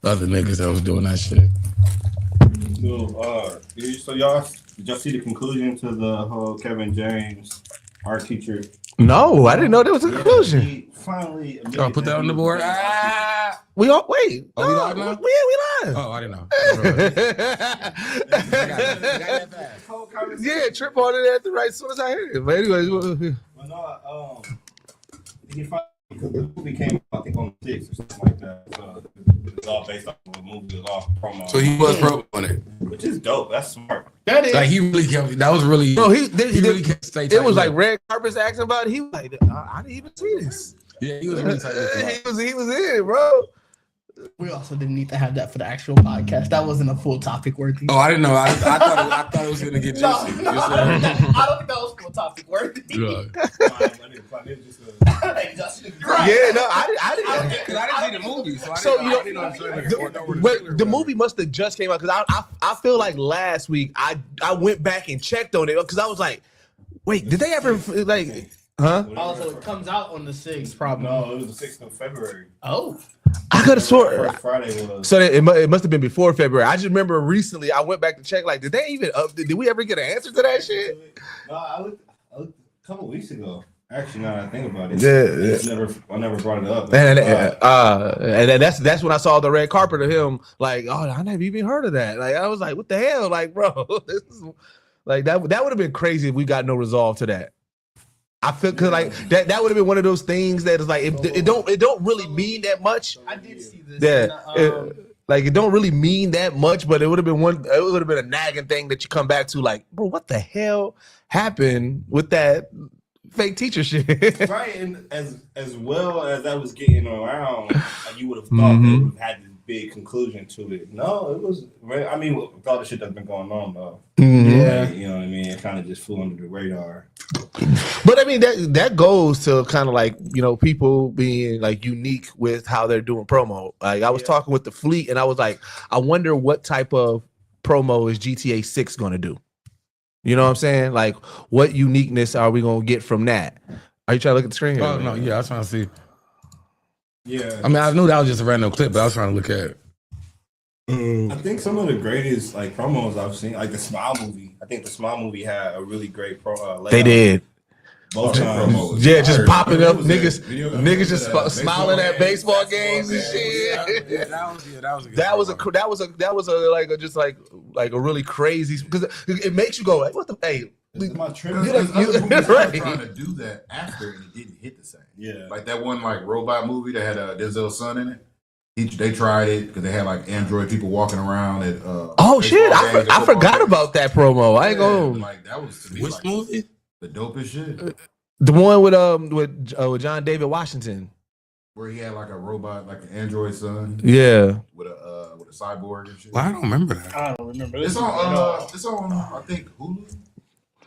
other niggas that was doing that shit. So did y'all see the conclusion to the whole Kevin James art teacher? No, I didn't know there was a conclusion. He finally Put that on the board. We all wait. Oh, we live now? Yeah, we live. Oh, I didn't know. Yeah, Trip on it at the right as soon as I heard it. But anyways, he finally, because the movie came out, I think on the 6th or something like that. So it's all based off of a movie, a lot of promo. So he was pro on it, which is dope. That's smart. that is like he really kept. That was really. no. He really kept stay tight. It was like red carpets asking about it. He was like, I didn't even see this. Yeah, he was really tight. He was in it, bro. We also didn't need to have that for the actual podcast. That wasn't a full topic worthy. Oh, I didn't know. I thought it was gonna get juicy. I don't think that was full topic worthy. Yeah. Yeah, no, I didn't. Because I didn't see the movie, so I didn't understand. But the movie must have just came out because I feel like last week I went back and checked on it because I was like, wait, did they ever like? Huh? Also, it comes out on the 6th, probably. No, it was the 6th of February. Oh. I could have sworn. First Friday was. So it must have been before February. I just remember recently I went back to check. Like, did they even did we ever get an answer to that shit? No, I looked a couple weeks ago. Actually, now that I think about it, Yeah. I never brought it up. And that's when I saw the red carpet of him. Like, oh, I never even heard of that. Like, I was like, what the hell? Like, bro, this is like that would have been crazy if we got no resolve to that. I feel because like that would have been one of those things that is like it don't really mean that much. I did see this. Yeah, it don't really mean that much, but it would have been a nagging thing that you come back to. Like, bro, what the hell happened with that fake teacher shit? Right, and as well as that was getting around, you would have thought they would have had this big conclusion to it. No, it was. I mean, with all the shit that's been going on, though. Yeah, you know what I mean. It kind of just flew under the radar. But I mean that goes to kind of like, you know, people being like unique with how they're doing promo. Like I was talking with the fleet and I was like, I wonder what type of promo is GTA 6 going to do. You know what I'm saying? Like what uniqueness are we going to get from that? Are you trying to look at the screen here? Oh no, yeah, I was trying to see. Yeah, I mean, I knew that was just a random clip, but I was trying to look at it. I think some of the greatest like promos I've seen, like the Smile movie. I think the Smile movie had a really great layout. They did. Both times. Yeah, just popping up niggas just smiling at baseball games and shit. That was a really crazy because it makes you go like, what the hey. My trip. Right. Trying to do that after and it didn't hit the same. Yeah, like that one like robot movie that had Denzel's son in it. They tried it because they had like Android people walking around at. Oh shit! I forgot about that promo. I ain't going. Like that was to me. Which like, movie? The dopest shit. The one with John David Washington, where he had like a robot, like an Android son. Yeah. With a cyborg and shit. Well, I don't remember that. I don't remember. It's on I think Hulu.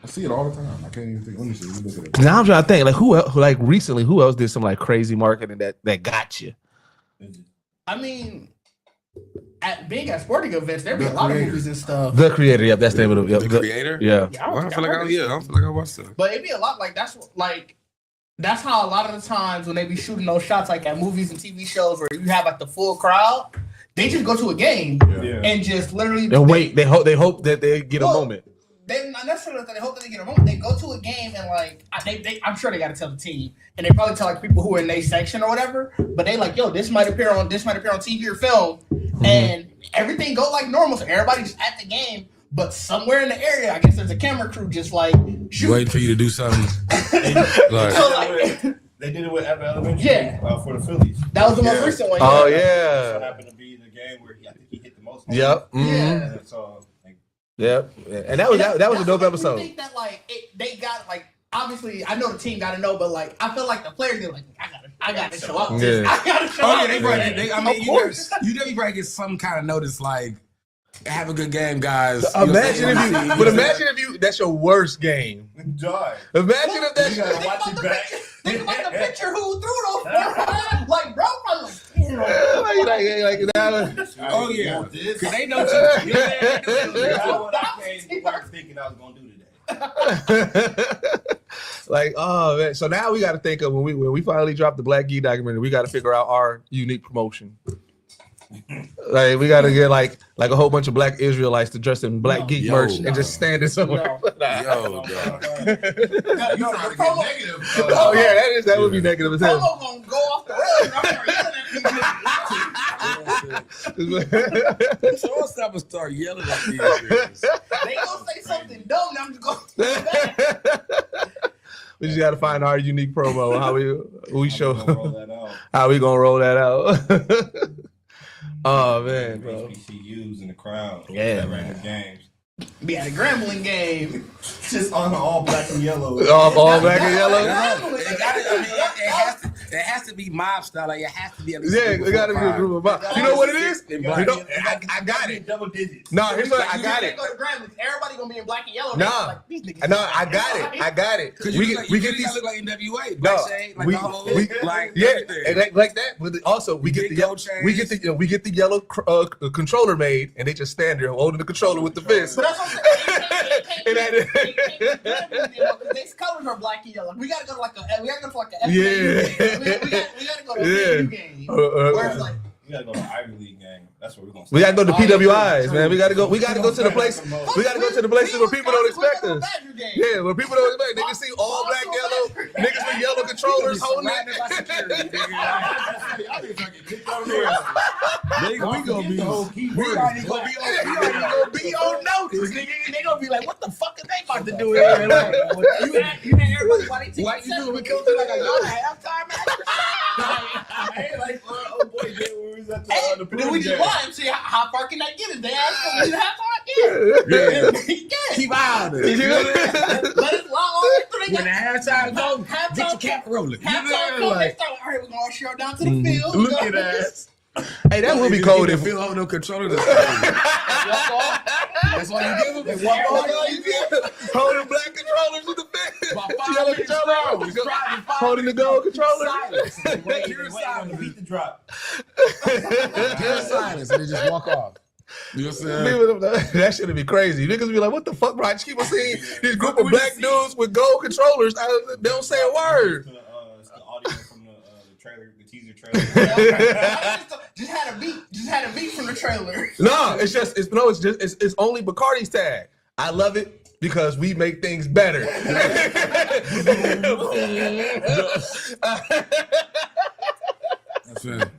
I see it all the time. I can't even think. Let me see. Let me look at it. Now I'm trying to think like who else, like recently who else did some like crazy marketing that got you? I mean, at sporting events, there be a lot of movies and stuff. The Creator, yep, that's the name of the Creator. Yeah. I don't feel like I watched it. But it'd be a lot like that's how a lot of the times when they be shooting those shots like at movies and TV shows where you have like the full crowd, they just go to a game and just literally wait. They hope that they get a moment. They not necessarily that they hope that they get a moment. They go to a game and like I'm sure they got to tell the team, and they probably tell like people who are in their section or whatever. But they like, yo, this might appear on TV or film, and everything go like normal. So everybody's at the game, but somewhere in the area, I guess there's a camera crew just like waiting for you to do something. They did it with Evan Elementary for the Phillies. That was the most recent one. Oh yeah. So happened to be the game where I think he hit the most. Yep. Yeah. So. Yep, and that was a dope episode. I think that like they got like obviously I know the team got to know, but like I feel like the players get like I gotta show up. Yeah. I gotta show up. I mean, you definitely probably get some kind of notice like have a good game, guys. Imagine if you that's your worst game. Enjoy. Imagine if that you gotta watch it back. Think about the pitcher who threw those like bro, oh yeah, because they know you. What I was thinking I was gonna do today. Like, oh man. So now we got to think of when we finally drop the Black Geek documentary, we got to figure out our unique promotion. Like we gotta get like a whole bunch of black Israelites to dress in Black Geek yo, merch and no. just stand in somewhere. Yo, dog. You trying to get negative? Oh yeah, that would be negative as hell. Promo gonna go off the road. I'm yelling at people. So I'm gonna start yelling at these niggas. They gonna say something dumb. And I'm just gonna. We just gotta find our unique promo. How we show Roll that out. how we gonna roll that out. Oh man, bro. HBCUs in the crowd. Yeah, that man. ran the games. Be at a gambling game. Just on all black and yellow. All black and yellow. It has to be mob style. Like it has to be. Yeah, it gotta be a group of mob. You know what it is? You know, I got it. Double digits. No, here's what I got it. Go to Grambling. Everybody gonna be in black and yellow. Nah. Like, these niggas. No, I got it. We get these. look like NWA. No, Black shade, like the whole, like yeah, everything. and like that. But also, we get the yellow. We get the yellow controller made, and they just stand there holding the controller with the fist. But that's what I'm saying. These colors are black and yellow. We gotta go to like a. We gotta go to like a. Yeah. We gotta go to a game. Where it's like. We gotta go to Ivy League game. That's where we're gonna. We gotta go to PWIs, man. We gotta go to the place. We gotta go to the places where people don't expect us. Yeah, where people don't expect. They can see all black, yellow niggas with yellow controllers holding it. We gonna be on notice. They gonna be like, what the fuck are they about to do here? Like, You had everybody why they take why you doing? We come to like a halftime match. Like, oh boy, we was at the Then we just watch and see how far can that get us. They ask them to have time. Keep out of it. Let us long When the halftime goes, get your cap rolling. halftime come, they start, all right, we're gonna show down to the field. Look at that. Hey, that would be cold if. Feel hold no controller. That's why you give them. Holding black controllers with the fist. About 5 Yellow minutes controller. strong. Holding the gold controller. Pure silence. beat the drop. Pure silence, and they just walk off. You know what I'm saying? That should be crazy. Niggas be like, what the fuck, bro? I just keep on seeing this group of black dudes with gold controllers. They don't say a word. It's the audio from the trailer, the teaser trailer. Just had a beat from the trailer. No, it's only Bacardi's tag. I love it because we make things better. That's it.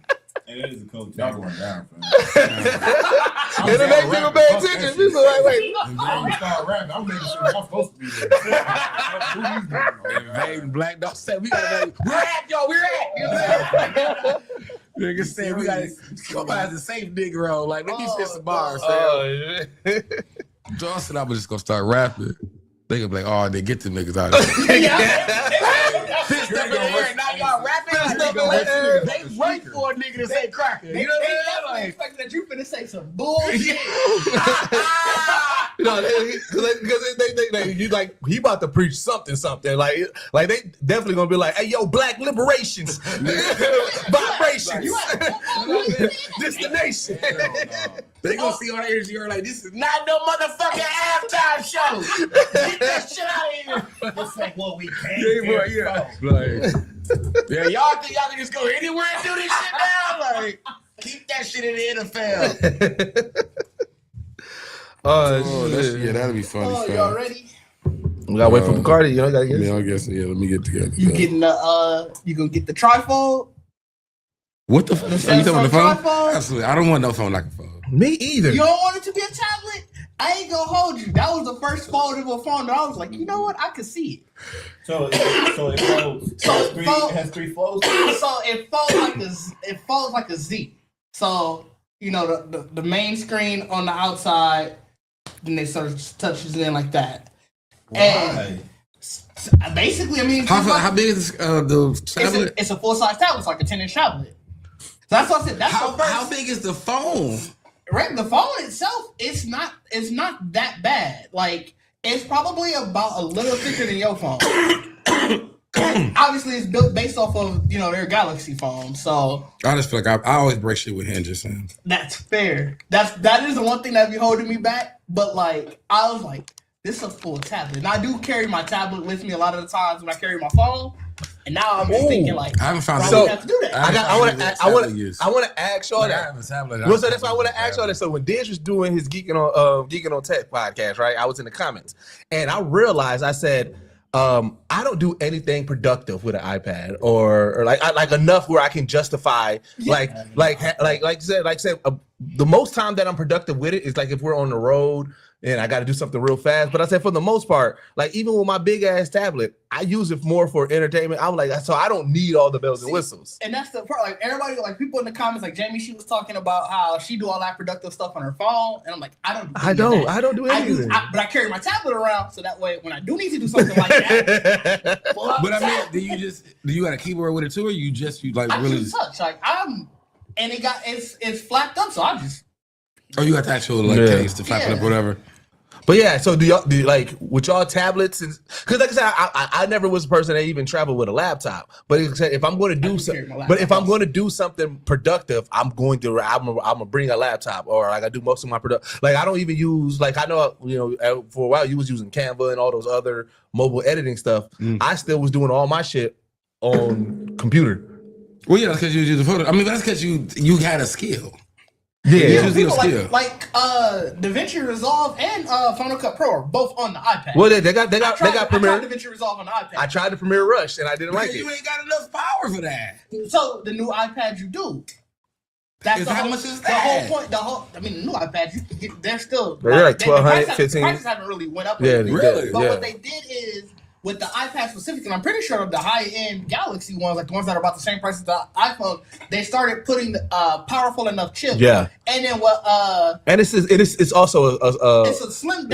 And it is a cool Y'all tag. going down, fam. And it make people pay attention. People like, wait. And then we start rapping. I'm making sure I'm supposed to be there. Who you doing on that? Invading black dog said we gotta make, we're at y'all, we're at. You know what I'm saying? Nigga said we gotta come out as a safe nigga role. Like let me spit some bars. John said I was just gonna start rapping. They gonna be like, oh, they get the niggas out of here. Pissed up in the air, now y'all rapping. They wait for a nigga to say cracker. They You know what definitely I'm saying? expect that you finna say some bullshit. You know, because they you like he about to preach something like they definitely gonna be like, hey yo, black liberations, vibrations, this the nation. They gonna see all the energy. You're like, this is not no motherfucking halftime show. Get that shit out of here. It's like what we came Yeah. Like, yeah, y'all think y'all can just go anywhere and do this shit now? Like, keep that shit in the NFL. Shit. that'll be funny. Oh, y'all ready? We gotta wait for Bacardi. You know, gotta get. I guess. Yeah, let me get together. You getting the you gonna get the trifold? What the fuck? Are you talking about the phone? Absolutely. I don't want no phone like a phone. Me either. You don't want it to be a tablet? I ain't gonna hold you. That was the first foldable phone that I was like, you know what? I could see it. So it folds. It has three folds. So it folds like a Z. So you know the main screen on the outside, then they sort of just touches in like that. Why? And basically, I mean, How big is the tablet? it's a full-size tablet. It's like a 10-inch tablet. So that's what I said. That's the first. How big is the phone? Right, the phone itself, it's not that bad. Like it's probably about a little thicker than your phone. Obviously, it's built based off of their Galaxy phone. So I just feel like I always break shit with hinges. Man. that's fair. That is the one thing that be holding me back. But like I was like, this is a full tablet, and I do carry my tablet with me a lot of the times when I carry my phone. And now I'm just thinking like, I haven't found bro, so- we have to do that. I want to ask y'all Like, I that. haven't tablet. Well, so that's why I want to ask y'all that. So when Diz was doing his Geeking on Tech podcast, right? I was in the comments, and I realized I said, I don't do anything productive with an iPad, or like enough where I can justify like I said, the most time that I'm productive with it is like if we're on the road and I got to do something real fast. But I said for the most part, like even with my big ass tablet, I use it more for entertainment. I'm like, so I don't need all the bells and whistles. And that's the part. Like everybody, like people in the comments, like Jamie, she was talking about how she do all that productive stuff on her phone, and I'm like, I don't do anything. But I carry my tablet around so that way when I do need to do something like that. But I mean, do you got a keyboard with it too, or you really just touch like and it's flapped up, so I just. Oh, you got the actual case to flap it up, whatever. But yeah, so do you like with y'all tablets? Because like I said, I never was a person that even traveled with a laptop. But if I'm going to do something productive, I'm gonna bring a laptop, or like I do most of my product. Like I don't even use I know for a while you was using Canva and all those other mobile editing stuff. I still was doing all my shit on computer. Well, yeah, that's because you use the photo. I mean, that's because you had a skill. Yeah, like DaVinci Resolve and Final Cut Pro are both on the iPad. Well, they got Premiere. I tried DaVinci Resolve on the iPad. I tried the Premiere Rush and I didn't like it. You ain't got enough power for that. So the new iPad you do. That's how much is that? The whole point. The new iPads, they're still they're like 1,200, 15. Prices haven't really went up. Yeah, really. But what they did is with the iPad specifically, I'm pretty sure of the high-end Galaxy ones, like the ones that are about the same price as the iPhone, they started putting powerful enough chips. Yeah. And then what? And it's also it's a slimmed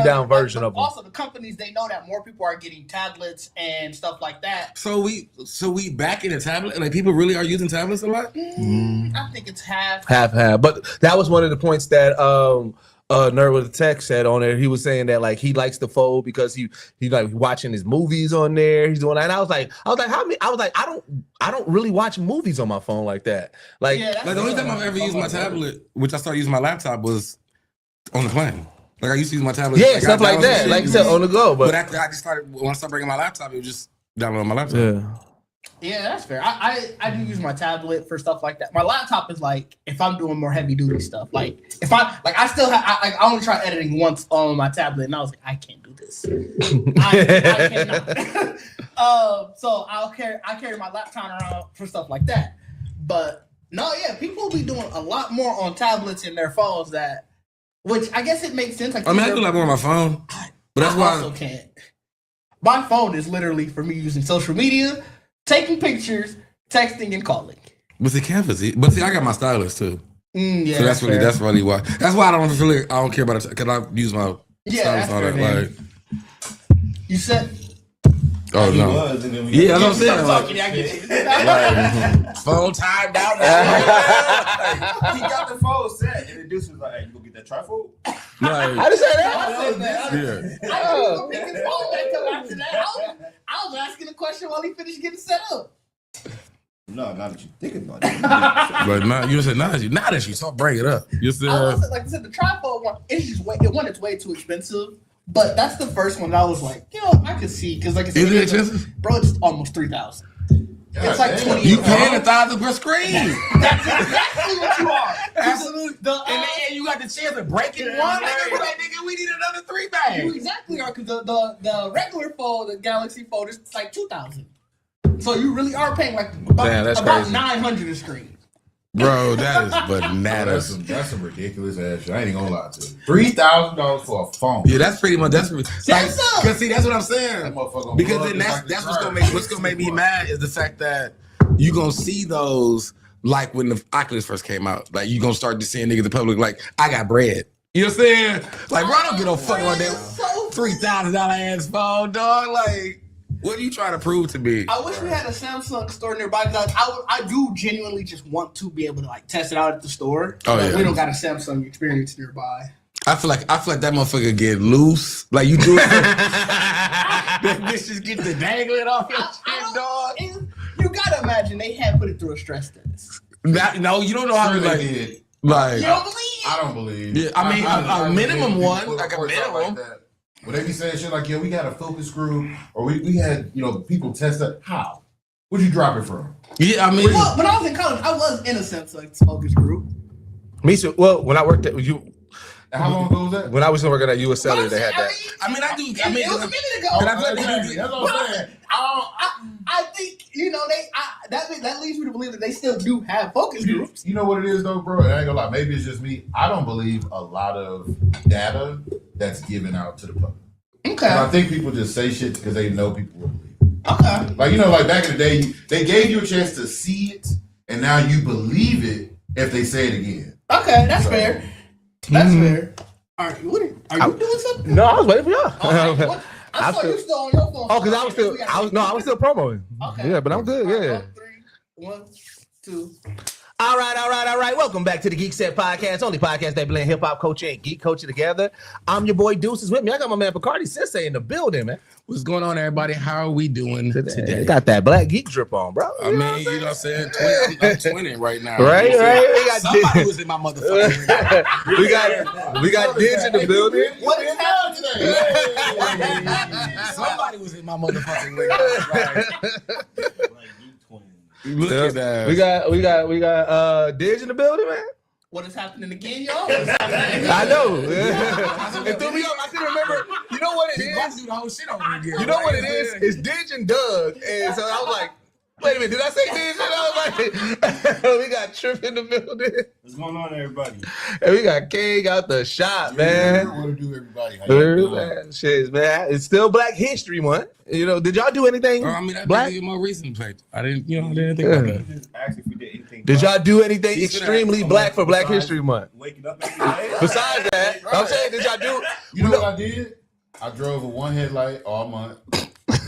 down version of them. Also, the companies, they know that more people are getting tablets and stuff like that. So we back in a tablet. Like people really are using tablets a lot. I think it's half. But that was one of the points that Nerd with the Tech said on there. He was saying that like he likes the fold because he like watching his movies on there. He's doing that. And I was like, I don't really watch movies on my phone like that. Like the only time I've ever used my tablet, which I started using my laptop, was on the plane. Like I used to use my tablet. Yeah, stuff like that. Like you said, on the go. But after I just started, when I started bringing my laptop, it was just download on my laptop. Yeah, that's fair. I do use my tablet for stuff like that. My laptop is like if I'm doing more heavy duty stuff. Like if I only tried editing once on my tablet, and I was like, I can't do this. I cannot. So I carry my laptop around for stuff like that. But no, yeah, people be doing a lot more on tablets and their phones which I guess it makes sense. Like, I mean, I do a lot more on my phone, but that's why I also can't. My phone is literally for me using social media, taking pictures, texting, and calling. But the canvas, but see, I got my stylus too. Yeah, so that's really why. That's why I don't care about it because I use my stylus and all that. Like, you said. Oh no! Yeah, that's what I'm saying. Talking, I get it. Phone timed out. He got the phone set, and the dude was like, "Hey, you gonna get that trifold?" I just said that. I said that. Yeah. I didn't go pick his phone back up after that. I was asking a question while he finished getting set up. No, now that you think about it. But now you said now that you saw, bring it up. You said like I said, the trifold one, it's way too expensive. But that's the first one that I was like, I could see because like I said, is it expensive? Bro, it's almost $3,000. It's like $28. You paying $1,000 per screen. That's exactly what you are. Absolutely. And then you got the chance of breaking one. Nigga, we need another 3 bags. You exactly are because the regular fold, the Galaxy Fold, is like $2,000. So you really are paying like about $900 a screen. Bro, that is bananas. That's some ridiculous ass shit. I ain't gonna lie to you. $3,000 for a phone. Yeah, that's pretty much because see, that's what I'm saying. Because then that's what's gonna make me mad is the fact that you gonna see those like when the Oculus first came out. Like you gonna start to seeing niggas in the public like I got bread. You know what I'm saying? Like bro, I don't get no fuck about that $3,000 ass phone, dog. Like. What are you trying to prove to me? I wish we had a Samsung store nearby because I do genuinely just want to be able to like test it out at the store. We don't got a Samsung experience nearby. I feel like that motherfucker get loose. Like you do it. That bitch just get the dangling off your shit, dog. You gotta imagine they had put it through a stress test. No, you don't know how to like. Like you don't believe? I don't believe. Yeah, I mean a minimum one, like a minimum. Like When they be saying shit like, "Yo, we got a focus group," or we had people test it. How? Where'd you drop it from? Yeah, I mean, well, when I was in college, I was in a sense like focus group. Me too. Well, when I worked at you. How long ago was that? When I was working at U.S. Cellular, they had that. I mean, it was a minute ago. But I feel like That's what I'm saying. I think that leads me to believe that they still do have focus groups. You know what it is though, bro? I ain't gonna lie. Maybe it's just me. I don't believe a lot of data that's given out to the public. Okay. And I think people just say shit because they know people will believe it. Okay. Like like back in the day, they gave you a chance to see it, and now you believe it if they say it again. Okay, that's fair. That's fair. All right, are you doing something? No, I was waiting for y'all. Right, I saw you still on your phone. Oh, because I was still promoting. Okay. Yeah, but I'm good. Yeah. 1, 2. All right. Welcome back to the Geekset podcast, only podcast that blend hip hop culture and geek culture together. I'm your boy Deuces with me. I got my man Bacardi Sensei in the building, man. what's going on, everybody? How are we doing today? Got that Black Geek drip on, bro. I mean, you know what I'm saying? I'm twinning right now. Right. We got somebody was in my motherfucking we got Diz in the building. What is happening today? Somebody was in my motherfucking wig. Look at that. We got Diz in the building, man. What is happening again, y'all? I know. It threw me off. I couldn't remember. You know what it is? Do the whole shit over again. You know what it is? It's Dig and Doug. And so I was like, wait a minute, did I say Dig? And I was like, we got Trip in the building. What's going on, everybody? And we got King out the shop, man. What to do, everybody? How you doing? Man, shit, man. It's still Black History Month. You know, did y'all do anything I mean, that's Black? more recent fact. I didn't think about that. Just asked if we did anything. Did y'all do anything You should extremely have- Black for Black Besides- History Month? Waking up every day. Besides that, I'm saying, did y'all do? You know what I did? I drove with one headlight all month.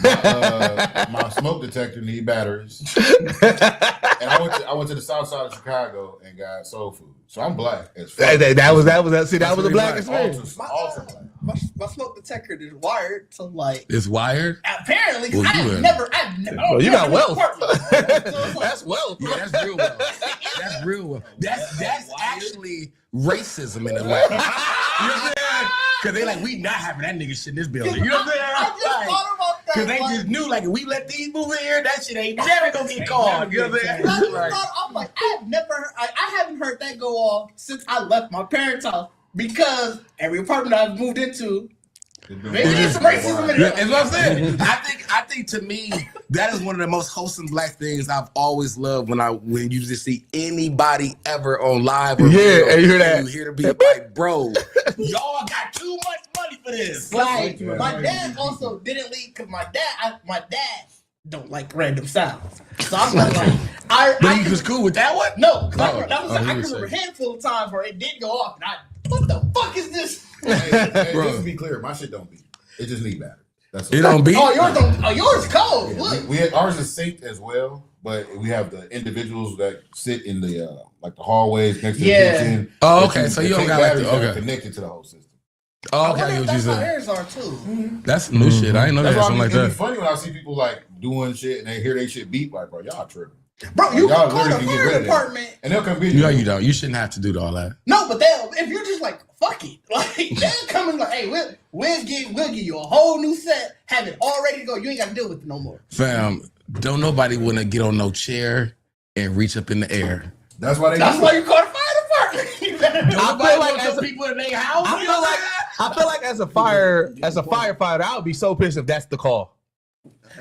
My smoke detector need batteries, and I went to the south side of Chicago and got soul food. So I'm Black as fuck. That was a Black experience. Ultra Black. My smoke detector is wired to like. It's wired. Apparently, 'cause Well, I've never. Well, you got wealth. That's wealth. Yeah, that's real well. That's real well. That's actually racism in a way. You know what I'm saying? Because they like, we not having that nigga shit in this building. You know what I'm saying? I just thought about that. Because they just knew, like, if we let these move in here, that shit ain't never gonna get called. You know what I'm I saying? just thought, I'm like, I haven't heard that go off since I left my parents' house because every apartment I've moved into, there's some racism in it. That's what I'm saying. I think to me, that is one of the most wholesome Black things I've always loved when you just see anybody ever on live or Yeah, and you hear that. you hear the beat like, bro, y'all got too much money for this. Like my dad also didn't leave because my dad don't like random sounds. So I'm like, But he was cool with that one? no, Oh, I can he was remember a saying. handful of times where it did go off, and what the fuck is this? Hey, Bro. just to be clear, my shit don't beat. It just need battery. That's It don't beat? Yours cold. Yeah, Look. ours is synced as well, but we have the individuals that sit in the like the hallways next to the kitchen. Oh, okay. So you don't got like batteries the, that are okay. connected to the whole system. Oh, I okay, I wonder get if what you that's how said. theirs are too. That's some new shit. I didn't know That's that. why Something like it'd be that. funny when I see people like doing shit and they hear they shit beat like, bro, y'all tripping. Bro, you Y'all can call literally the can get rid fire of that. department. And they'll come get No, you don't. You shouldn't have to do all that. No, but if you're just like, fuck it. Like, they'll come and like, hey, we'll give you a whole new set, have it all ready to go. You ain't got to deal with it no more. Fam, don't nobody want to get on no chair and reach up in the air. That's why they That's do why it. you call the fire department. You better do I it. feel like want as some a- people in their house. I feel like as a firefighter, I would be so pissed if that's the call.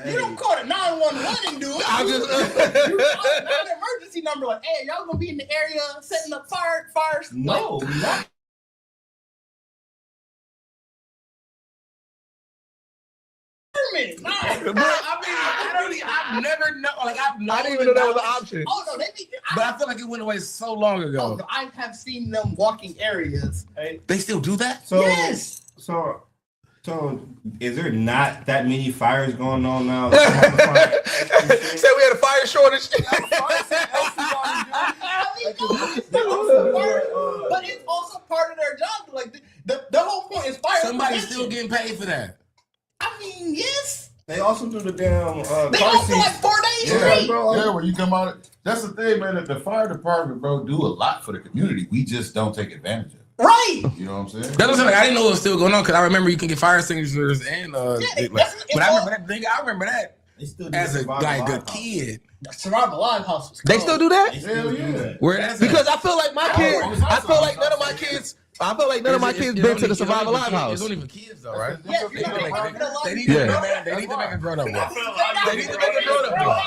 You don't call the 911 and do it. I just You call the emergency number like, hey, y'all gonna be in the area setting up fires? No, not. Like, nah. I've never known. Like I've known. I didn't even know that was an option. Oh no, they be. But I feel like it went away so long ago. Oh, I have seen them walking areas. They still do that? So, Yes. So, is there not that many fires going on now? Said we had a fire shortage. But it's also part of their job. Like the whole point is fire. Somebody's prevention. still getting paid for that. I mean, yes. They also do the damn They car also like seats. 4 days Yeah, straight. bro. Yeah, when you come out, that's the thing, man. That the fire department, bro, do a lot for the community. We just don't take advantage of it. Right. You know what I'm saying? That's what I'm saying. Like, I didn't know it was still going on because I remember you can get fire extinguishers and but I remember that thing. I remember that as a kid. Survival Live House was They still do that? Hell yeah. Where that's Because I feel like I feel like none of my kids been to the Survival Live House. It's only for kids though, right? Yeah, they need to make a grown up one. They need to make a grown up one.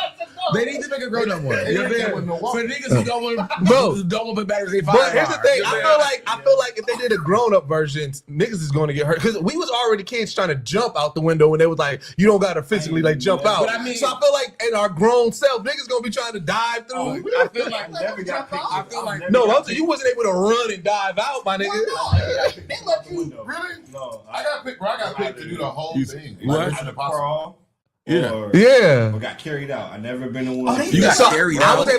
They need to make a grown up one. You know what I'm saying? For niggas who don't want to put batteries in fire. But here's the thing, I feel like if they did a grown up version, niggas is going to get hurt because we was already kids trying to jump out the window when they was like, you don't got to physically like jump out. But I mean, so I feel like in our grown self, niggas gonna be trying to dive through. I feel like never got picked. I feel like you wasn't able to run and dive out, my nigga. They let you. Really? No. I got picked to do the whole thing. What? Yeah. Or got carried out. I never been in one. You got carried out. I was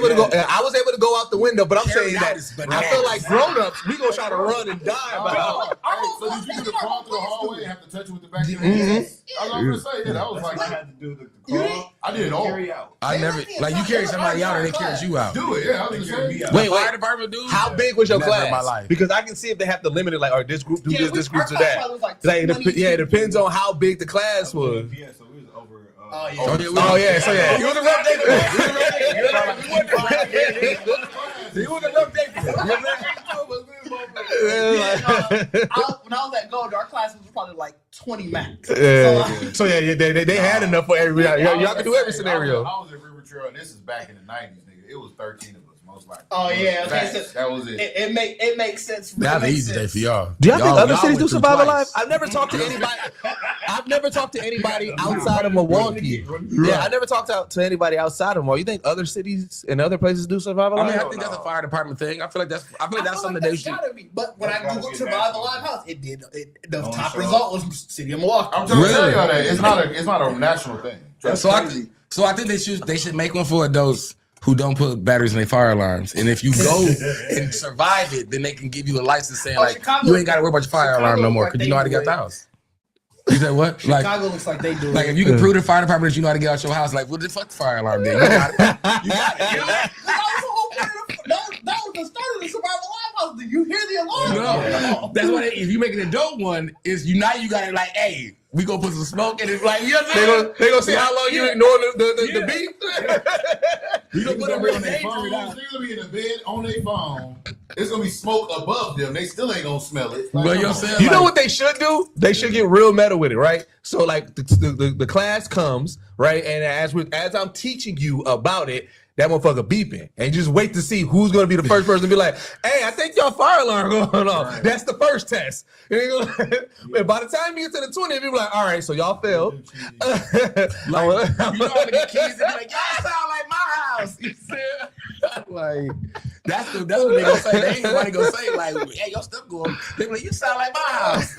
able to go out the window, but I'm saying that I feel like grown-ups, we gonna try to run and dive out. So did you do the crawl through the hallway and have to touch it with the back of your hand? I was gonna say, that was like I had to do the crawl. I did it all. Carry out. I never you carry somebody out or they carry you out. Do it, yeah. I was gonna say. Wait, Fire department dude. how big was your Never class? in my life. Because I can see if they have to limit it, like, or this group do this group do that. Like It depends on how big the class was. Yeah, so we was over. Oh yeah, so yeah. He was a rough day for that. He was a rough day for that. When I was at Gold, our classes was probably like 20 max. So yeah, they had enough for everybody. Y'all can do every scenario. I was at River Trail, and this is back in the 90s, nigga. It was 13 of us, most likely. Oh yeah, okay, so that was it. It makes sense. That's an easy day for y'all. Do y'all think other y'all cities do went through Survival twice. Live? I've never talked to anybody outside of Milwaukee. Yeah, I never talked to anybody outside of Milwaukee. You think other cities and other places do Survival I Live? mean, I think that's a fire department thing. I feel like that's something they should. But when I googled Survival Live House, the top result was City of Milwaukee. I'm trying to tell y'all that it's not a national thing. So I think they should make one for adults who don't put batteries in their fire alarms. And if you go and survive it, then they can give you a license saying like you ain't got to worry about your fire alarm no more because you know how to get out the house. You said what? Chicago looks like they do. Like if you can prove to the fire department that you know how to get out your house, like what the fuck the fire alarm then? You got it. That was the whole point of that was the start of the Survival Live House. Did you hear the alarm? No. That's why if you make an adult one, is you got it like, hey, we gonna put some smoke and it's like, you know what I'm saying? They gonna see how long you ignore the beep. You gonna put them real They're gonna be in the bed on their phone. It's gonna be smoke above them. They still ain't gonna smell it. Like, You know what they should do? They should get real meta with it, right? So like the class comes, right, and as I'm teaching you about it, that motherfucker beeping, and you just wait to see who's gonna be the first person to be like, "Hey, I think your fire alarm going off." Right. That's the first test. And by the time you get to the 20, you be like, "All right, so y'all failed." You know how to get kids to be like, "Y'all sound like my house." You see? Like that's what they gonna say. They ain't nobody gonna say like, "Hey, your stuff going." They be like, "You sound like my house."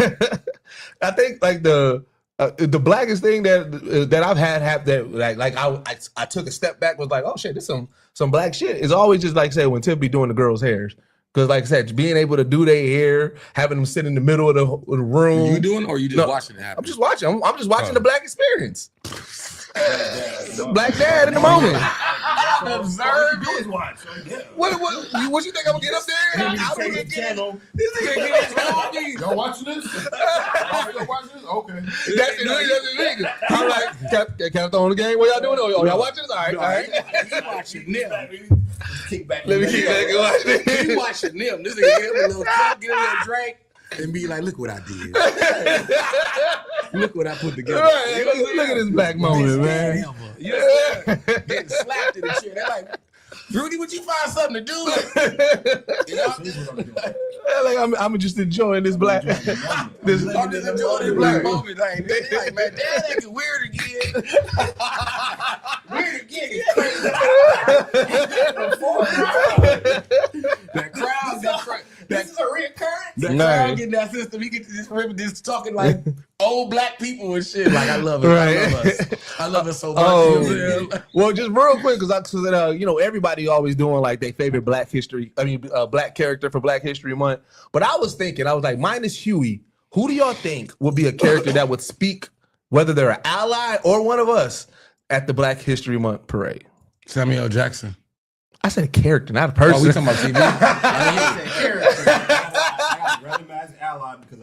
I think like the blackest thing that I've had happen that like I took a step back was like, oh shit, this some black shit. It's always just like say when Tiff be doing the girls' hairs. Because like I said, being able to do their hair, having them sit in the middle of the room. You doing or you just watching it happen? I'm just watching. I'm just watching the black experience. Black dad in the moment. Observe. What you think I'm gonna get up there? This nigga get his phone. Y'all watching this? Y'all watching this? Okay. That's it. I'm like, can I throw on the game? What y'all doing? Oh, y'all watching this? All right. You watching them. Kick back. Let me kick back and watch this. You watching them. This nigga get him a little cup, get him a little drink, and be like, look what I did. Look what I put together. Right. Look at this black moment, man. You know what I'm saying? Getting slapped in the shit. They're like, Rudy, would you find something to do? You know? Like I'm just enjoying this black. I'm just enjoying this black moment. Like, they like, man, damn, that get weird again. Weird again. That crowd get crazy. This is a reoccurrence. The crowd getting that system. He gets this talking like old black people and shit. Like I love it. Right. I love us. I love it so much. Oh, well, just real quick, because you know, everybody always doing like their favorite black character for Black History Month. But I was like, minus Huey, who do y'all think would be a character that would speak, whether they're an ally or one of us, at the Black History Month parade? Samuel L. Jackson. I said a character, not a person. Oh, we talking about TV? I got Brother Mass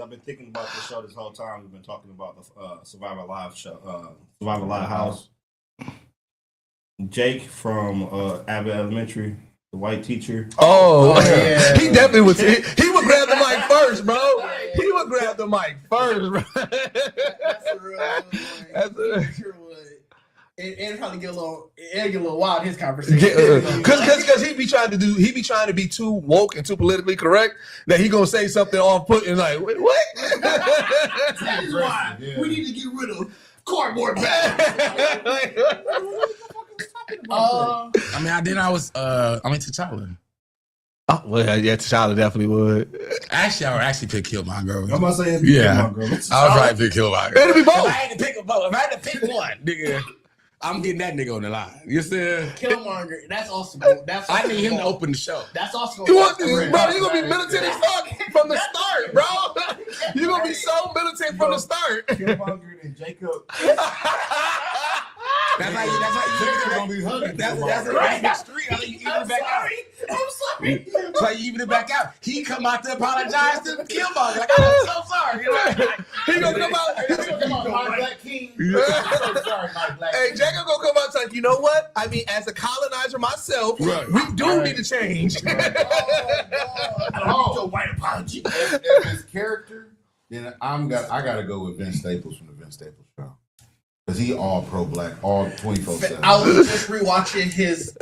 I've been thinking about this show this whole time. We've been talking about the Survivor Live show, Survivor Live House. Jake from Abbott Elementary, the white teacher. Oh yeah. He definitely was. He would grab the mic first, bro. He would grab the mic first, bro. That's a real one. Sure would. And probably get a little wild in his conversation. Cause he be trying to be too woke and too politically correct that he gonna say something off put and like wait, what? That is why we need to get rid of cardboard bags. I was T'Challa. Oh well, yeah, T'Challa definitely would. Actually, I would actually pick Killmonger. I'm about to say Killmonger. I was probably pick Killmonger. It'll be both. If I had to pick a vote, if I had to pick one, nigga, I'm getting that nigga on the line. You see? Killmonger. That's awesome. I need him to open the show. That's awesome. You want, bro? You gonna be militant as fuck from the start, bro. You gonna be so militant from the start. Killmonger and Jacob. That's how you gonna be hunting. That's right in the street. How you even it back out. I'm sorry. That's how you even it back out. He come out to apologize to Killmonger. Like, I'm so sorry. He gonna come out. My Black King. I'm so sorry, my Black Hey, King. Jacob gonna come out and say, you know what? I mean, as a colonizer myself, we do need to change. I don't need your white apology. If his character, then I gotta go with Vince Staples from the Vince Staples show. Because he all pro-black, all 24/7. I was just rewatching his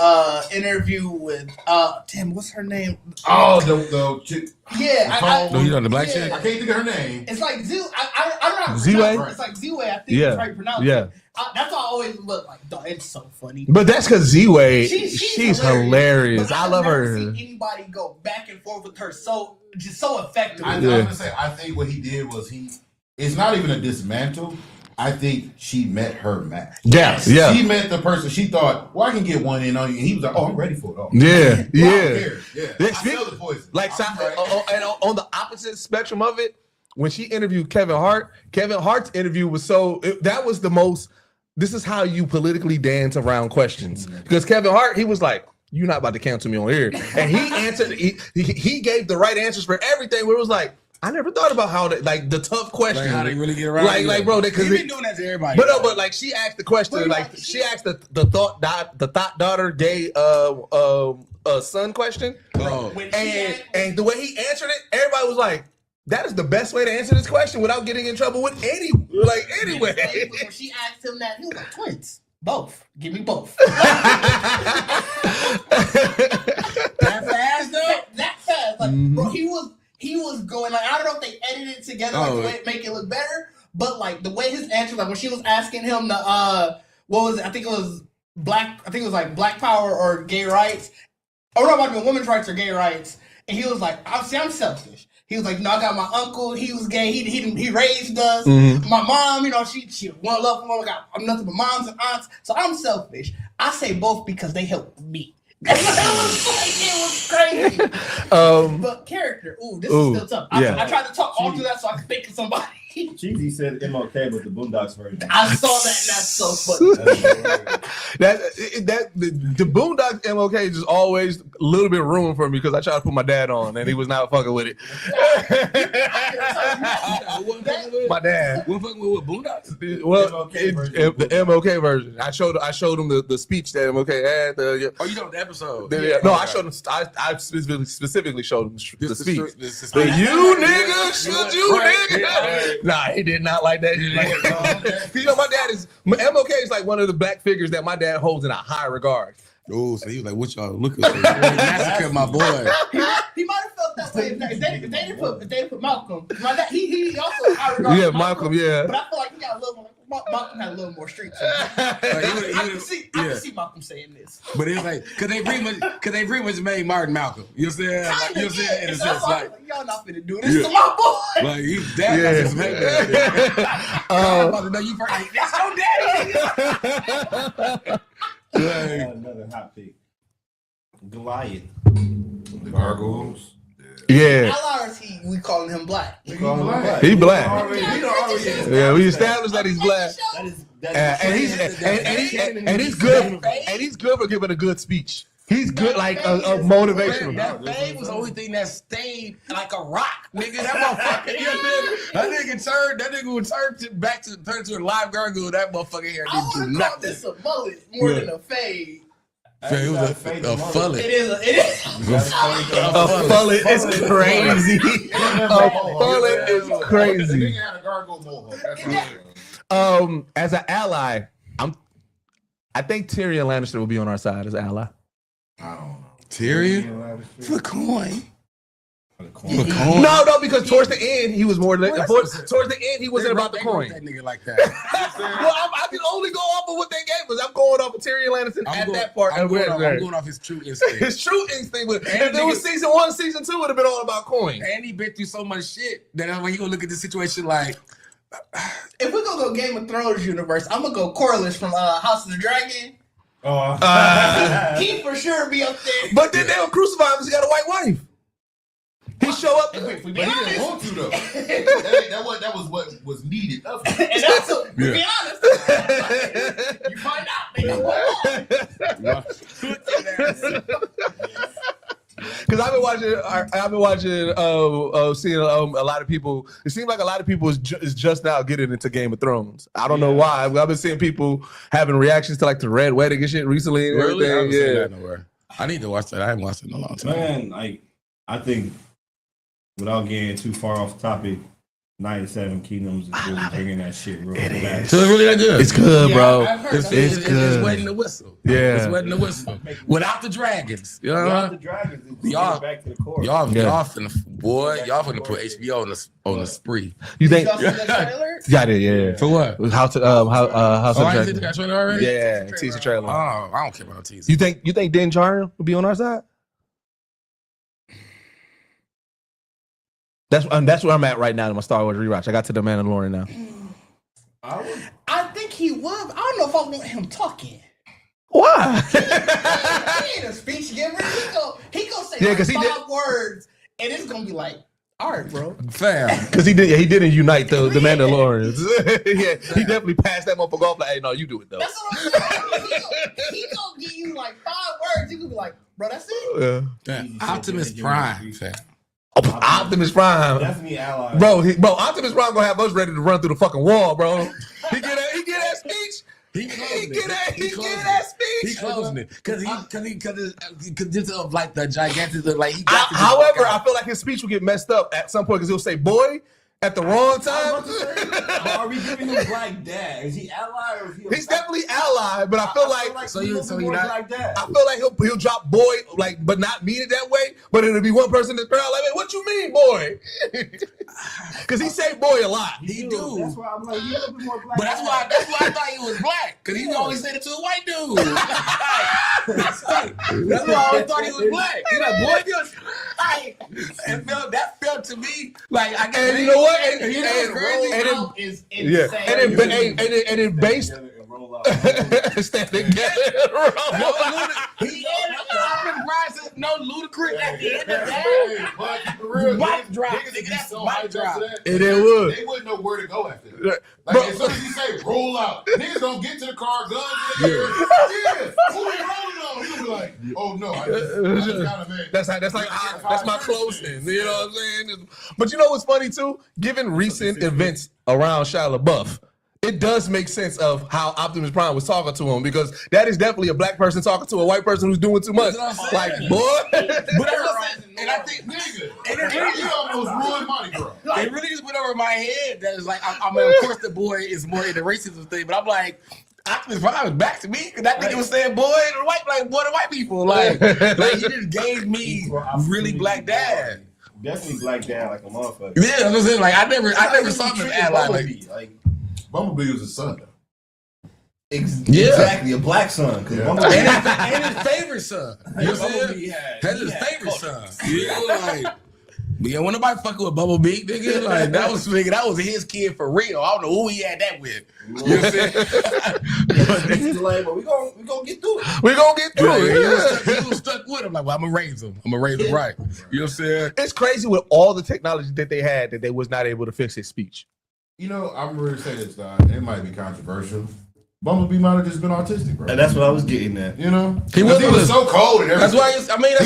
interview with what's her name? Oh, the chick. Yeah, you know the black chick? I can't think of her name. It's like I don't know. Z-Way? It's like Z-Way. I think that's how you pronounce it. That's why I always look like. Dog, it's so funny. But that's because Z-Way, she's hilarious. I love her. Never seen anybody go back and forth with her so effective. I'm gonna say, I think what he did was it's not even a dismantle. I think she met her match. Yes. She met the person she thought, well, I can get one in on you. And he was like, oh, I'm ready for it. Oh. Yeah. I smell the poison. Like, and on the opposite spectrum of it, when she interviewed Kevin Hart's interview was that was the most, this is how you politically dance around questions. Because Kevin Hart, he was like, you're not about to cancel me on here. And he answered, he gave the right answers for everything where it was like, I never thought about how the tough question, like how they really get around. Like bro, because they've been doing that to everybody. But like she asked the question, she asked the thought daughter gay son question, and the way he answered it, everybody was like, that is the best way to answer this question without getting in trouble with anyway. When she asked him that, he was like, twins. Both. Give me both. That fast though? That fast. Like, bro, he was going like, I don't know if they edited it together to make it look better, but like the way his answer, like when she was asking him what was it? I think it was like black power or gay rights. Oh no, it might have been women's rights or gay rights. And he was like, I'm selfish. He was like, no, I got my uncle. He was gay. He raised us. My mom, she one love. I'm nothing but moms and aunts. So I'm selfish. I say both because they help me. It was crazy. But character, this is still tough. I tried to talk all through that so I could think of somebody. Cheesy said MLK, but the Boondocks version. I saw that, and that's so funny. The Boondocks MLK just always a little bit ruined for me because I tried to put my dad on and he was not fucking with it. My dad. What fucking with Boondocks? Well, the MLK version. I showed him the speech that MLK had. You know the episode? No, I showed him. I specifically showed him the speech. You nigga, should you nigga? Nah, he did not like that. You know, my dad is MLK is like one of the black figures that my dad holds in a high regard. Oh, so he was like, "What y'all look at? Massacre my boy." He might have felt that way if they didn't put Malcolm. My dad, he also high regard. Yeah, Malcolm. Yeah, but I feel like he got a little more. Malcolm had a little more street to him. I can see Malcolm saying this. But it's like, cause they pretty much made Martin Malcolm. You know what I'm saying? Like, you know what I'm saying? In a sense, like, y'all not finna do this to my boy. Like he's dad got some hate. I'm about to know you first. Like, that's your daddy. Another hot pick. Goliath. The gargoyles. Yeah. How is we calling him black? He black. Yeah, we established that he's black. And he's good. And he's good for giving a good speech. He's good, like a motivational. That fade was the only thing that stayed like a rock, nigga. That motherfucker, you know what I'm saying? That nigga would turn to a live gargoyle. That motherfucker here I didn't do would call nothing. this a mullet more than a fade. It was a fullet. It is. A fullet is crazy. A fullet is crazy. The nigga had a gargoyle mohawk. That's all. As an ally, I think Tyrion Lannister will be on our side as an ally. I don't know. Tyrion? For coin. No, because towards the end he was more. Towards the end he wasn't about the coin. That nigga like that. Well, I can only go off of what they gave us. I'm going off of Tyrion Lannister that part. I'm going off his true instinct. His true instinct. If it was season 1, season 2, it would have been all about coin. And he been through so much shit that when you gonna look at this situation like. If we're gonna go Game of Thrones universe, I'm gonna go Corlys from House of the Dragon. He for sure be up there. But then they'll crucify him because he got a white wife. He show up, But he didn't want to though. that was what was needed of him. And that's to be honest. You find out. Because I've been watching, seeing a lot of people. It seems like a lot of people is just now getting into Game of Thrones. I don't know why. I've been seeing people having reactions to like the Red Wedding and shit recently. And really? I haven't seen that yeah. nowhere. I need to watch that. I haven't watched it in a long time. Man, like I think without getting too far off topic, 97 Kingdoms is really bringing that shit real back. So it's really that good. It's good, bro. It's good. It's wetting the whistle. Yeah. It's wetting the whistle. Without the dragons. You know what Without I the mean? dragons, it's Y'all- back to the core. Y'all finna put HBO on the spree. You think? Y'all see that trailer? Got it, yeah. For what? How to Oh, I Dragon. didn't see the trailer already? Yeah, teaser trailer. Oh, I don't care about teaser. You think Din Djarin will be on our side? That's where I'm at right now in my Star Wars rewatch. I got to the Mandalorian now. I think he would. I don't know if I want him talking. Why? He ain't a speech giver. He gonna say Yeah, 'cause he 5 words, and it's gonna be like, all right, bro. Fam. Because he didn't unite the Mandalorians. Yeah, he definitely passed that motherfucker off. Like, hey, no, you do it though. That's what I'm saying. He gonna give you like 5 words. You gonna be like, bro, that's it. Yeah. Optimus Prime, fam. Optimus Prime, Definitely ally. bro. Optimus Prime gonna have us ready to run through the fucking wall, bro. He get that speech. He get that speech. He closing it because just of like the gigantic like. However, I feel like his speech will get messed up at some point because he'll say "boy" at the wrong time. Are we giving him Black Dad? Is he ally or is he? He's definitely ally, but I feel like you're not I Black Dad. feel like he'll drop "boy" like, but not mean it that way. But it'll be one person in the crowd like, "Hey, what you mean, boy?" Because he say "boy" a lot. He do. That's why I'm like, he's a little bit more Black. But that's why I thought he was black because he always said it to a white dude. That's why I always thought he was black. He's like, boy, that felt to me like I guess. And you know what? Is insane. And then based stand together. No ludicrous at the end of that. But for real, Mic drop, niggas nigga, be that's so mic hyped up drop. for that. And it would. They wouldn't know where to go after that. Bro, Like as soon as you say roll out, niggas gonna get to the car, guns in the air. Yeah, who we rolling on? He'll be like, oh no, I just got a man. That's my closing. You know what I'm saying? But you know what's funny too? Given recent events around Shia LaBeouf, it does make sense of how Optimus Prime was talking to him because that is definitely a black person talking to a white person who's doing too much. Like, boy. And I think Nigga, you almost ruined Mardi Gras. it really just went over my head. That is like, I mean, of course, the boy is more in the racism thing, but I'm like, Optimus Prime is back to me because that nigga was saying boy to white, like boy to white people. Like he just gave me really black dad. Definitely Black Dad like a motherfucker. Yeah, I'm saying like I never saw him as ally. Like Bumblebee was his son though. exactly a black son. Because Bumblebee and his favorite son. You know what I'm saying? That's his favorite son. Yeah, like. Yeah, when nobody fucking with Bumblebee, nigga, like that was his kid for real. I don't know who he had that with. You know what I'm saying? but we gonna get through it. We're going to get through it. He was stuck with him. Like, well, I'm gonna raise him. I'm gonna raise him right. You know what I'm saying? It's crazy with all the technology that they had that they was not able to fix his speech. You know, I'm really saying this, it might be controversial, Bumblebee might have just been autistic, bro. And that's what I was getting at. You know, He was was so cold and everything. That's why he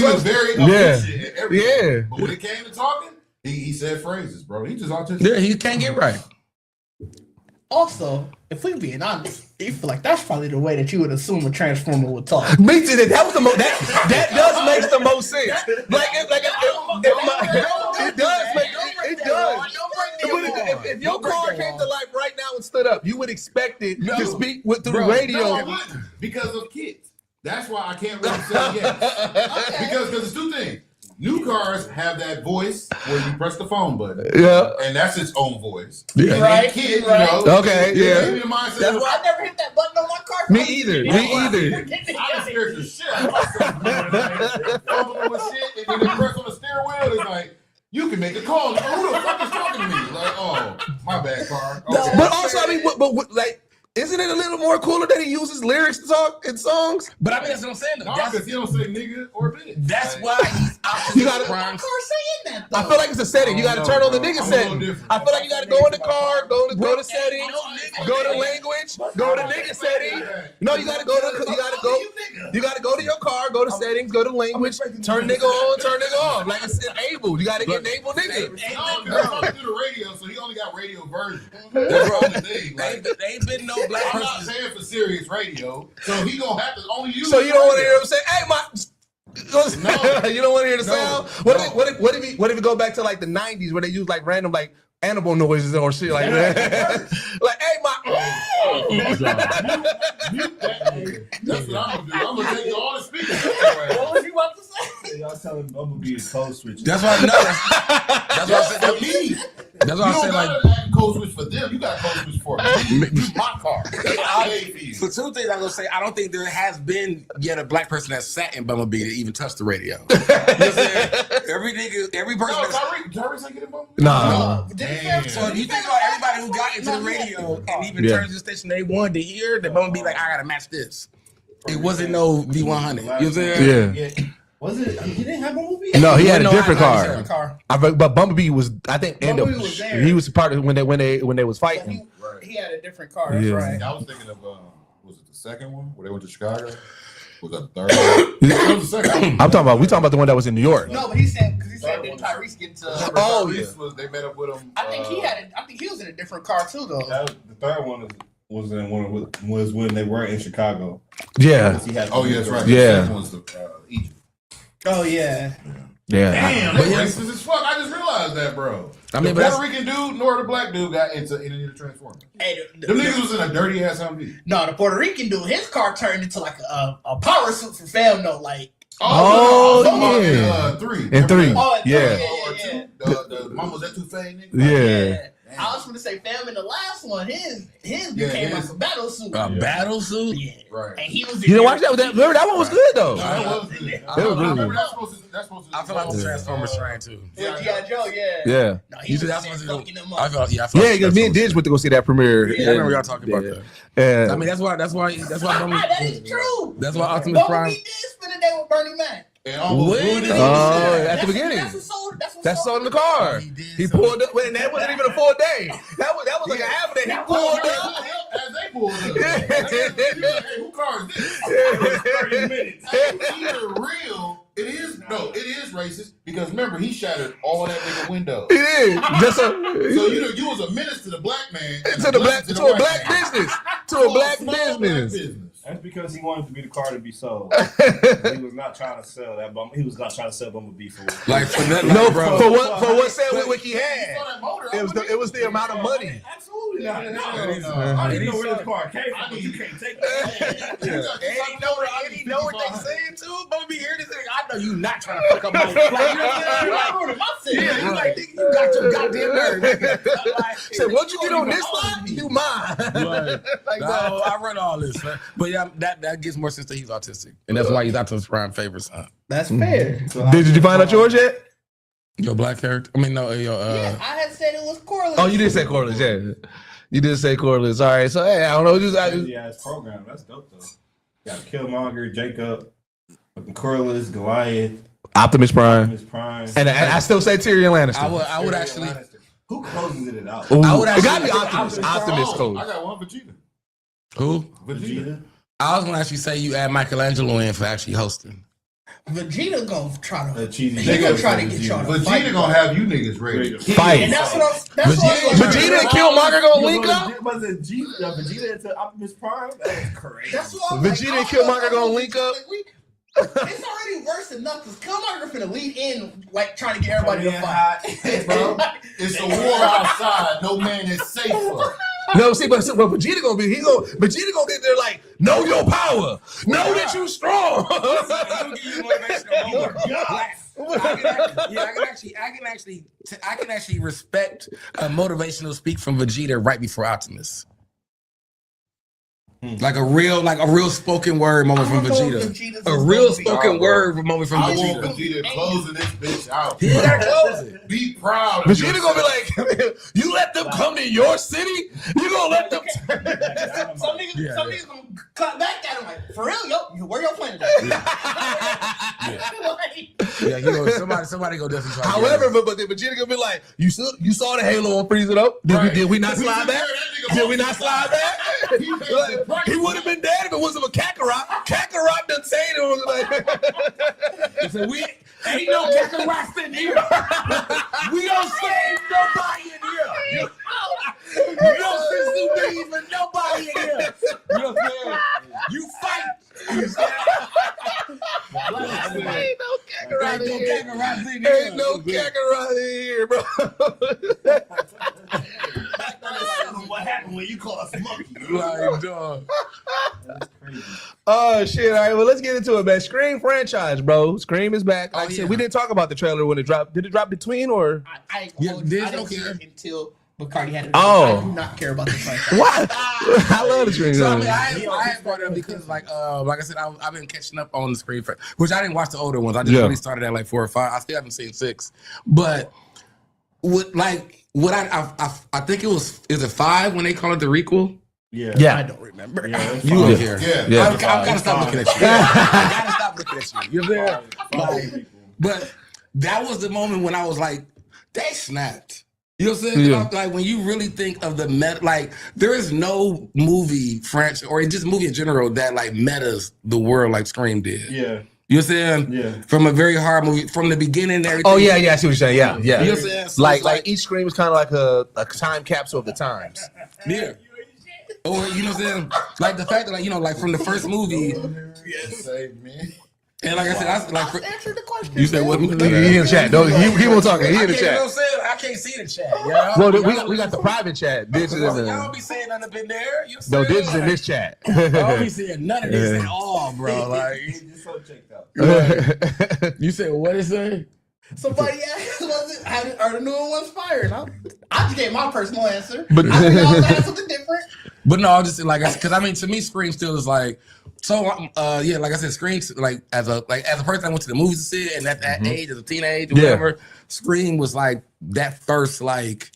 was very efficient and everything. Yeah. But when it came to talking, he said phrases, bro. He just autistic. Yeah, he can't get right. Also, if we're being honest, you feel like that's probably the way that you would assume a transformer would talk. Me too. That was the most. That does make the most sense. It does make it does. If your car came to life right now and stood up, you would expect it to speak through the radio. No, I wouldn't, because of kids. That's why I can't really say yes. Because there's two things. New cars have that voice where you press the phone button. Yeah. And that's its own voice. Yeah. And Right, kids, right. you know. Okay, yeah. That's why I never hit that button on my car. Me either. I scared the shit out of myself. Fumbling with shit, and then they press on the steering wheel. It's like, you can make a call. Who the fuck is talking to me? Like, oh, my bad, car. Okay. But also, I mean, but like, isn't it a little more cooler that he uses lyrics to talk in songs? But I mean, that's what I'm saying. Though. No, because he don't say nigga or bitch. That's like, why he's out You to gotta- the prime. saying that though. I feel like it's a setting. You got to turn on the nigga setting. I feel like you got to go in the car, go to settings, go to language, go to nigga setting. No, you got to go to your car, go to settings, go to language, turn nigga on, turn nigga off. Like it's enabled. You got to enable nigga. No, because I'm talking through the radio, so he only got radio version. That's what I'm saying. Like, There ain't been no black I'm not person. paying for serious radio, so he gonna have to only use. So you don't want to radio. hear him say, "Hey, my." No. You don't want to hear the sound. What if we go back to like the '90s where they use like random like animal noises or shit like that? Like, hey, my. Mute that. That's what I'm gonna do. I'm gonna take all the speakers. What was you about to say? Y'all telling Bumblebee is code switching. That's why I know. That's why I said For me. That's why I You said don't like. gotta code switch for them. You got code switch for me. My car. I paid for you. For two things, I'm gonna say I don't think there has been yet a black person that sat in Bumblebee to even touch the radio. You know what I'm saying? Every person. No, that's, Tyrese ain't getting bumped. Nah. Damn. so if you think about everybody who got into the radio and even turned to the station they wanted to hear, the Bumblebee like, I gotta match this. It wasn't no V100. You know what I'm saying? Yeah. Was it? He didn't have Bumblebee? No, he had a No, different I- car. But Bumblebee was, I think, Bumblebee was there. he was part of when they was fighting. He had a different car. That's Yeah. right. I was thinking of was it the second one where they went to Chicago? Was that the third one? It was the second one. We talking about the one that was in New York. No, but he said did Tyrese get to? Oh, Tyrese was, they met up with him. I think he was in a different car too, though. The third one was when they were in Chicago. Yeah. Oh yeah, that's right. Yeah. The second one was the Egypt. Oh yeah. Yeah. Damn, they racist as fuck. I just realized that, bro. I mean, the but Puerto Rican dude nor the black dude got into the Transformers. Hey, Them niggas was in a dirty ass Humvee. no, the Puerto Rican dude, his car turned into like a power suit for fam though, like. Oh, yeah. Three. Remember that? Oh, Yeah. yeah. The Mama's that Touffet nigga. Yeah. I was gonna say fam in the last one, his Yeah, became his- like a battle suit. A battle suit? Yeah. Right. And he was. You didn't watch that? Remember that one was good though. That was good. It was really Remember good. that's supposed to I feel like the Transformers trying too. Yeah, Joe, yeah. Yeah. No, You he said was that's there what fucking them I up. felt. Yeah, Yeah, because me and Didge went to go see that premiere. Yeah, I remember y'all talking about that. Yeah. I mean, that's why That is true. That's why Optimus Prime. Bumblebee did spend a day with Bernie Mac. And almost When? ruined it. At the beginning. That's That's on the car. He pulled up, and that wasn't even a full day. That was like a half a day. He pulled up. As they pulled up. Hey, who car is this? 30 minutes. Either real, it is racist because remember he shattered all that nigga window. He did. Just So you was a menace to the black man. and to a black white man. business. To a black Small business. That's because he wanted to be the car to be sold. He was not trying to sell that Bumblebee. He was not trying to sell Bumblebee for it. Like for nothing, No, bro. for what Sandwich he You had. saw that motor, It was the amount of money. Absolutely not. No. I didn't know where this car came from, but you can't take that. And he know what they saying too. Bumblebee hear this thing. I know you not trying to fuck up my flight. You know what I'm saying? Yeah, you like nigga, you got your goddamn nerve. Like, Said, once you get on this lot, you mine. Like no, that. I run all this, man. But yeah, that gives more sense that he's autistic, and that's why he's Optimus Prime favorite son. That's fair. Did you find out yours yet? Your black character? I mean, no, Yeah, I had said it was Corliss. Oh, you did say Corliss, yeah. You did say Corliss. All right, so hey, I don't know. Crazy ass program. That's dope though. Got Killmonger, Jacob, Corliss, Goliath, Optimus Prime. Optimus Prime. And I still say Tyrion Lannister. I would actually. Who closes it out? Ooh, I would it actually- gotta be Optimus. Optimus I code. got one Vegeta. Who? Vegeta. I was gonna actually say you add Michelangelo in for actually hosting. Vegeta gonna try to. Cheesy. He gonna try to get y'all to fight. Vegeta gonna have you niggas ready to Fight. And that's what I'm. That's what I'm Vegeta and Killmonger gonna link up. Was it Vegeta into Optimus Prime? That was crazy. That's what I'm Vegeta and Killmonger gonna link up. It's already worse enough because Killmonger finna lead in, like trying to get everybody to fight. bro. It's a war outside. No man is safer. No, see, but Vegeta gonna be Vegeta gonna get there like, know your power, know that you strong. I can actually respect a motivational speak from Vegeta right before Optimus. Like a real spoken word moment from Vegeta. A real spoken word moment from Vegeta. Vegeta closing this bitch out. He gotta close it. Be proud. Vegeta gonna be like, you let them come to your city? You gonna let them? Some niggas gonna cut back at him like, for real, yo, where your planet at? Yeah, somebody go definitely try. However, but Vegeta gonna be like, you saw the Halo on Frieza though? Did we not slide back? Did we not slide back? He would have been dead if it wasn't for Kakarot. Kakarot done saying it was like. So we ain't no Kakarot in here. We don't save nobody in here. You don't save even nobody in here. You know what I'm saying? You fight. Ain't no Kakarot in here. Ain't no Kakarot in here, bro. What happened when you call us monkey? Like, dog. Oh shit! All right, well let's get into it, man. Scream franchise, bro. Scream is back. Like I said, we didn't talk about the trailer when it dropped. Did it drop between or? I didn't see it until Bacardi had it. Oh. I do not care about the franchise. What? I love the Scream. So I mean, I had brought it up because, like I said, I've been catching up on the Scream, which I didn't watch the older ones. I just really started at like 4 or 5. I still haven't seen 6, but I think it was, is it 5 when they call it the requel? Yeah. I don't remember. You live here. Yeah. I've got to stop looking at you. I got to stop looking at you. You're there. But that was the moment when I was like, they snapped. You know what I'm saying? Yeah. Like when you really think of the meta, like there is no movie franchise or just movie in general that like metas the world like Scream did. Yeah. You know what I'm saying? Yeah. From a very hard movie, from the beginning and everything. Oh yeah, I see what you're saying. Yeah. You know what I'm saying? So Like each Scream is kind of like a time capsule of the times. Yeah. Or you know what I'm saying? Like the fact that, like, you know, like from the first movie. Save me. And like I said, Answer the question. you said what? He in the chat. No, he won't talk. He in the You know what chat. I'm saying? I can't see the chat. Yeah. Well, we got the private chat. Digits in Y'all there. be saying nothing up in there. You No, know Digits in this chat. I don't be saying none of this at all, bro. Like, Just so checked out. you said what it say? Somebody asked, are the newer ones fired? I just gave my personal answer. But- I think y'all had something different. But no, I'll just like, because I mean, to me, Scream still is like, so yeah, like I said, Scream, like as a person that went to the movies to see it, and at that age, as a teenage or whatever, Scream was like that first like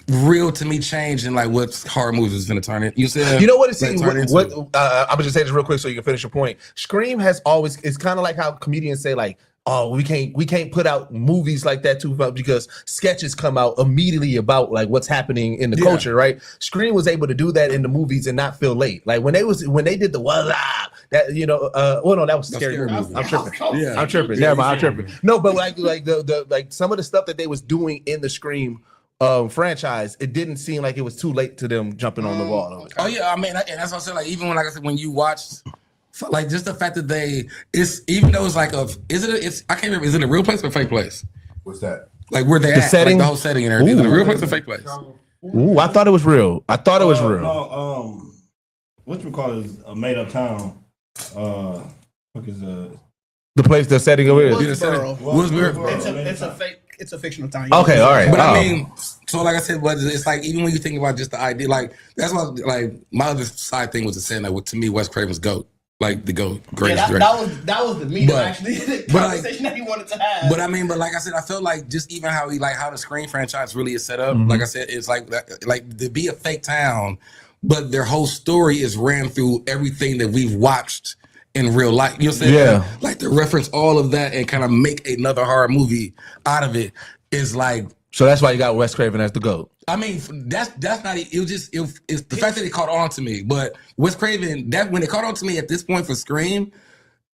real to me change in like what horror movies was gonna turn it. You said, You know what it seems? turn into. I'm gonna just say this real quick so you can finish your point. Scream has always, it's kind of like how comedians say like, oh, we can't put out movies like that too much because sketches come out immediately about like what's happening in the culture, right? Scream was able to do that in the movies and not feel late. Like when they did the voila, that well no, that was scary movie. I'm tripping. Yeah. I'm tripping. Never mind, I'm tripping. No, but like the like some of the stuff that they was doing in the Scream franchise, it didn't seem like it was too late to them jumping on the wall. Oh yeah, I mean, and that's what I said. Like even when, like I said, when you watched, like just the fact that even though it's like I can't remember, is it a real place or a fake place? What's that? Like where they The at, setting? like the whole setting and everything. Is it a real place or a fake place? Ooh, I thought it was real. I thought it was real. No, what you call it is a made up town. What is The place, the setting of it. Woodsboro. Woodsboro. It's a fake. It's a fictional town. Okay, all right. But Oh. I mean, so like I said, but it's like even when you think about just the idea, like that's why like my other side thing was to say like to me, Wes Craven's GOAT, like the GOAT, greatest director. That was the medium But- actually the but, like- conversation that he wanted to have. But I mean, but like I said, I felt like just even how the Scream franchise really is set up. Like I said, it's like to be a fake town, but their whole story is ran through everything that we've watched in real life. You know what I'm saying? Yeah. Like to reference all of that and kind of make another horror movie out of it is like So that's why you got Wes Craven as the GOAT. I mean, that's not it. It's the fact that it caught on to me. But Wes Craven, that when it caught on to me at this point for Scream,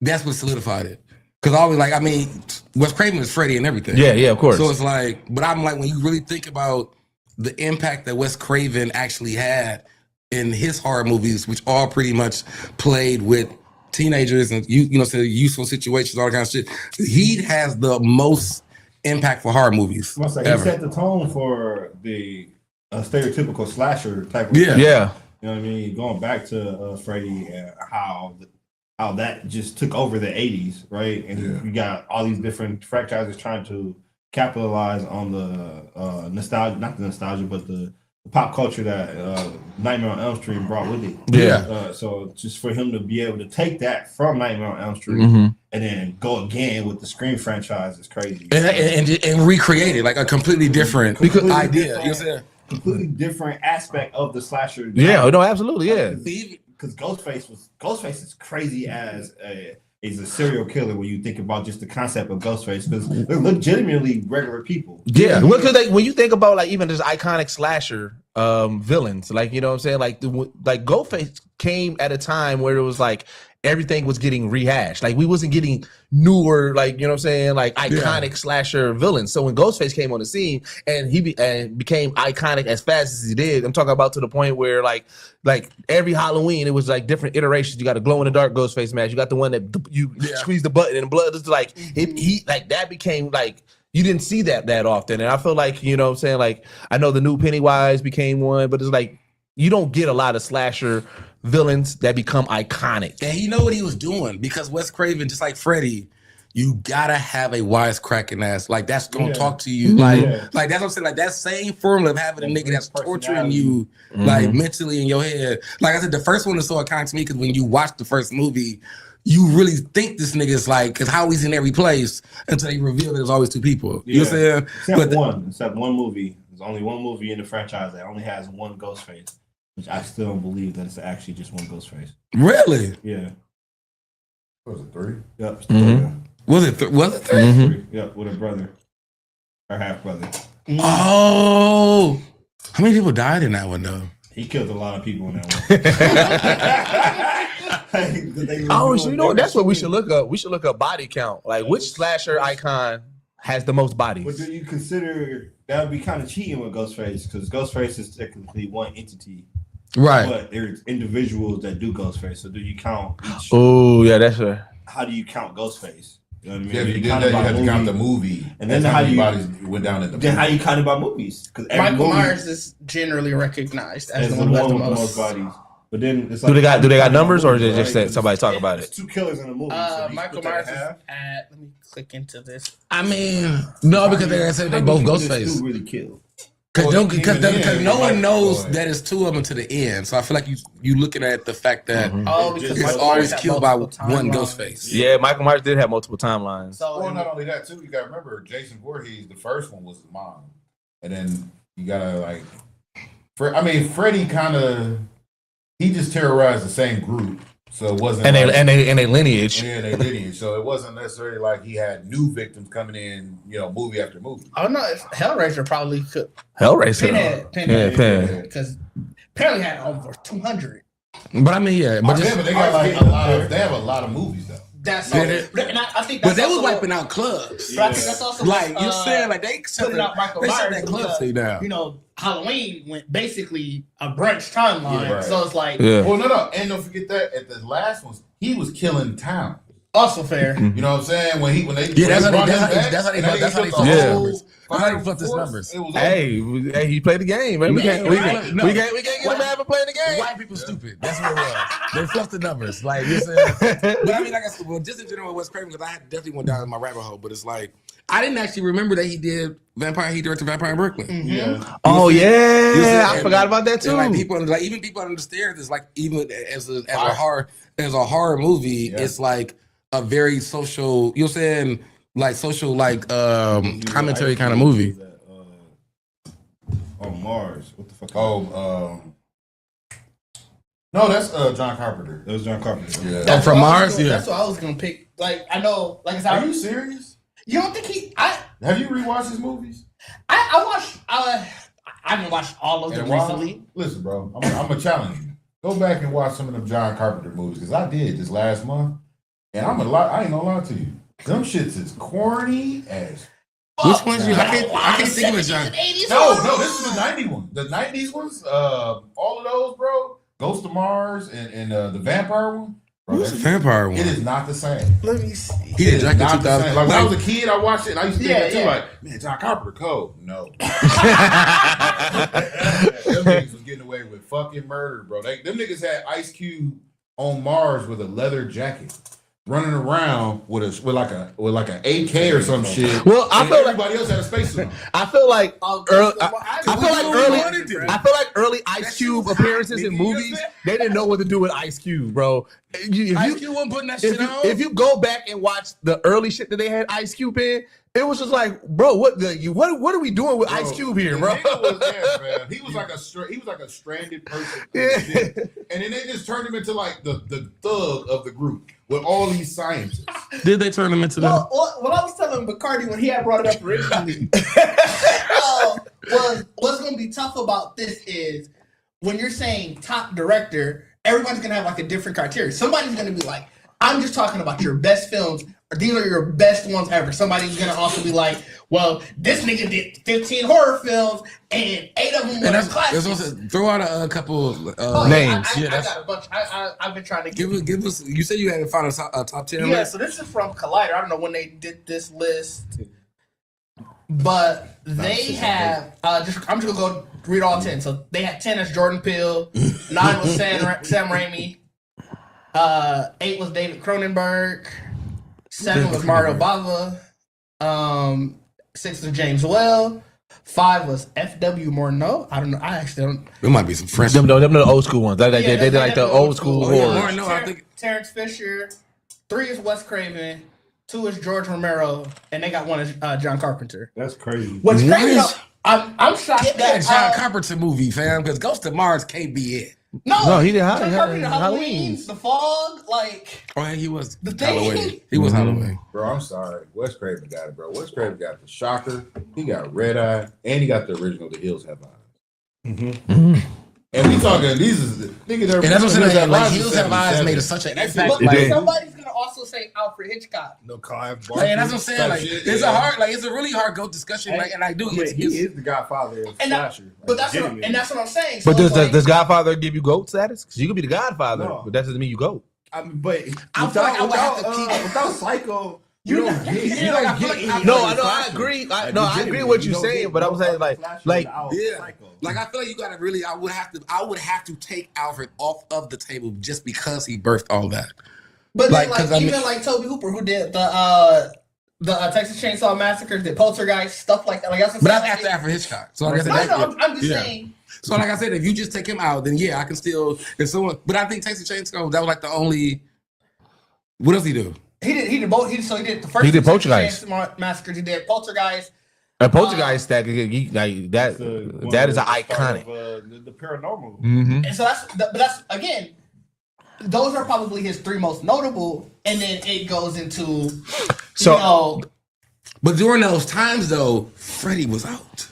that's what solidified it. Because I was like, I mean, Wes Craven is Freddy and everything. Yeah, of course. So it's like, but I'm like, when you really think about the impact that Wes Craven actually had in his horror movies, which all pretty much played with teenagers and useful situations, all that kind of shit. He has the most impact for horror movies. He set the tone for the stereotypical slasher type of yeah. You know what I mean? Going back to Freddy and how that just took over the 80s, right? And you got all these different franchises trying to capitalize on the nostalgia, not the nostalgia, but the pop culture that Nightmare on Elm Street brought with it. Yeah. So just for him to be able to take that from Nightmare on Elm Street and then go again with the Scream franchise is crazy. And recreate it like a completely different idea. You know what I'm saying? Completely different aspect of the slasher. Yeah, no, absolutely, yeah. Because Ghostface is crazy as a serial killer when you think about just the concept of Ghostface, because they're legitimately regular people. Yeah, well, because when you think about like even this iconic slasher villains, like, you know what I'm saying, like Ghostface came at a time where it was like everything was getting rehashed. Like we wasn't getting newer, like, you know what I'm saying, like iconic slasher villains. So when Ghostface came on the scene and he became iconic as fast as he did, I'm talking about to the point where like every Halloween it was like different iterations. You got a glow in the dark Ghostface mask. You got the one that you squeeze the button and the blood is like he like that became like. You didn't see that often. And I feel like, you know what I'm saying, like I know the new Pennywise became one, but it's like you don't get a lot of slasher villains that become iconic. And he know what he was doing, because Wes Craven, just like Freddy, you gotta have a wisecracking ass. Like that's gonna talk to you. Like that's what I'm saying. Like that same formula of having a nigga that's torturing you like mentally in your head. Like I said, the first one is so iconic to me because when you watch the first movie, you really think this nigga is like, because how he's in every place until they reveal there's always two people. You know what I'm saying? Except one movie. There's only one movie in the franchise that only has one Ghostface, which I still don't believe that it's actually just one Ghostface. Really? Yeah. Was it 3? Yep. Was it 3? 3? Yep, with a brother. Or half brother. Oh. How many people died in that one though? He killed a lot of people in that one. Oh, so you know what? That's what we should look up. We should look up body count. Like which slasher icon has the most bodies? But do you consider that would be kind of cheating with Ghostface, because Ghostface is technically one entity, right? But there's individuals that do Ghostface. So do you count each? Oh yeah, that's right. How do you count Ghostface? You know what I mean? Yeah, if you did that, you had to count the movie, and then how bodies went down at the. Then how you count about movies? Because Michael Myers is generally recognized as the one with the most bodies. But then it's like, do they got numbers, or is it just that somebody talk about it? 2 killers in a movie. So Michael Myers is at. Let me click into this. I mean, no, because they said they both Ghostface. Really killed. Because no one knows that it's 2 of them to the end. So I feel like you looking at the fact that it's always killed by one Ghostface. Yeah, Michael Myers did have multiple timelines. So, well, not only that too, you got to remember Jason Voorhees. The first one was his mom, and then you gotta like, Freddy kind of. He just terrorized the same group, so it wasn't. And they lineage. Yeah, they lineage. So it wasn't necessarily like he had new victims coming in, movie after movie. Oh no, Hellraiser probably could. Hellraiser, Pinhead, because apparently had over 200. But I mean, but they got like a lot of. They have a lot I think but they was wiping out clubs. But I think that's also like you said, like they putting out Michael Myers. That club down. You know, Halloween went basically a brunch timeline, right. So it's like, well, no, and don't forget that at the last one, he was killing town. Also fair. You know what I'm saying? When they that's how they flipped his numbers. Hey, he played the game, man. We can't get him mad for playing the game. White people stupid. That's what it was. They fluffed the numbers. Like you said. But I mean, like I said, well, just in general, Wes Craven, because I definitely went down in my rabbit hole. But it's like I didn't actually remember that he did Vampire. He directed Vampire in Brooklyn. Mm-hmm. Yeah. Oh yeah, I forgot about that too. Like even people under the stairs is like even as a horror movie, it's like a very social, you know what I'm saying, like social, like commentary kind of movie. On Mars, what the fuck? No, that's John Carpenter. That was John Carpenter. Yeah. That's from Mars. That's what I was gonna pick. Like I know, like I said, are you serious? You don't think have you rewatched his movies? I watched. I haven't watched all of them recently. Listen, bro, I'm gonna challenge you. Go back and watch some of them John Carpenter movies because I did this last month, and I ain't gonna lie to you. Them shits is corny as. Which ones you? I can't think of a John. No, this is the '90s one. The '90s ones, all of those, bro. Ghost of Mars and the vampire one. Bro, what's the vampire one? It is not the same. Let me see. He did Jack in 2000. Like when I was a kid, I watched it and I used to think that too. Like, man, John Carpenter cold. No. Them niggas was getting away with fucking murder, bro. Them niggas had Ice Cube on Mars with a leather jacket, running around with like an AK or some shit. Well, I feel everybody else had a spacesuit on. I feel like I early Ice Cube appearances in movies, they didn't know what to do with Ice Cube, bro. Ice Cube wasn't putting that shit on. If you go back and watch the early shit that they had Ice Cube in, it was just like, bro, what are we doing with Ice Cube here, bro? He was like a stranded person, and then they just turned him into like the thug of the group with all these scientists. Did they turn him into that? What I was telling Bacardi when he had brought it up originally was what's going to be tough about this is when you're saying top director, everyone's going to have like a different criteria. Somebody's going to be like, I'm just talking about your best films. These are your best ones ever. Somebody's going to also be like, well, this nigga did 15 horror films and 8 of them were classics. Throw out a couple names. I got a bunch. I've been trying to give us. You said you hadn't found a top 10 list? Yeah, so this is from Collider. I don't know when they did this list, but they have. I'm just gonna go read all 10. So they had 10 as Jordan Peele, 9 was Sam Raimi, 8 was David Cronenberg, 7 was Mario Bava, 6 was James Well, 5 was F.W. Morneau. I don't know. I actually don't. There might be some French. Them the old school ones. They did like the old school horror. Morneau, I think. Terrence Fisher. 3 is Wes Craven. 2 is George Romero, and they got 1 as John Carpenter. That's crazy. What's crazy? I'm shocked Get that that John Carpenter movie, fam, because Ghost of Mars can't be it. No, he did John Carpenter, Halloween. Halloween, The Fog, like. Oh, yeah, he was The thing. Halloween. He was Halloween. Bro, I'm sorry. Wes Craven got it, bro. Wes Craven got the Shocker. He got Red Eye, and he got the original The Hills Have Eyes. And we talking, these is the niggas. And that's what I'm saying. Like, Hills Have Eyes made such an impact. But somebody's gonna also say Alfred Hitchcock. No, Clive Barker. And that's what I'm saying. Like, it's a really hard GOAT discussion. Like, and I do. He is the Godfather of slasher. But that's what I'm saying. So but does Godfather give you GOAT status? Because you could be the Godfather, but that doesn't mean you GOAT. I mean, but without Psycho. No, I agree. I agree with what you're saying, but I'm saying like I feel like you gotta really. I would have to take Alfred off of the table just because he birthed all that. But like, like Tobe Hooper, who did the Texas Chainsaw Massacre, did Poltergeist, stuff like that. Like that's after Alfred Hitchcock. So like I said, I'm just saying. So like I said, if you just take him out, then yeah, I can still. If someone, but I think Texas Chainsaw that was like the only. What else he do? He did both. He did the first. He did Poltergeist Massacre. He did Poltergeist. A Poltergeist that is an iconic. The paranormal. Mm-hmm. And so that's again, those are probably his 3 most notable, and then it goes into But during those times though, Freddy was out.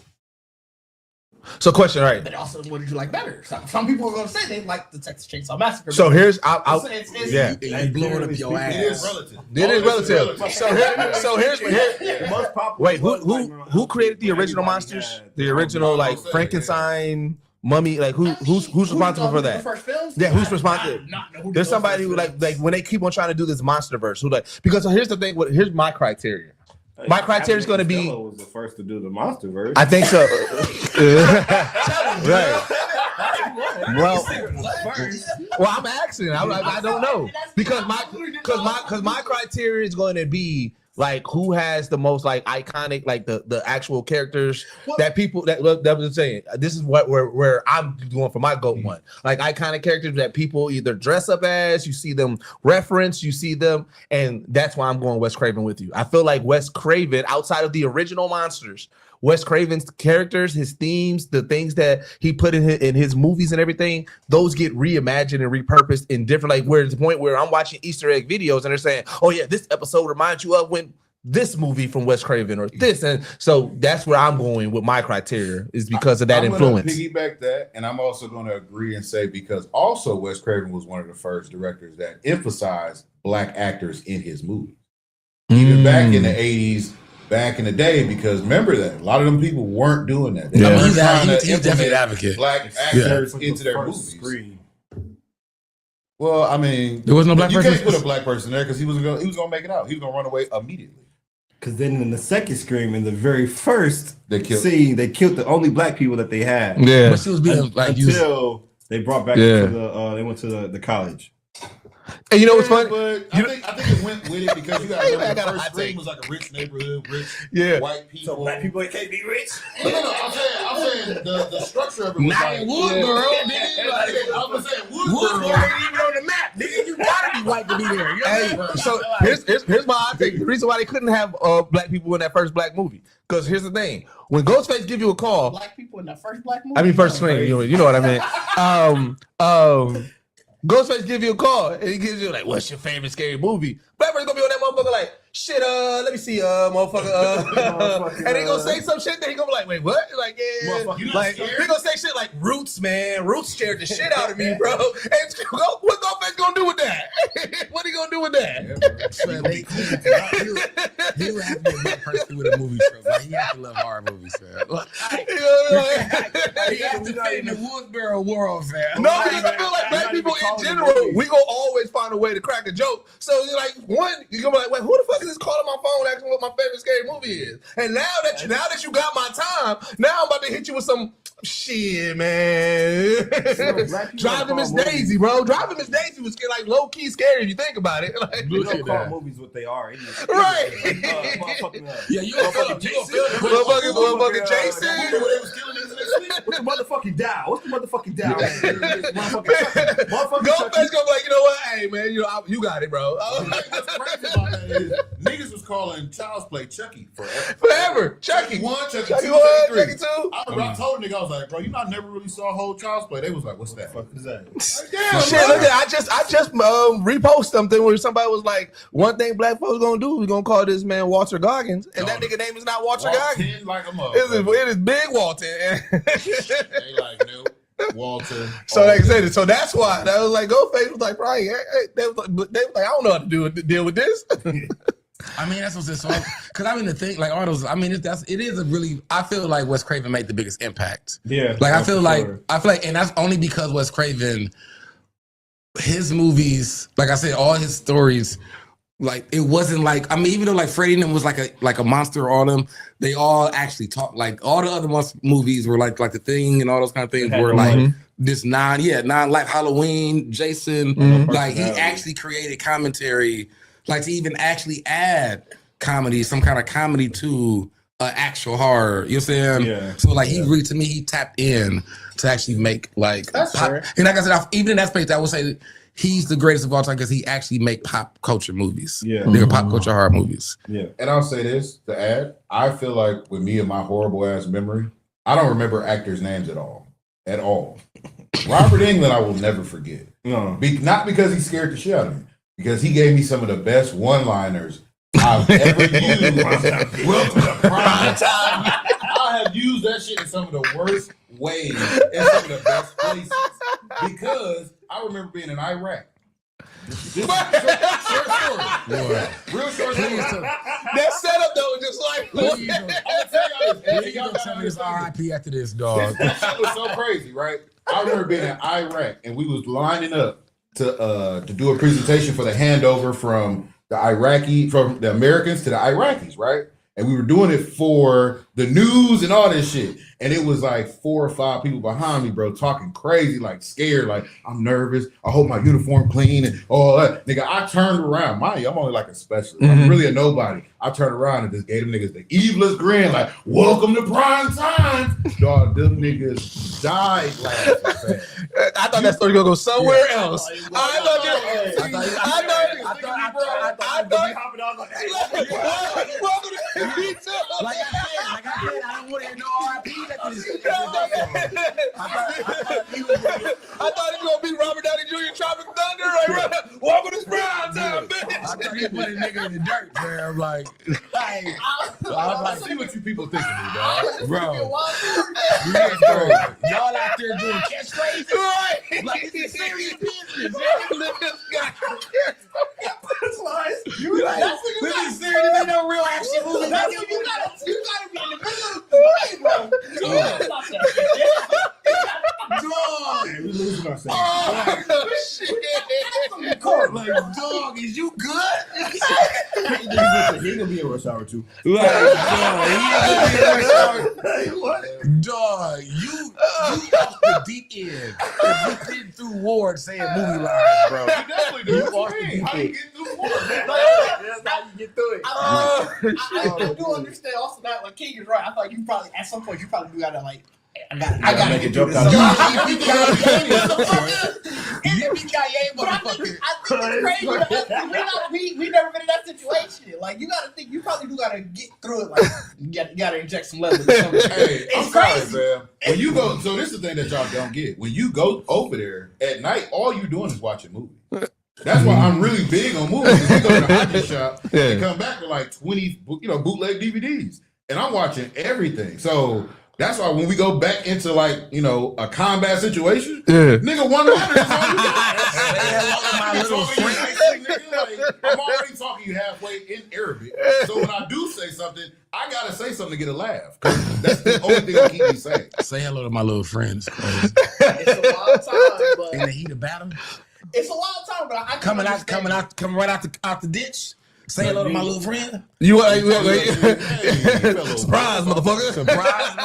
So question, right? But also, what did you like better? Some people are going to say they like the Texas Chainsaw Massacre. So here's, you blowing up your ass. It is relative. It is relative. So here's the most popular. Wait, who created the original monsters? The original like Frankenstein, Mummy, like who's responsible for that? The first films? Yeah, who's responsible? There's somebody who like when they keep on trying to do this MonsterVerse, who like because here's the thing. Here's my criteria. My criteria is going to be. Was the first to do the MonsterVerse. I think so. Right. Well, I'm asking. I don't know because my criteria is going to be like who has the most like iconic like the actual characters that people that was saying. This is where I'm going for my GOAT one. Like iconic characters that people either dress up as, you see them reference, you see them, and that's why I'm going Wes Craven with you. I feel like Wes Craven, outside of the original monsters, Wes Craven's characters, his themes, the things that he put in his movies and everything, those get reimagined and repurposed in different, like where it's the point where I'm watching Easter egg videos and they're saying, oh yeah, this episode reminds you of when this movie from Wes Craven or this, and so that's where I'm going with my criteria is because of that I'm influence. Gonna piggyback that, and I'm also going to agree and say because also Wes Craven was one of the first directors that emphasized black actors in his movies, even back in the '80s, back in the day. Because remember that a lot of them people weren't doing that. They weren't trying to definitely an implement advocate. black actors into their movies. Well, I mean, there was no black person. You can't put a black person there because he was gonna make it out. He was gonna run away immediately. Because then in the second Scream, in the very first scene, they killed the only black people that they had. Yeah, but she was being like until they brought back to the they went to the college. And you know what's funny? But I think it went with it because you got the first Scream was like a rich neighborhood, rich white people. So black people can't be rich. No. I'm saying the structure of it was not like in Woodboro, nigga. I was saying Woodboro ain't even on the map, nigga. You gotta be white to be there. You know Hey, what I'm so saying? here's my thing. The reason why they couldn't have black people in that first black movie, because here's the thing: when Ghostface give you a call, Black people in that first black movie. I mean first Scream, you know what I mean. Ghostface give you a call and he gives you like, what's your favorite scary movie? Black person's gonna be on that motherfucker like, shit, let me see, motherfucker, and they gonna say some shit that he gonna be like, wait, what? Like, yeah, like they gonna say shit like Roots, man. Roots scared the shit out of me, bro. And what Ghostface gonna do with that? What he gonna do with that? He would have to be a black person with a movie trope. Like, he has to love horror movies, man. He has to fit in the Woodsboro world, fam. No, because I feel like black people in general, we gonna always find a way to crack a joke. So you're like, one, you're gonna be like, wait, who the fuck is this calling my phone asking what my favorite scary movie is? And now that you got my time, now I'm about to hit you with some shit, man. Driving Miss Daisy, bro. Driving Miss Daisy was like low key scary if you think about it. Like, you don't call movies what they are, right? Yeah, you motherfucking Jason. Motherfucking Jason. What's the motherfucking dial? What's the motherfucking dial? Ghostface gonna be like, you know what? Hey, man, you got it, bro. What's crazy about that is niggas was calling Child's Play Chucky forever. Chucky 1, Chucky 2, Chucky 1, Chucky 3. Chucky 2. I told a nigga, I was like, bro, you know, I never really saw a whole Child's Play. They was like, what's that? What the fuck is that? Like, damn, Shit, look at I just repost something where somebody was like, one thing black folks gonna do, we gonna call this man Walter Goggins, and that nigga name is not Walter Goggins. Like a it is Big Walter. They like, nope. Walter. So like I said, so that's why that was like Ghostface was like, right? They was like, I don't know how to deal with this. I mean, that's what's this. Because I mean, the thing, like all those. I mean, it is a really. I feel like Wes Craven made the biggest impact. Yeah. Like I feel like, and that's only because Wes Craven, his movies, like I said, all his stories. Like it wasn't like, I mean, even though like Freddy and them was like a monster, all them, they all actually talk like all the other movies were like The Thing and all those kind of things were like this non-life Halloween, Jason, like he actually created commentary, like to even actually add comedy, some kind of comedy to actual horror. You know what I'm saying? Yeah. So like he really, to me, he tapped in to actually make like that's pop, fair. and like I said, even in that space, I would say that he's the greatest of all time because he actually make pop culture movies. Yeah. They're pop culture horror movies. Yeah. And I'll say this to add, I feel like with me and my horrible ass memory, I don't remember actors' names at all. At all. Robert Englund, I will never forget. No. Not because he scared the shit out of me, because he gave me some of the best one-liners I've ever used. Welcome to prime time. I have used that shit in some of the worst ways in some of the best places. Because I remember being in Iraq. This is short story. Real short story. That setup though was just like, I'm gonna tell y'all this. Tell me this RIP after this, dog. That shit was so crazy, right? I remember being in Iraq and we was lining up to do a presentation for the handover from the Americans to the Iraqis, right? And we were doing it for the news and all this shit. And it was like 4 or 5 people behind me, bro, talking crazy, like scared, like I'm nervous. I hope my uniform clean and all that. Nigga, I turned around. Mind you, I'm only like a specialist. I'm really a nobody. I turned around and just gave them niggas the evilest grin, like, welcome to prime time. Dog, them niggas died laughing. I thought that story gonna go somewhere else. Like I said, I don't want to hear no RIP after this. I thought it was gonna be Robert Downey Jr. Tropic Thunder, right? Welcome to prime time, bitch. thought you put a nigga in the dirt, man. I'm like, I'm like, see what you people think of me, dog. bro. Y'all out there doing catchphrases? Right. Like, it's a serious business. This is serious. This ain't no real action movie. You gotta be in the middle of the bro. Dog. We losing ourselves. Oh, shit. Like, dog, is you good? He gonna be in Rush Hour 2. Like, dog, What? dog, you off the deep end. If you did through Ward saying movie lines, bro. You definitely do. You off the deep How you end. get through war? That's how you get through it. I do understand also that like King is right. I thought you probably at some point you probably do gotta like I gotta make get a joke through out this. of I think it's crazy. We never been in that situation. Like you gotta think you probably do gotta get through it. Like you gotta inject some leather. Or something. Hey, I'm It's sorry, crazy. man. When you go, so this is the thing that y'all don't get. When you go over there at night, all you doing is watching movies. That's why I'm really big on movies. We go to the hobby shop and come back with like 20, bootleg DVDs, and I'm watching everything. So that's why when we go back into like a combat situation, nigga, one-liner is all you got. My little friend. I'm already talking you halfway in Arabic, so when I do say something, I gotta say something to get a laugh. 'Cause that's the only thing I keep me saying. Say hello to my little friends. It's a wild time, but In the heat of battle, it's a wild time. But I coming right out the ditch. Say hello to my little friend. You wait. Surprise, motherfucker. Surprise.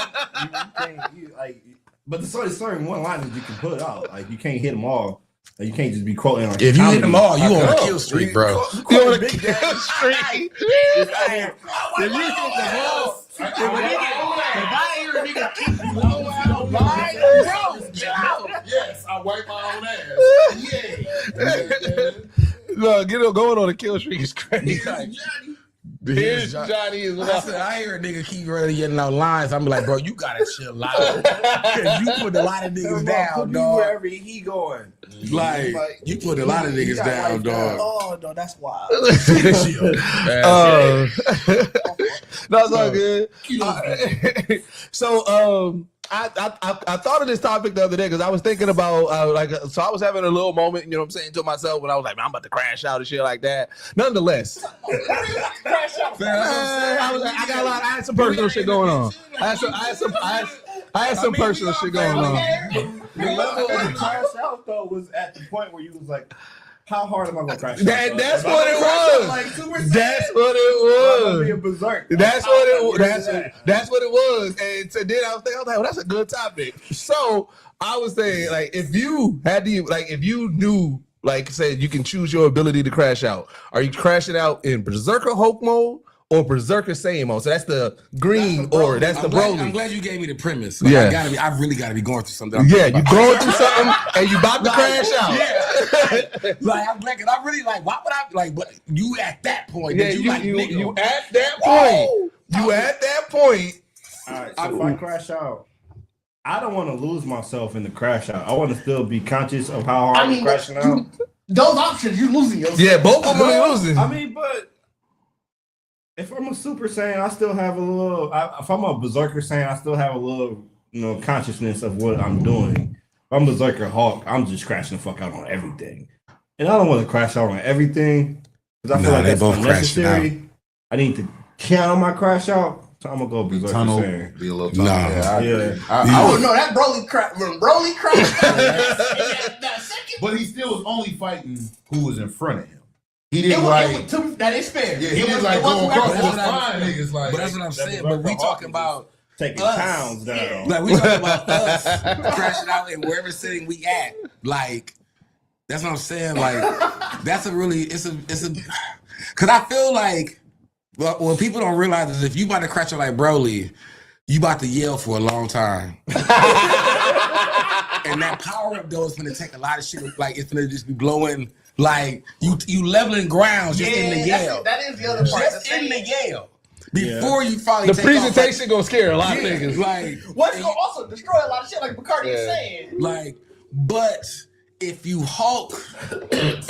But there's certain one-liners you can put out. Like you can't hit them all. Like, you can't just be quoting. Like, If you hit them all, you I on a know. kill streak, bro. You on a kill streak. If you hit the ball, if I hear a nigga kick you low out on line, bro, Yes, I wipe my own ass. Yeah. No, going on a kill streak is crazy. Here's Johnny. Johnny as I well. said, I hear a nigga keep running getting out lines. I'm like, bro, you gotta chill out. Cause you put a lot of niggas down, dog. Wherever he going. Like, you put a lot of niggas down, dog. Oh no, that's wild. Chill. That's all good. So, I thought of this topic the other day because I was thinking about so I was having a little moment, you know what I'm saying, to myself when I was like, man, I'm about to crash out and shit like that. Nonetheless, I got a lot. I had some personal shit going on. I had some personal shit going on. The level of the crash out though was at the point where you was like, how hard am I gonna crash out? That's what it was. That's what it was. Be a berserk. That's what it. That's what it was. And so then I was like, well, that's a good topic. So I was saying, like, if you knew, like, said you can choose your ability to crash out, are you crashing out in Berserker Hulk mode or Berserker Saiyan mode? So that's the green or that's the Broly. I'm glad you gave me the premise. Like, Yeah. I really gotta be going through something. Yeah, you going through something and you about to crash out. Yeah. Like, I'm glad, 'cause I really like, why would I, like, but you at that point, Yeah, you at that point. You at that point. All right, so if I crash out, I don't want to lose myself in the crash out. I want to still be conscious of how hard I'm crashing out. Those options, you're losing yourself. Yeah, both of them are losing. I mean, but if I'm a Super Saiyan, I still have a little. If I'm a Berserker Saiyan, I still have a little, consciousness of what I'm doing. If I'm Berserker Hulk, I'm just crashing the fuck out on everything, and I don't want to crash out on everything because I feel like that's unnecessary. I need to count my crash out, so I'm gonna go Berserker Saiyan. Be a little Nah. I would know that Broly crap. When Broly crashed, that second. But he still was only fighting who was in front of him. He didn't that is fair. Yeah, he didn't like go across the But line niggas like. But that's what I'm saying. But we talking about taking us. pounds down. Like, we talking about us crashing out in wherever setting we at. Like, that's what I'm saying. Like, that's a really, it's a, because I feel like, well, what people don't realize is if you about to crash out like Broly, you about to yell for a long time. And that power up though is gonna take a lot of shit. Like, it's gonna just be blowing. Like, you leveling grounds just in the yell. That is the other part. Just in the yell. Before you finally The take presentation gonna scare a lot of niggas. Like, What's gonna also destroy a lot of shit, like Bacardi is saying. like, but if you Hulk,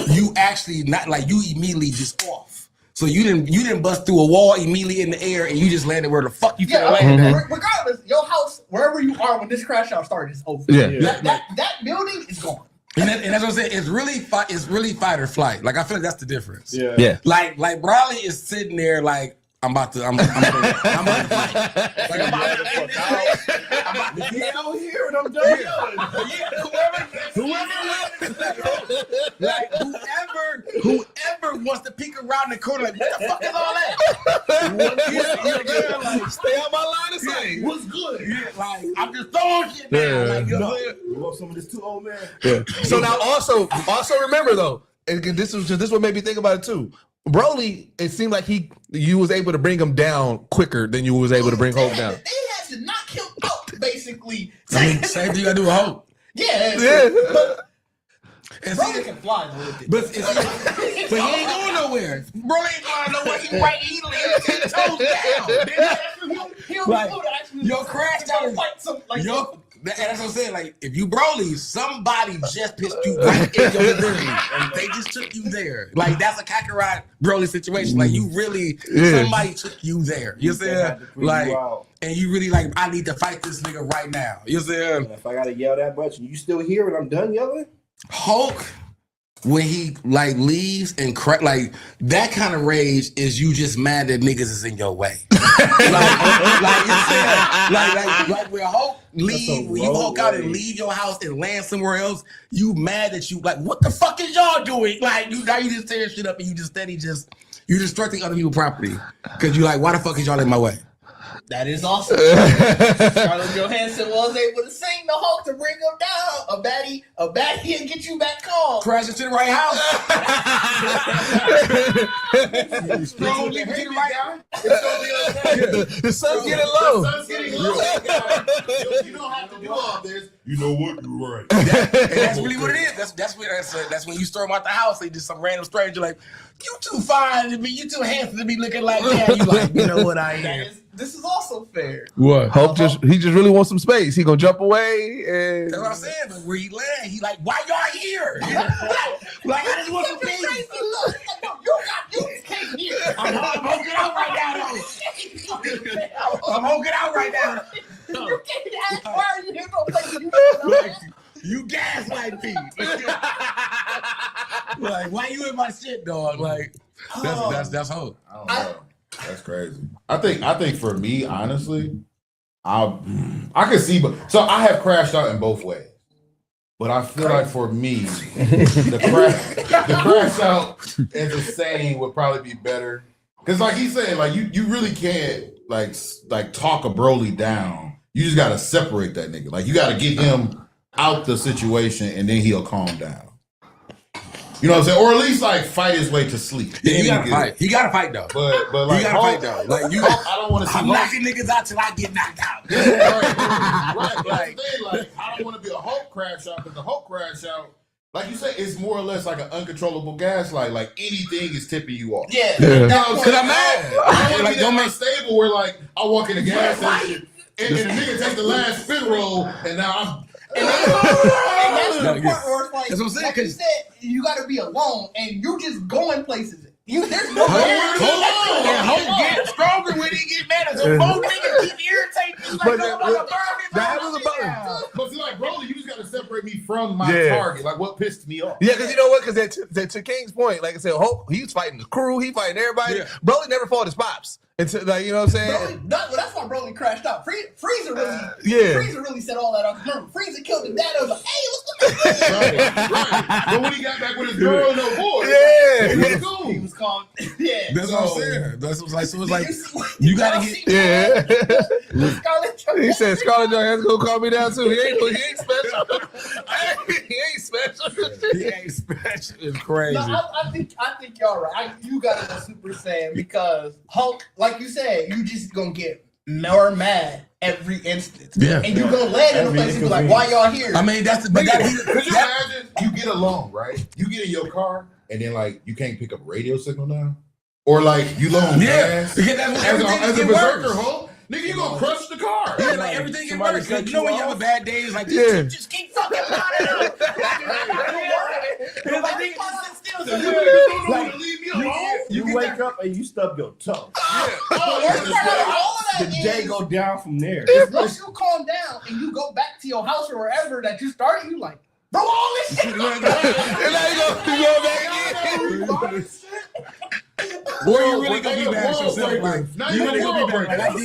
you actually not like you immediately just off. So you didn't bust through a wall immediately in the air and you just landed where the fuck you finna land at. Regardless, your house, wherever you are when this crash out started, is over. That building is gone. And that's what I'm saying. It's really fight or flight. Like I feel like that's the difference. Yeah. Like Bradley is sitting there like I'm about to fight. I'm about to get out here and I'm done. Whoever wants to peek around the corner, like what the fuck is all that? Stay on my line of sight. What's good? Yeah, like I'm just throwing shit down. Like, you want some of this too, old man? Yeah. So now also remember though, and this what made me think about it too. Broly, it seemed like you was able to bring him down quicker than you was able to bring Hulk down. They had to knock him out, basically. I mean, same thing you gotta do with Hulk. Yeah. And Broly can fly a little bit. But he ain't going nowhere. Broly ain't going nowhere. He laid 10 toes down. He'll like, actually your crash out fight some like that's what I'm saying. Like, if you Broly, somebody just pissed you right in your living room, and they just took you there. Like, that's a Kakarot Broly situation. Like, you really, somebody took you there. You see? Like, and you really like, I need to fight this nigga right now. You see? If I gotta yell that much, and you still here, and I'm done yelling. Hulk, when he like leaves and like that kind of rage is you just mad that niggas is in your way. like when Hulk leave, when you Hulk out and leave your house and land somewhere else, you mad that you like what the fuck is y'all doing? Like you just tearing shit up and you just you destructing other people's property because you like why the fuck is y'all in my way? That is awesome. Scarlett Johansson was able to sing the Hulk to bring him down. A baddie and get you back calm. Crash into the right house. Strong leave to the right house. The sun's getting low. The sun's getting low. You don't have to do all this. You know what? You're right. That's really what it is. That's when you storm out the house. They just some random stranger like, you too fine to be, you too handsome to be looking like that. You like, you know what I am. This is also fair. What? Hulk he just really wants some space. He gonna jump away and that's what I'm saying. But where he land, he like, why y'all here? Like I just want some peace. You came here. I'm hulking out right now. I'm hulking out right now. You can't ask why are you here? You gaslight me. Like, why you in my shit, dog? Like, that's hope. I don't know. That's crazy. I think for me, honestly, I can see, but so I have crashed out in both ways. But I feel like for me, the crash out as a saying would probably be better. Because like he's saying, like you really can't like talk a Broly down. You just gotta separate that nigga. Like you gotta get him out the situation and then he'll calm down. You know what I'm saying? Or at least like fight his way to sleep. Yeah, he gotta fight. He gotta fight though. But like he gotta fight though. Like you, I don't want to see. I'm knocking niggas out till I get knocked out. Right. Like I don't want to be a Hulk crash out because the Hulk crash out, like you said, it's more or less like an uncontrollable gaslight. Like anything is tipping you off. Yeah. You know what I'm saying? I'm mad. I don't want to be that unstable where like I walk in the gas station and the nigga takes the last spin roll and now I'm. And that's the part where it's like, that's what I'm saying, like you said, you got to be alone, and you just going places. There's no Hulk get stronger when he get mad. So both niggas keep irritating. Like that was about. But see, like Broly, you just got to separate me from my target. Like what pissed me off. Yeah, because you know what? Because to King's point, like I said, Hulk, he's fighting the crew, he fighting everybody. Yeah. Broly never fought his pops. Until, like, you know what I'm saying? That's why Broly crashed out. Frieza really set all that up. Remember, Frieza killed his dad. I was like, hey, what's the right. But when he got back with his girl and no boy, he was cool. He was calm. Yeah. That's what I'm saying. That's what it was like. You gotta get. Yeah. Scarlett he said Scarlett Johansson gonna call me down too. He ain't special. He ain't special. He ain't special. It's crazy. No, I think y'all right. You gotta go Super Saiyan because Hulk, like you said, you just gonna get more mad every instance. Yeah. And you gonna land in a place and be like, why y'all here? I mean, that's the Could you imagine you get alone, right? You get in your car and then like you can't pick up a radio signal now? Or like you low on gas. As a berserker, Hulk, nigga, you gonna crush the car. Yeah, like everything get worse. Like, you know when you have a bad day, it's like just keep fucking running. It's like they just sit still So somewhere. you don't want to leave me alone? You wake up and you stub your toe. All of The that day is, go down from there. once you calm down and you go back to your house or wherever that you started, you like, bro, all this shit. And now you go back again. Boy, you really gonna be mad at yourself. Like, Now you you really gonna be world mad. Like, I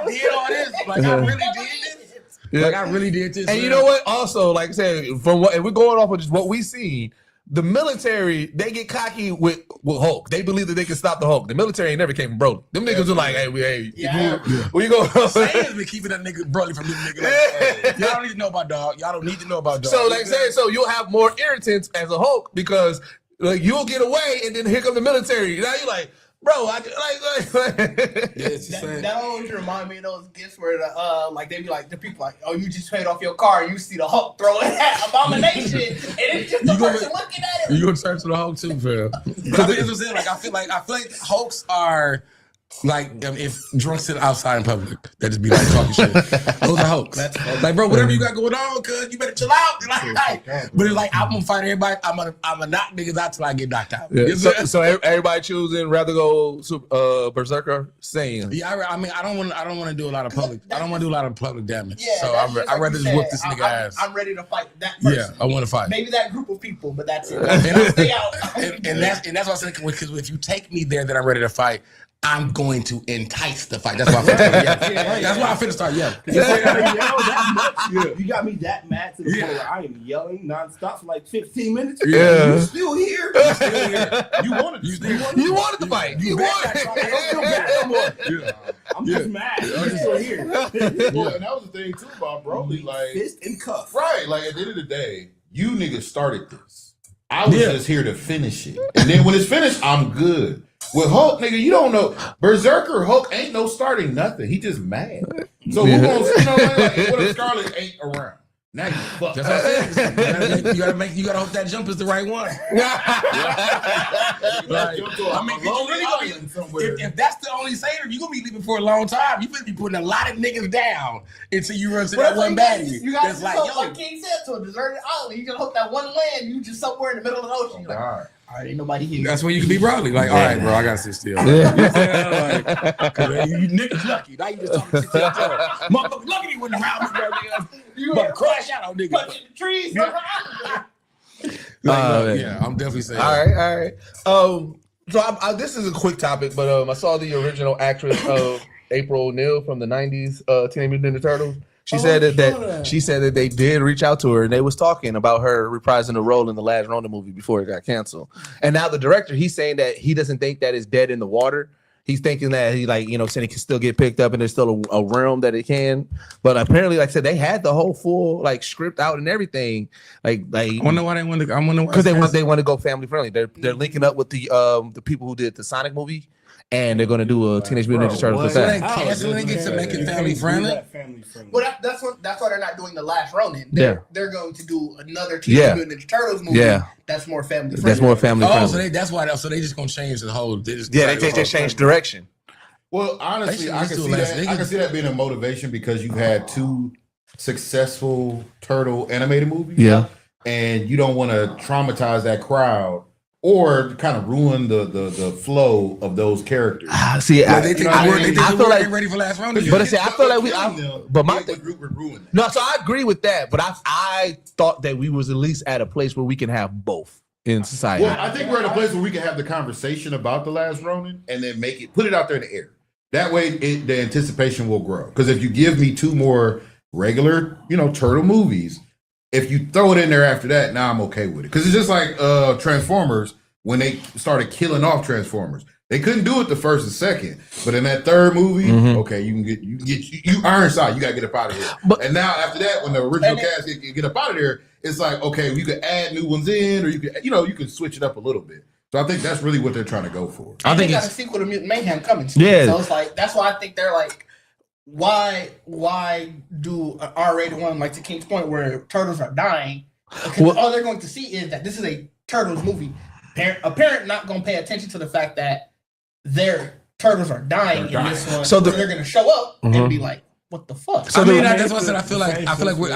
did all this. Like, I really did this. Like, I really did this. And you know what? Also, like I said, from what, and we're going off of just what we seen, the military, they get cocky with Hulk. They believe that they can stop the Hulk. The military ain't never came from Brody. Them niggas are like, hey, we go. Saiyan's been keeping that nigga Broly from this nigga. Like, y'all don't need to know about dog. Y'all don't need to know about dog. So, like saying, so you'll have more irritants as a Hulk because like you'll get away, and then here come the military. Now you're like, bro, That always remind me of those gifts where the like they be like the people like, oh, you just paid off your car and you see the Hulk throw it at Abomination and it's just the person looking at it. You gonna turn to the Hulk too, fam? Because I mean, saying, like I feel like Hulks are like if drunk sit outside in public, that just be like talking shit. Those are Hulks. Like, bro, whatever you got going on, cuz you better chill out. But it's like I'm gonna fight everybody. I'm gonna knock niggas out till I get knocked out. Yeah. So everybody choosing rather go Berserker, Saiyan. Yeah, I mean, I don't want to do a lot of public. I don't want to do a lot of public damage. Yeah, so I'd rather just whoop this nigga ass. I'm ready to fight that person. Yeah, I want to fight. Maybe that group of people, but that's it. And I stay out. and that's what I'm saying. Because if you take me there, then I'm ready to fight. I'm going to entice the fight. That's why I'm finna start yelling. That's why I'm finna start yelling. You got me that mad to the point where I am yelling nonstop for like 15 minutes. Yeah. You still here? You wanted the fight. You wanted. I don't feel bad no more. I'm just mad. You're still here. Well, and that was the thing too about Broly. Like, Fist and cuff. right? Like at the end of the day, you niggas started this. I was just here to finish it, and then when it's finished, I'm good. With Hulk, nigga, you don't know. Berserker Hulk ain't no starting nothing. He just mad. So who gonna, like, what if Scarlet ain't around? Now you fucked. That's what I'm saying. You gotta hope that jump is the right one. If that's the only savior, you gonna be leaving for a long time. You better be putting a lot of niggas down until you run to that one baddie. You got that's to like, go, yo, like King said, to a deserted island. You just hope that one land, you just somewhere in the middle of the ocean. Like, all right, ain't nobody here. that's when you can be Broly. Like, all right, bro, I gotta sit still. You niggas lucky. Now you just talking shit to yourself. Motherfuckers lucky he wasn't around me, bro. You about to crash out on niggas. Punching the trees. Yeah, I'm definitely saying. All right. So this is a quick topic, but I saw the original actress of April O'Neil from the '90s Teenage Mutant Ninja Turtles. She said that they did reach out to her and they was talking about her reprising the role in the last Ronin movie before it got canceled. And now the director, he's saying that he doesn't think that it's dead in the water. He's thinking that he saying it can still get picked up and there's still a realm that it can. But apparently, like I said, they had the whole full script out and everything. I wonder why they want to. Because they want to go family friendly. They're linking up with the people who did the Sonic movie. And they're gonna do a Teenage Mutant Ninja Turtles with that. Canceling it to make it family friendly. Well, that's why they're not doing the last Ronin. They're going to do another Teenage Mutant Ninja Turtles movie. Yeah. That's more family friendly. That's more family friendly. So that's why. So they just gonna change the whole. They just changed direction. Well, honestly, I can see that. I can see that being a motivation because you had two successful turtle animated movies. Yeah, and you don't want to traumatize that crowd. Or kind of ruin the flow of those characters. I feel like ready for last round. But I feel like so I agree with that. But I thought that we was at least at a place where we can have both in society. Well, I think we're at a place where we can have the conversation about the last Ronin and then put it out there in the air. That way, the anticipation will grow. Because if you give me two more regular, turtle movies. If you throw it in there after that, now I'm okay with it. Because it's just like Transformers, when they started killing off Transformers. They couldn't do it the first and second. But in that third movie, okay, you Ironside, you gotta get up out of here. And now after that, when the original cast get up out of there, it's like, okay, you could add new ones in, or you can switch it up a little bit. So I think that's really what they're trying to go for. I think it's a sequel to Mutant Mayhem coming soon. Yeah. So it's like that's why I think they're like, why do an R-rated one like to King's Point where turtles are dying? Because all they're going to see is that this is a turtles movie. A parent not going to pay attention to the fact that their turtles are dying in this one. So they're going to show up and be like, what the fuck? So So that's what I said. I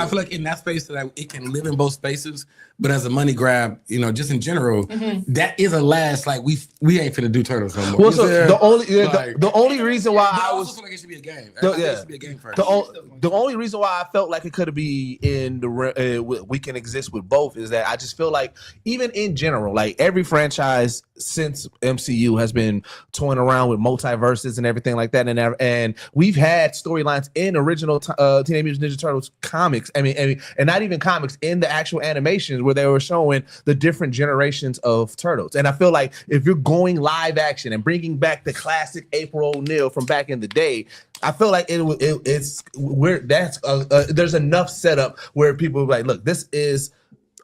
feel like in that space that it can live in both spaces, but as a money grab, just in general, that is a last. Like we ain't finna do Turtles no more. Well, so the only reason why I was feel like it should be a game. it should be a game first. the only reason why I felt like it could be in the we can exist with both is that I just feel like even in general, like every franchise since MCU has been toying around with multiverses and everything like that, and we've had storylines in original Teenage Mutant Ninja Turtles comics. I mean, and not even comics, in the actual animations where they were showing the different generations of turtles. And I feel like if you're going live action and bringing back the classic April O'Neil from back in the day, I feel like there's enough setup where people are like, look, this is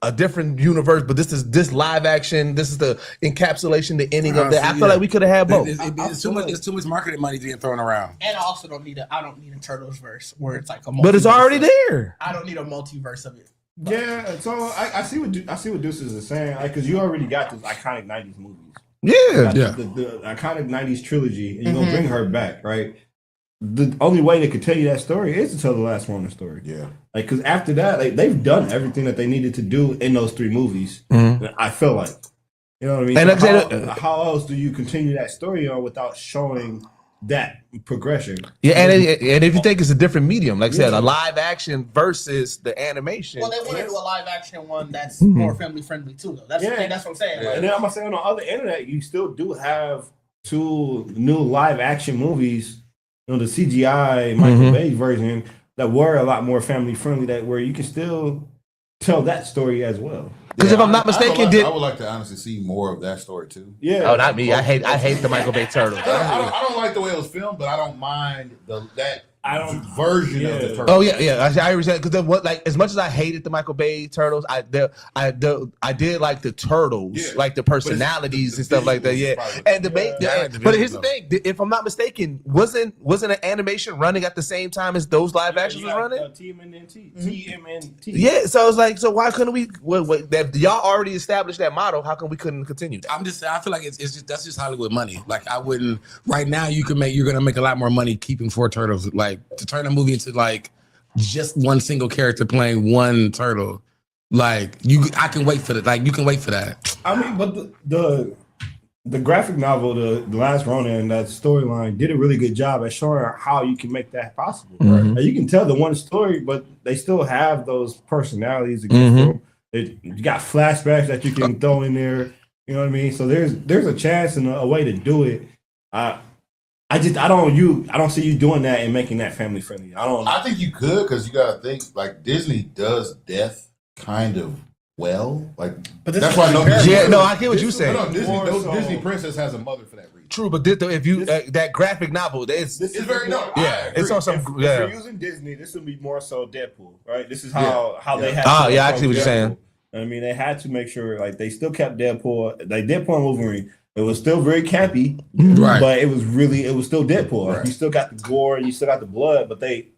a different universe, but this live action. This is the encapsulation, the ending of that. I feel like we could have had both. It's too much marketing money being thrown around. And I also don't need a Turtles verse where it's like a. But it's already there. I don't need a multiverse of it. Yeah, so I see what Deuces is saying, because you already got this iconic '90s movies. Yeah, The iconic '90s trilogy, and you're gonna bring her back, right? The only way they could tell you that story is to tell the last Ronin story. Yeah, because after that, they've done everything that they needed to do in those 3 movies. I feel like, you know what I mean. And so how else do you continue that story on without showing that progression? Yeah, and if you think it's a different medium, like I said, a live action versus the animation. Well, they want to do a live action one that's more family friendly too, though. That's what I'm saying. And then I'm gonna say on the other internet, you still do have 2 new live action movies. The CGI Michael Bay version that were a lot more family friendly, that where you can still tell that story as well. Because if I'm not mistaken, I would like to honestly see more of that story too. Yeah. Oh, not me. I hate the Michael Bay Turtles. I don't like the way it was filmed, but I don't mind that version of the Turtles. Oh yeah. I understand, because like as much as I hated the Michael Bay Turtles, I did like the Turtles, like the personalities and stuff like that. Yeah, and but here's the thing: if I'm not mistaken, wasn't an animation running at the same time as those live actions was running? TMNT. Yeah, so I was like, so why couldn't we? That y'all already established that model. How come we couldn't continue that? I feel like that's just Hollywood money. Like I wouldn't right now. You're gonna make a lot more money keeping 4 turtles. Like to turn a movie into like just one single character playing one turtle. Like I can wait for that. Like you can wait for that. I mean, but the graphic novel, the Last Ronin, that storyline did a really good job at showing how you can make that possible. Right? Now, you can tell the one story, but they still have those personalities against them. You got flashbacks that you can throw in there. You know what I mean? So there's a chance and a way to do it. I don't see you doing that and making that family friendly. I think you could, because you gotta think like Disney does death kind of well. Like, but that's why I get what you're saying. Disney princess has a mother for that reason. True, but if you that graphic novel, it's very no. Yeah, it's on some. If you're using Disney, this would be more so Deadpool, right? This is how they had. I see what you're saying. I mean, they had to make sure like they still kept Deadpool. Like Deadpool and Wolverine. It was still very campy, right? But it was still Deadpool. Right. Like, you still got the gore, you still got the blood, but they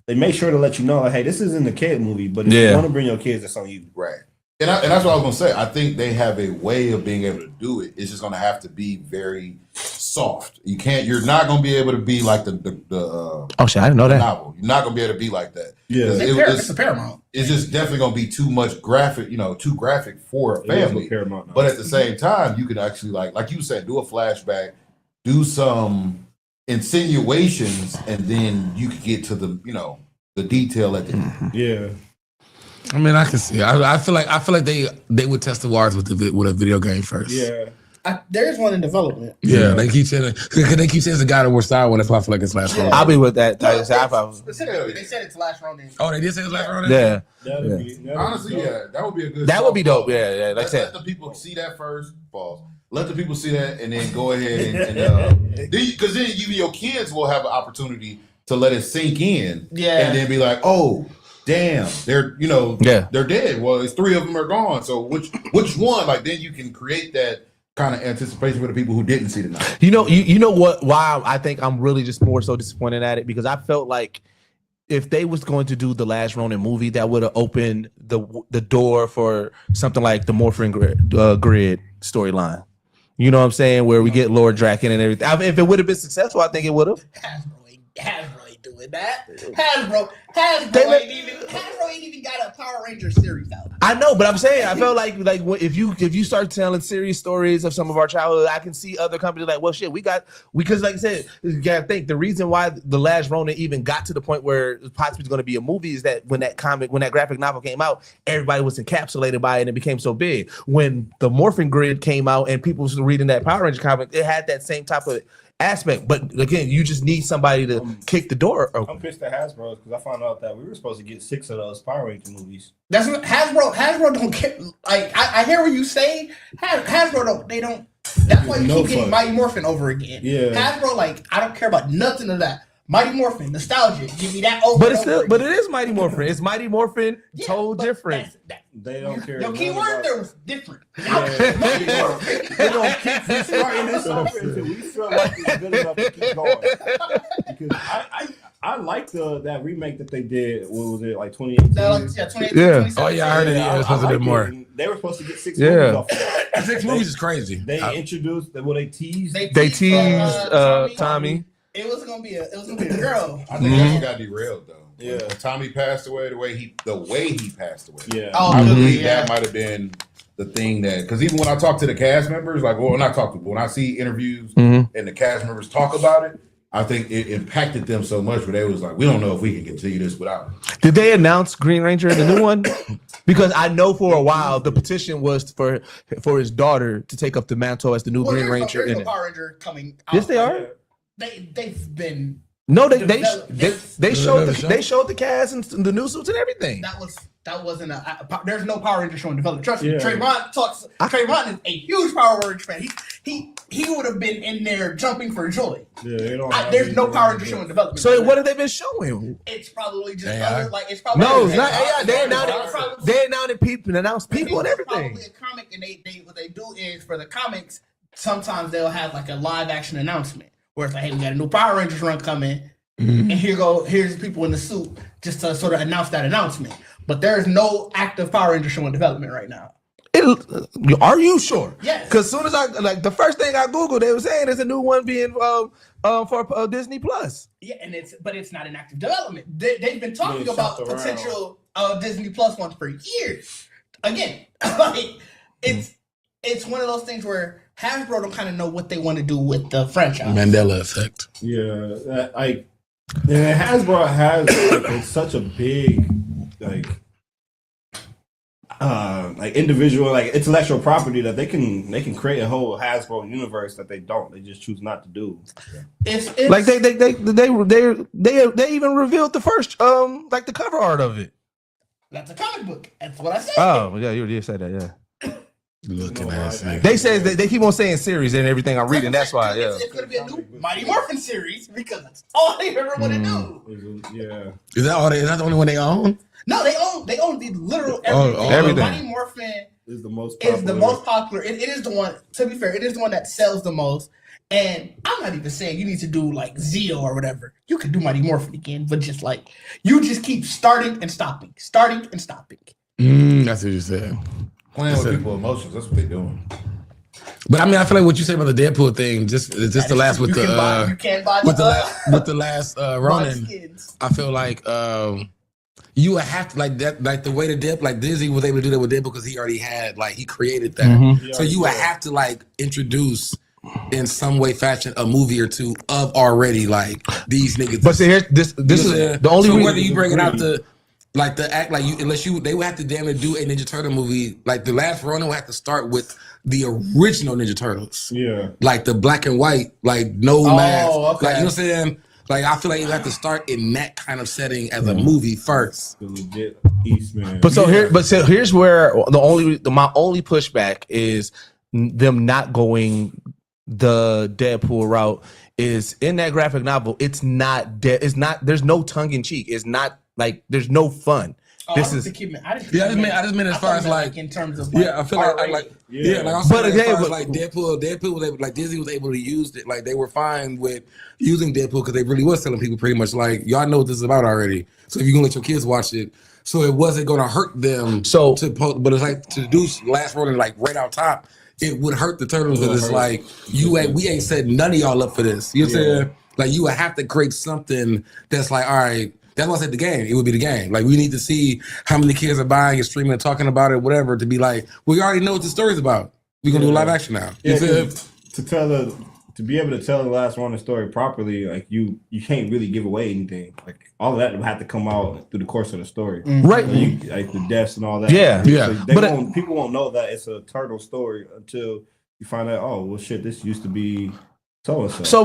made sure to let you know, like, hey, this isn't a kid movie, but if you want to bring your kids, it's on you. Right. And that's what I was gonna say. I think they have a way of being able to do it. It's just gonna have to be very soft. You're not gonna be able to be like the oh shit, I didn't know that. Novel. You're not gonna be able to be like that. Yeah, it's a Paramount. It's just definitely gonna be too much graphic, too graphic for a family. But at the same time, you could actually like you said, do a flashback, do some insinuations, and then you could get to the the detail at the end. Yeah. I mean, I can see. I feel like they would test the waters with a video game first. Yeah. There's one in development. Yeah, they keep saying it's a God of War style one. That's why I feel like it's Last Ronin. I'll be with that. Specifically, they said it's Last Ronin. Oh, they did say it's Last Ronin? Yeah. Honestly, that would be a good. That would be dope. Yeah. Like I said, let the people see that first. Pause. Let the people see that, and then go ahead and because then even your kids will have an opportunity to let it sink in. Yeah. And then be like, oh. Damn, they're dead. Well, it's 3 of them are gone. So which one? Like then you can create that kind of anticipation for the people who didn't see the night. You know what? Why I think I'm really just more so disappointed at it, because I felt like if they was going to do the Last Ronin movie, that would have opened the door for something like the Morphin Grid storyline. You know what I'm saying? Where we get Lord Draken and everything. If it would have been successful, I think it would have. Hasbro doing that. Hasbro ain't even got a Power Ranger series out. I know, but I'm saying I felt like if you start telling serious stories of some of our childhood, I can see other companies like, well, shit, because like I said, you gotta think the reason why the last Ronin even got to the point where it was possibly going to be a movie is that when that graphic novel came out, everybody was encapsulated by it and it became so big. When the Morphin Grid came out and people was reading that Power Ranger comic, it had that same type of aspect. But again, you just need somebody to kick the door open. I'm pissed at Hasbro because I found out that we were supposed to get 6 of those Power Ranger movies. That's what Hasbro don't care. Like I hear what you say. Hasbro don't. That's why you keep getting Mighty Morphin over again. Yeah. Hasbro, like, I don't care about nothing of that. Mighty Morphin, nostalgia, give me that over. But it is Mighty Morphin. It's Mighty Morphin, told different. They don't care. Your key word there was different. They don't keep starting this over until we feel like it's good enough to keep going. Because I like that remake that they did. What was it, like 2018? Yeah, 2018. Yeah. Oh yeah, I heard it. Yeah, it was supposed to be more. They were supposed to get 6 movies off of it. 6 movies is crazy. They introduced, they teased. They teased Tommy. It was gonna be a girl. I think that's what got derailed though. Yeah, Tommy passed away the way he passed away. Yeah, I believe that might have been the thing that, because even when I talk to the cast members, like, well, not talk to, but when I see interviews and the cast members talk about it, I think it impacted them so much where they was like, we don't know if we can continue this without. Did they announce Green Ranger in the new one? Because I know for a while the petition was for his daughter to take up the mantle as the new Green Ranger. There's no Power Ranger coming out. Yes, they are. They've been. No, they showed the cast and the new suits and everything. That wasn't there's no Power Ranger show in development. Trust me, Trayvon is a huge Power Ranger fan. He would have been in there jumping for joy. Yeah, there's no Power Ranger show in development. So what have they been showing? It's probably just it's not AI. They announced people and everything. Probably a comic, and what they do is for the comics, sometimes they'll have like a live action announcement. Where it's like, hey, we got a new Power Rangers run coming, and here's people in the suit just to sort of announce that announcement. But there is no active Power Ranger show in development right now. Are you sure? Yes. Because as soon as the first thing I googled, they were saying there's a new one being for Disney Plus. Yeah, but it's not in active development. They've been talking about potential Disney Plus ones for years. Again, like it's one of those things where Hasbro don't kind of know what they want to do with the franchise. Mandela effect. Yeah, Hasbro has it's such a big individual intellectual property that they can create a whole Hasbro universe that they don't. They just choose not to do. It's like they even revealed the first the cover art of it. That's a comic book. That's what I said. Oh yeah, you did say that. Yeah. Looking ass. They say they keep on saying series and everything I'm reading. That's why. Yeah. It's gonna be a new Mighty Morphin series because that's all they ever want to do. Yeah. Is that the only one they own? No, they own the literal everything. Mighty Morphin is the most popular. It is the one. To be fair, it is the one that sells the most. And I'm not even saying you need to do like Zeo or whatever. You could do Mighty Morphin again, but just like you just keep starting and stopping. That's what you said. Playing with people's emotions. That's what they're doing. But I mean, I feel like what you said about the Deadpool thing, just the last with the last Ronin. I feel like you would have to like the way the Deadpool, like Disney was able to do that with Deadpool because he already had he created that. So you would have to introduce in some way, fashion, a movie or two of already these niggas. But see, here this is the only so reason whether you bring it out the act they would have to damn near do a Ninja Turtle movie. Like the last Ronin would have to start with the original Ninja Turtles. Yeah. Like the black and white, no mask. Okay. You know what I'm saying? I feel like you have to start in that kind of setting as a movie first. The legit Eastman. But here's where my only pushback is them not going the Deadpool route is in that graphic novel. It's not there's no tongue in cheek. It's not there's no fun. I just meant as far as in terms of I feel like Deadpool was able, Disney was able to use it. They were fine with using Deadpool because they really was telling people pretty much y'all know what this is about already. So if you're gonna let your kids watch it, so it wasn't gonna hurt them. But it's to do Last Ronin right out top, it would hurt the Turtles because it's we ain't set none of y'all up for this. You know what I'm saying? Like you would have to create something that's like, all right, that's why I said the game. It would be the game. Like we need to see how many kids are buying and streaming and talking about it, whatever, to be like, we already know what the story's about. We're gonna do a live action now. Yeah, to be able to tell the last Ronin story properly, like you can't really give away anything. Like all of that will have to come out through the course of the story, right? Like the deaths and all that. Yeah. So people won't know that it's a turtle story until you find out. Oh well, shit, this used to be so and so. So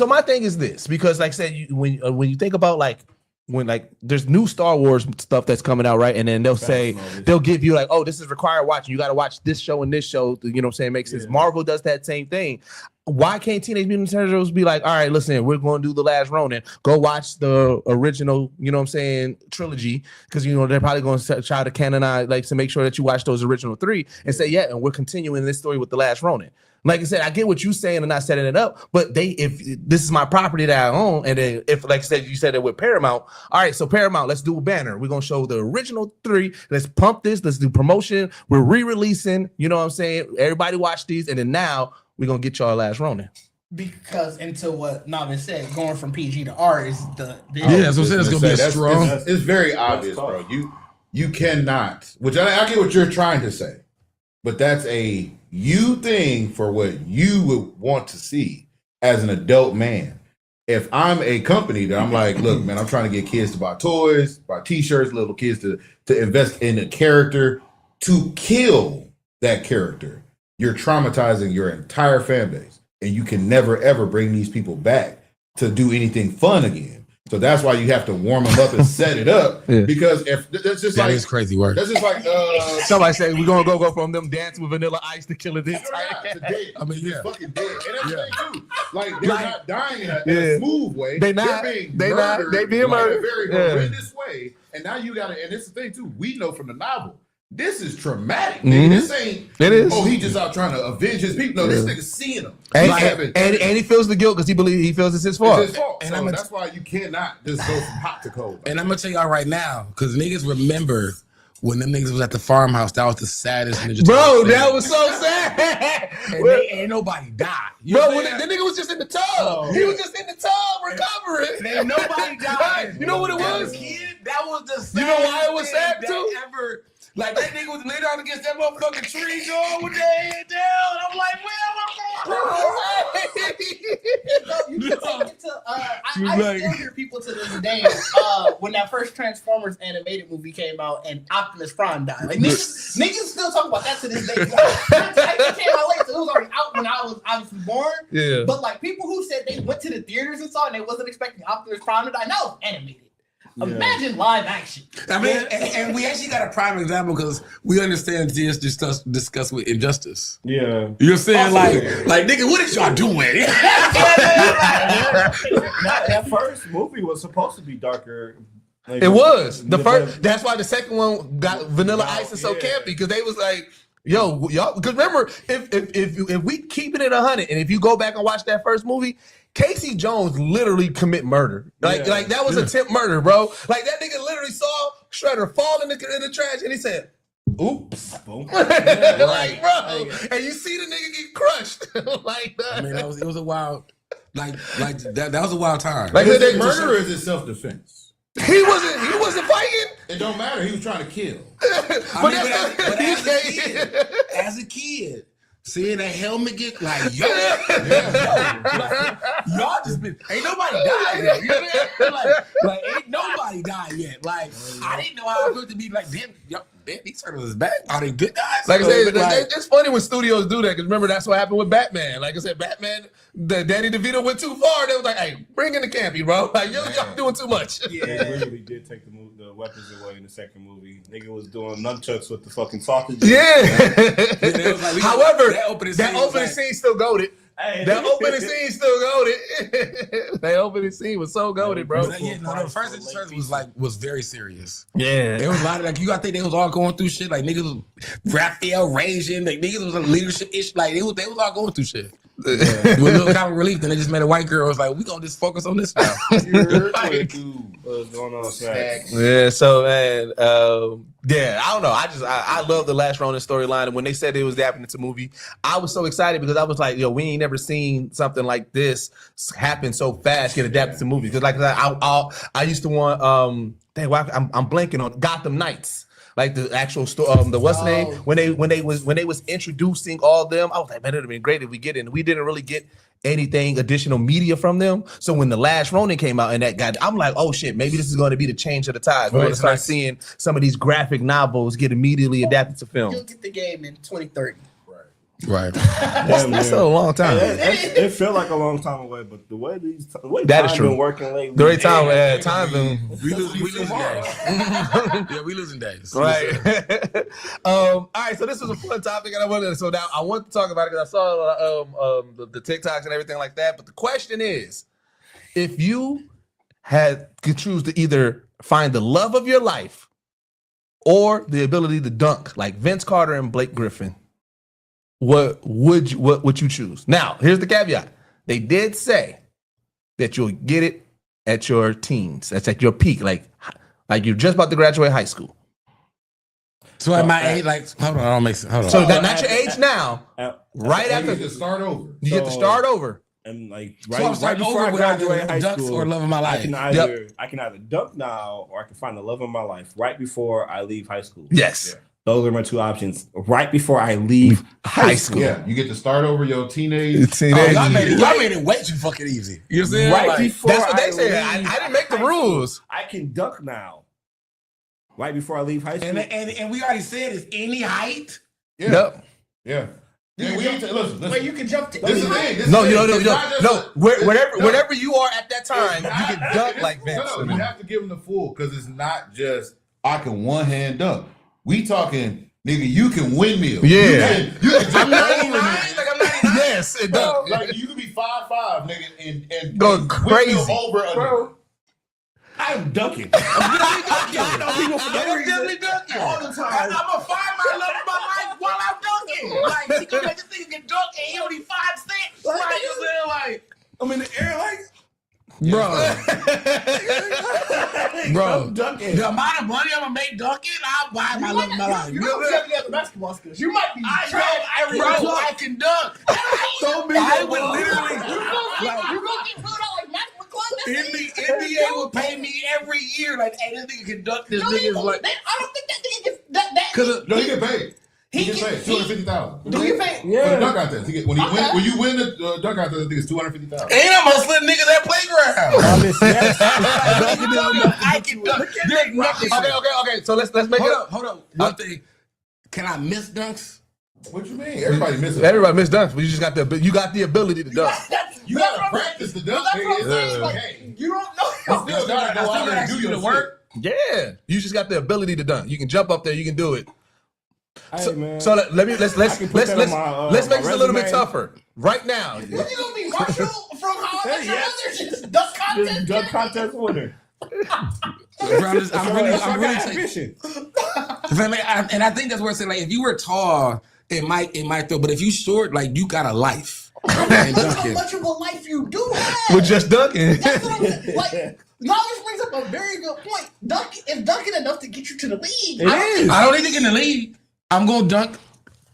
my thing is this, because like I said, when you think about like when like there's new Star Wars stuff that's coming out, right? And then they'll give you like, oh, this is required watching. You got to watch this show and this show. You know what I'm saying? Makes sense. Marvel does that same thing. Why can't Teenage Mutant Ninja Turtles be like, all right, listen, we're going to do The Last Ronin. Go watch the original, you know what I'm saying, trilogy, because, you know, they're probably going to try to canonize, like, to make sure that you watch those original 3 and say, yeah, and we're continuing this story with The Last Ronin. Like I said, I get what you're saying and not setting it up, but if this is my property that I own, and then if, like I said, you said it with Paramount, all right, so Paramount, let's do a banner. We're going to show the original 3. Let's pump this. Let's do promotion. We're re-releasing, you know what I'm saying? Everybody watch these, and then now we're going to get y'all Last Ronin. Because into what Navin said, going from PG to R is the yeah, so it's gonna be a strong. It's very obvious, bro. You cannot, which I get what you're trying to say, but that's a you thing for what you would want to see as an adult man. If I'm a company that I'm like, look, man, I'm trying to get kids to buy toys, buy T-shirts, little kids to invest in a character, to kill that character, you're traumatizing your entire fan base. And you can never, ever bring these people back to do anything fun again. So that's why you have to warm them up and set it up. Because if that's just that is crazy work. That's just like somebody say we're gonna go from them dancing with Vanilla Ice to killing this. I mean, yeah, fucking dead. And that's too. Like they're not dying in a smooth way. They're being murdered in a very horrendous way. And now you gotta. And it's the thing too. We know from the novel. This is traumatic, nigga. This ain't. It is. Oh, he just out trying to avenge his people. No, this nigga's seeing them, and he feels the guilt because he feels it's his fault. It's his fault. And so that's why you cannot just go from hot to cold. And I'm gonna tell y'all right now, because niggas remember when them niggas was at the farmhouse. That was the saddest Ninja bro. That was so sad. And ain't nobody died. Bro, when the nigga was just in the tub. He was just in the tub recovering. Ain't nobody died. You know what it was? That was the saddest. You know why it was sad too? Ever. Like that nigga was laid down against that motherfucking tree, dog, with their head down. I'm like, I still hear people to this day when that first Transformers animated movie came out and Optimus Prime died. Like niggas still talk about that to this day. It came out late, so it was already out when I was born. Yeah. But like people who said they went to the theaters and saw it and they wasn't expecting Optimus Prime to die, and that was animated. Imagine live action. I mean, and we actually got a prime example because we understand this discuss with Injustice. Yeah. You're saying like nigga, what is y'all doing? That first movie was supposed to be darker. Like, it was the first. That's why the second one got Vanilla Ice and so campy because they was like, yo, y'all. Because remember, if we keeping it 100, and if you go back and watch that first movie. Casey Jones literally commit murder. Like that was attempt murder, bro. Like that nigga literally saw Shredder fall in the trash and he said, oops. Like, bro. And you see the nigga get crushed. Like that. I mean, it was a wild, like that was a wild time. Like is it murder or is it self-defense? He wasn't fighting. It don't matter. He was trying to kill. But as a kid. Seeing a helmet get like, y'all just been, ain't nobody died yet. You know what I mean? Like ain't nobody died yet. Like, I didn't know how I felt to be like, damn, these turtles is back. Are they good guys? Like I said, it's funny when studios do that because remember that's what happened with Batman. Like I said, Batman, Danny DeVito went too far. They was like, hey, bring in the campy, bro. Like y'all doing too much. Yeah, they really did take the weapons away in the second movie. Nigga was doing nunchucks with the fucking sausage. However, that opening scene still goated. That opening scene still goated. That opening scene was so goated, bro. The first Turtles was very serious. Yeah, there was a lot of I think they was all going through shit. Like niggas was Raphael raging. Like niggas was a leadership issue. Like they was all going through shit. With a little comic relief, then they just made a white girl. Was like, we gonna just focus on this now. What's going on, Snacks? Yeah, so man, Yeah, I don't know. I love the last Ronin storyline, and when they said it was adapted into movie, I was so excited because I was like, yo, we ain't never seen something like this happen so fast get adapted to movies. Because like I used to want I'm blanking on Gotham Knights. Like the actual story, the what's the name when they was introducing all of them, I was like, man, it'd have been great if we get it. And we didn't really get anything additional media from them. So when the last Ronin came out and that got, I'm like, oh shit, maybe this is going to be the change of the tide. We're going to start seeing some of these graphic novels get immediately adapted to film. You'll get the game in 2030. Right. That's still a long time. It felt like a long time away, but the way That is time true. been working lately. The way time been. We losing days. Yeah, we losing days. Right. All right. So this was a fun topic, and I want to talk about it because I saw the TikToks and everything like that. But the question is, if you could choose to either find the love of your life or the ability to dunk like Vince Carter and Blake Griffin, what would you choose? Now, here's the caveat. They did say that you'll get it at your teens. That's at your peak, like you're just about to graduate high school. So at my age, hold on, I don't make sense. Hold on. So not your age now. Right after you get to start over. you get to start over. And like So I'm starting over with either dunks or love of my life. I can either dunk now or I can find the love of my life right before I leave high school. Yes. Yeah. Those are my two options. Right before I leave high school. Yeah, you get to start over your teenage. Y'all made it way too fucking easy. You know what I'm saying? Right before That's what they said. leave I didn't make the high school, rules. I can dunk now. Right before I leave high school. And we already said it's any height. Yeah. Yep. Yeah. Yeah, we need to listen. Wait, you can jump to This is the thing. No. Wherever you are at that time, you can dunk like Vince. No, you have to give them the full because it's not just I can one hand dunk. We talking, nigga, you can windmill. Yeah. You can I'm 99. Like I'm 99. Yes, it does. like you can be 5'5", nigga, and Go and crazy. windmill over a nigga. I'm dunking. I'm definitely dunking all the time. I'm gonna find my love of my life while I'm dunking. Like, you know, this nigga can dunk and he only 5'6". Like, you know, like I'm in the air like. bro, dunking. the amount of money I'm gonna make dunking, I'll buy my love of my life. You don't have the basketball skills. You might be I can dunk. I would literally, you gonna get put out like Matt McClung. NBA would pay me every year. Like, hey, this nigga can dunk. This nigga's like, I don't think that nigga gets that. No, he get paid. He He gets get- paid $250,000. Do you think? For the dunk contest. He get, when you win the dunk contest, I think it's $250,000. and I'm hustling niggas at playground. I can dunk. There's nothing. Okay. So let's make it. Hold up. One thing. Can I miss dunks? What you mean? Everybody misses. Everybody missed dunks, but you got the ability to dunk. You gotta practice the dunk. That's what I'm saying. nigga. Like, you don't know. You still gotta go out there and do your work. Yeah, you just got the ability to dunk. You can jump up there. You can do it. Hey, man. So let's make this a little bit resume. tougher right now. What you gonna be Marshall from How I Met Your Mother? Just dunk contest. Dunk contest winner. I'm really taking. ambition. And I think that's where it's saying, like, if you were tall, it might throw, but if you short, like, you got a life. And That's how dunking. much of a life you do have. We're just dunking. That's what I'm saying. Like, Knowledge brings up a very good point. Is dunking enough to get you to the league? I don't need to get in the league. I'm gonna dunk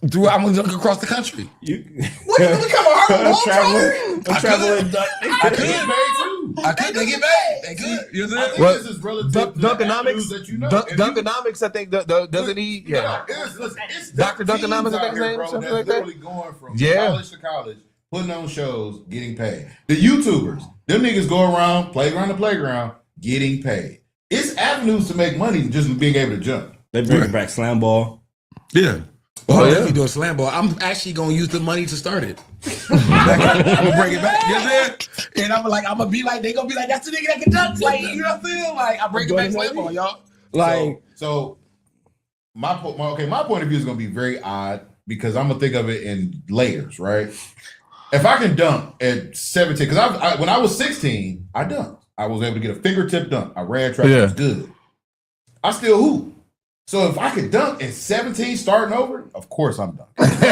across the country. What, you become a Harlem Globetrotter? I'm traveling. I could. I could. They get paid. They could. You know what I'm saying? Well, This is relative to the avenues that you know. If you- Dunkonomics, I think, doesn't he? Yeah. It's Dr. teams Dunkonomics, I think out his here, name, bro, something that's like that. literally going from Yeah. college to college, putting on shows, getting paid. The YouTubers, them niggas go around playground to playground, getting paid. It's avenues to make money just being able to jump. They bring back slam ball. Yeah. Oh, yeah. If you doing slam ball, I'm actually gonna use the money to start it. I'm gonna bring it back. You know what I'm saying? And I'm gonna be like, they gonna be like, that's the nigga that can dunk. Like, you know what I'm saying? Like, I'm bringing back slam ball, y'all. Like, So my point of view is gonna be very odd because I'm gonna think of it in layers, right? If I can dunk at 17, because when I was 16, I dunked. I was able to get a fingertip dunk. I ran track, it was good. I still hoop. So if I could dunk at 17 starting over, of course I'm dunking. And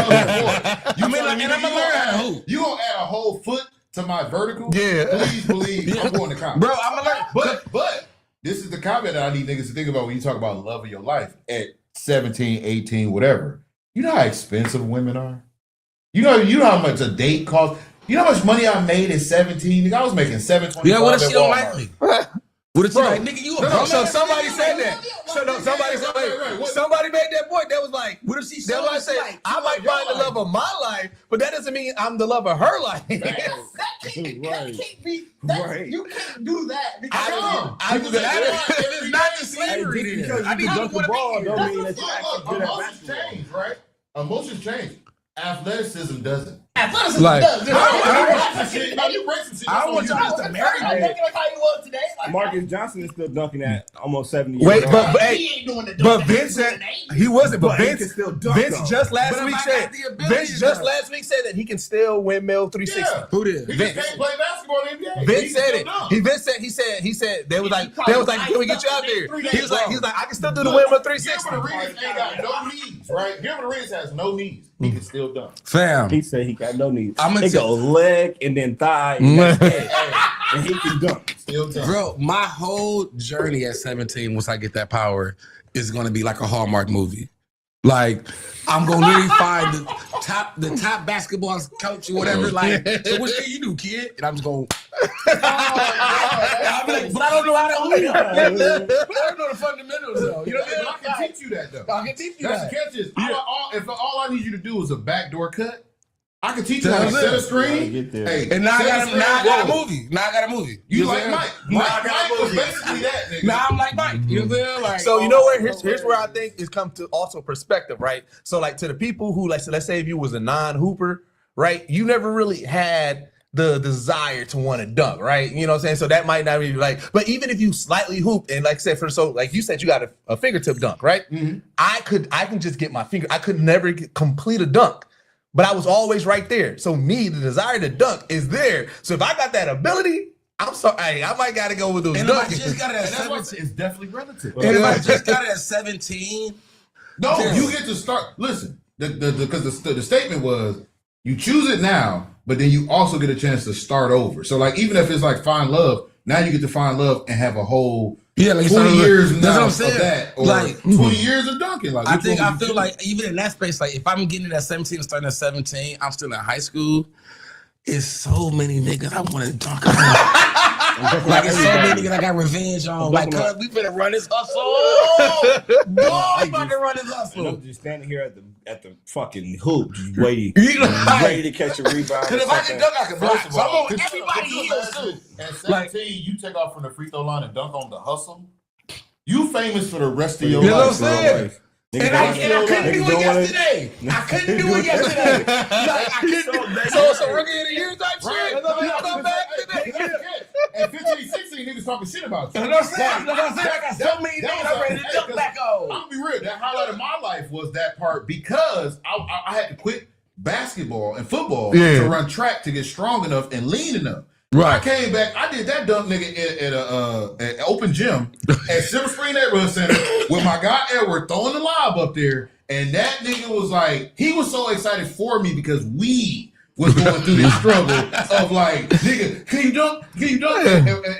I'm gonna learn how to hoop. You gonna add a whole foot to my vertical? Yeah. Please believe I'm going to college. bro, I'm gonna learn. But this is the caveat that I need niggas to think about when you talk about love of your life at 17, 18, whatever. You know how expensive women are? You know how much a date costs? You know how much money I made at 17? Nigga, I was making $7.25 Yeah, what if at she don't Walmart. like me? What if she like, nigga, you a broke? So somebody said that. So no, somebody said, wait, somebody made that point. That was like, What if she that was like, like, I might find the love of my life, but that doesn't mean I'm the love of her life. That can't be. You can't do that. It's not the slavery. Because you can dunk the ball don't mean that you actually good at Emotions basketball. change, right? Emotions change. Athleticism doesn't. Athleticism Like- does. You break some shit. I don't want y'all I'm to marry dunking me. like how you was today. Like, Marcus Johnson is still dunking at almost 70 years Wait, old. but he hey, ain't doing the but dunk. Vince said he wasn't. But But he Vince can still dunk, Vince though. just last But if week I said got the ability Vince to just dunk. last week said that he can still windmill 360. Yeah. Who did? He just Vince. can't play basketball in the NBA. He Vince said can it. still dunk. Vince said he said they was like can we get you out there? He was like I can still do the Look, windmill Gilbert 360. Arenas ain't got no knees, right? Gilbert Arenas has no knees. He can still dunk. Fam. He said he got no knees. I'ma It tell- goes leg and then thigh and that's it. And he can dunk. Still dunk. Bro, my whole journey at 17, once I get that power, is gonna be like a Hallmark movie. Like, I'm gonna literally find the top basketball coach or whatever. Like, so what can you do, kid? And I'm just going. I'll be like, but I don't know how to hoop. But I don't know the fundamentals though. You know what I can teach you that though. I can teach you That's that. the catch is, if all I need you to do is a backdoor cut, I can teach you That's how to set a it. screen. Get there. Hey, And now I set got a screen, a roll. movie. Now I got a movie. You know like what I'm Mike. saying? Mike was basically that, nigga. Now I'm like Mike. You know what I'm saying? Like, So you know where here's where I think it's come to also perspective, right? So like to the people who like, so let's say if you was a non-hooper, right? You never really had the desire to want to dunk, right? You know what I'm saying? So that might not be like, but even if you slightly hoop and like I said, like you said, you got a fingertip dunk, right? Mm-hmm. I can just get my finger. I could never complete a dunk. But I was always right there. So me, the desire to dunk is there. So if I got that ability, I'm sorry, I might gotta go with those and if I dunking. just got it at And that's why 17, it's definitely relative. and if I just got it at 17, No, Yes. you get to start. Listen, because the statement was you choose it now, but then you also get a chance to start over. So like even if it's like find love, now you get to find love and have a whole yeah, like 20 years that's now what I'm of saying. that, or Like 20 years of dunking. Like I which one would you feel choose? like even in that space, like if I'm getting it at 17 and starting at 17, I'm still in high school. It's so many niggas I want to dunk on. Like it's so many niggas I got revenge on. Like, cuz we finna run this hustle. Boy, we about to run this And hustle. I'm just standing here at the fucking hoop, just waiting, You know, like- ready to catch a rebound. Cause if I can dunk, I can block. First of So I'm all, on everybody could you heels imagine too. at 17, you take off from the free throw line and dunk on the hustle. You famous for the rest of your You know what I'm life. bro. saying? Niggas And I don't couldn't niggas do it don't wanna- yesterday. I couldn't do it yesterday. Like I couldn't do So it's a rookie of the year type shit. Right. And then you come back today. At 15, 16, niggas talking shit about you. You know what I'm saying? That's what I'm saying. I got so many That niggas was I'm ready to hey, jump 'cause back I'm on. gonna be real. That highlight of my life was that part because I had to quit basketball and football to run track to get strong enough and lean enough. Right. I came back. I did that dunk nigga at an open gym at Silver Spring Neighborhood Center with my guy Edward throwing the lob up there, and that nigga was like, he was so excited for me because we was going through this struggle of like, nigga, can you dunk? Can you dunk?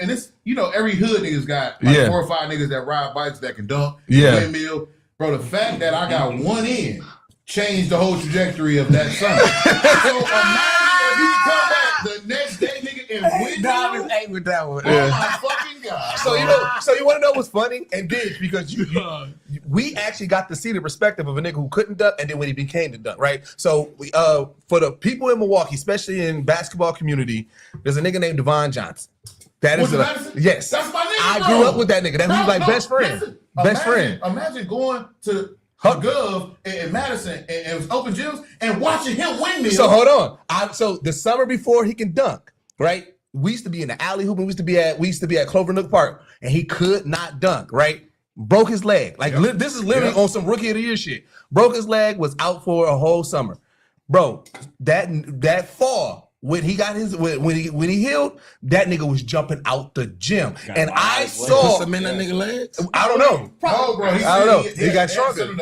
And it's, you know, every hood niggas got like 4 or 5 niggas that ride bikes that can dunk, windmill. Bro, the fact that I got one in changed the whole trajectory of that summer. So imagine if you come back the next day, nigga, and windmill. Hey, with that one. Oh my fucking god! So you want to know what's funny and big because we actually got to see the perspective of a nigga who couldn't dunk and then when he became the dunk, right? So for the people in Milwaukee, especially in basketball community, there's a nigga named Devon Johnson. That is yes. That's my nigga. I bro. grew up with that nigga. That was like best friend. Listen, Best friend. Imagine going to Gov in Madison and it was open gyms and watching him windmill. So hold on. So the summer before he can dunk, right? We used to be in the alley hoop. We used to be at Clover Nook Park, and he could not dunk. Right? Broke his leg. Like this is literally on some rookie of the year shit. Broke his leg. Was out for a whole summer, bro. That fall when he got his when he healed, that nigga was jumping out the gym, and I saw Put some in that nigga legs. I don't know. No, bro. I don't know. He got stronger.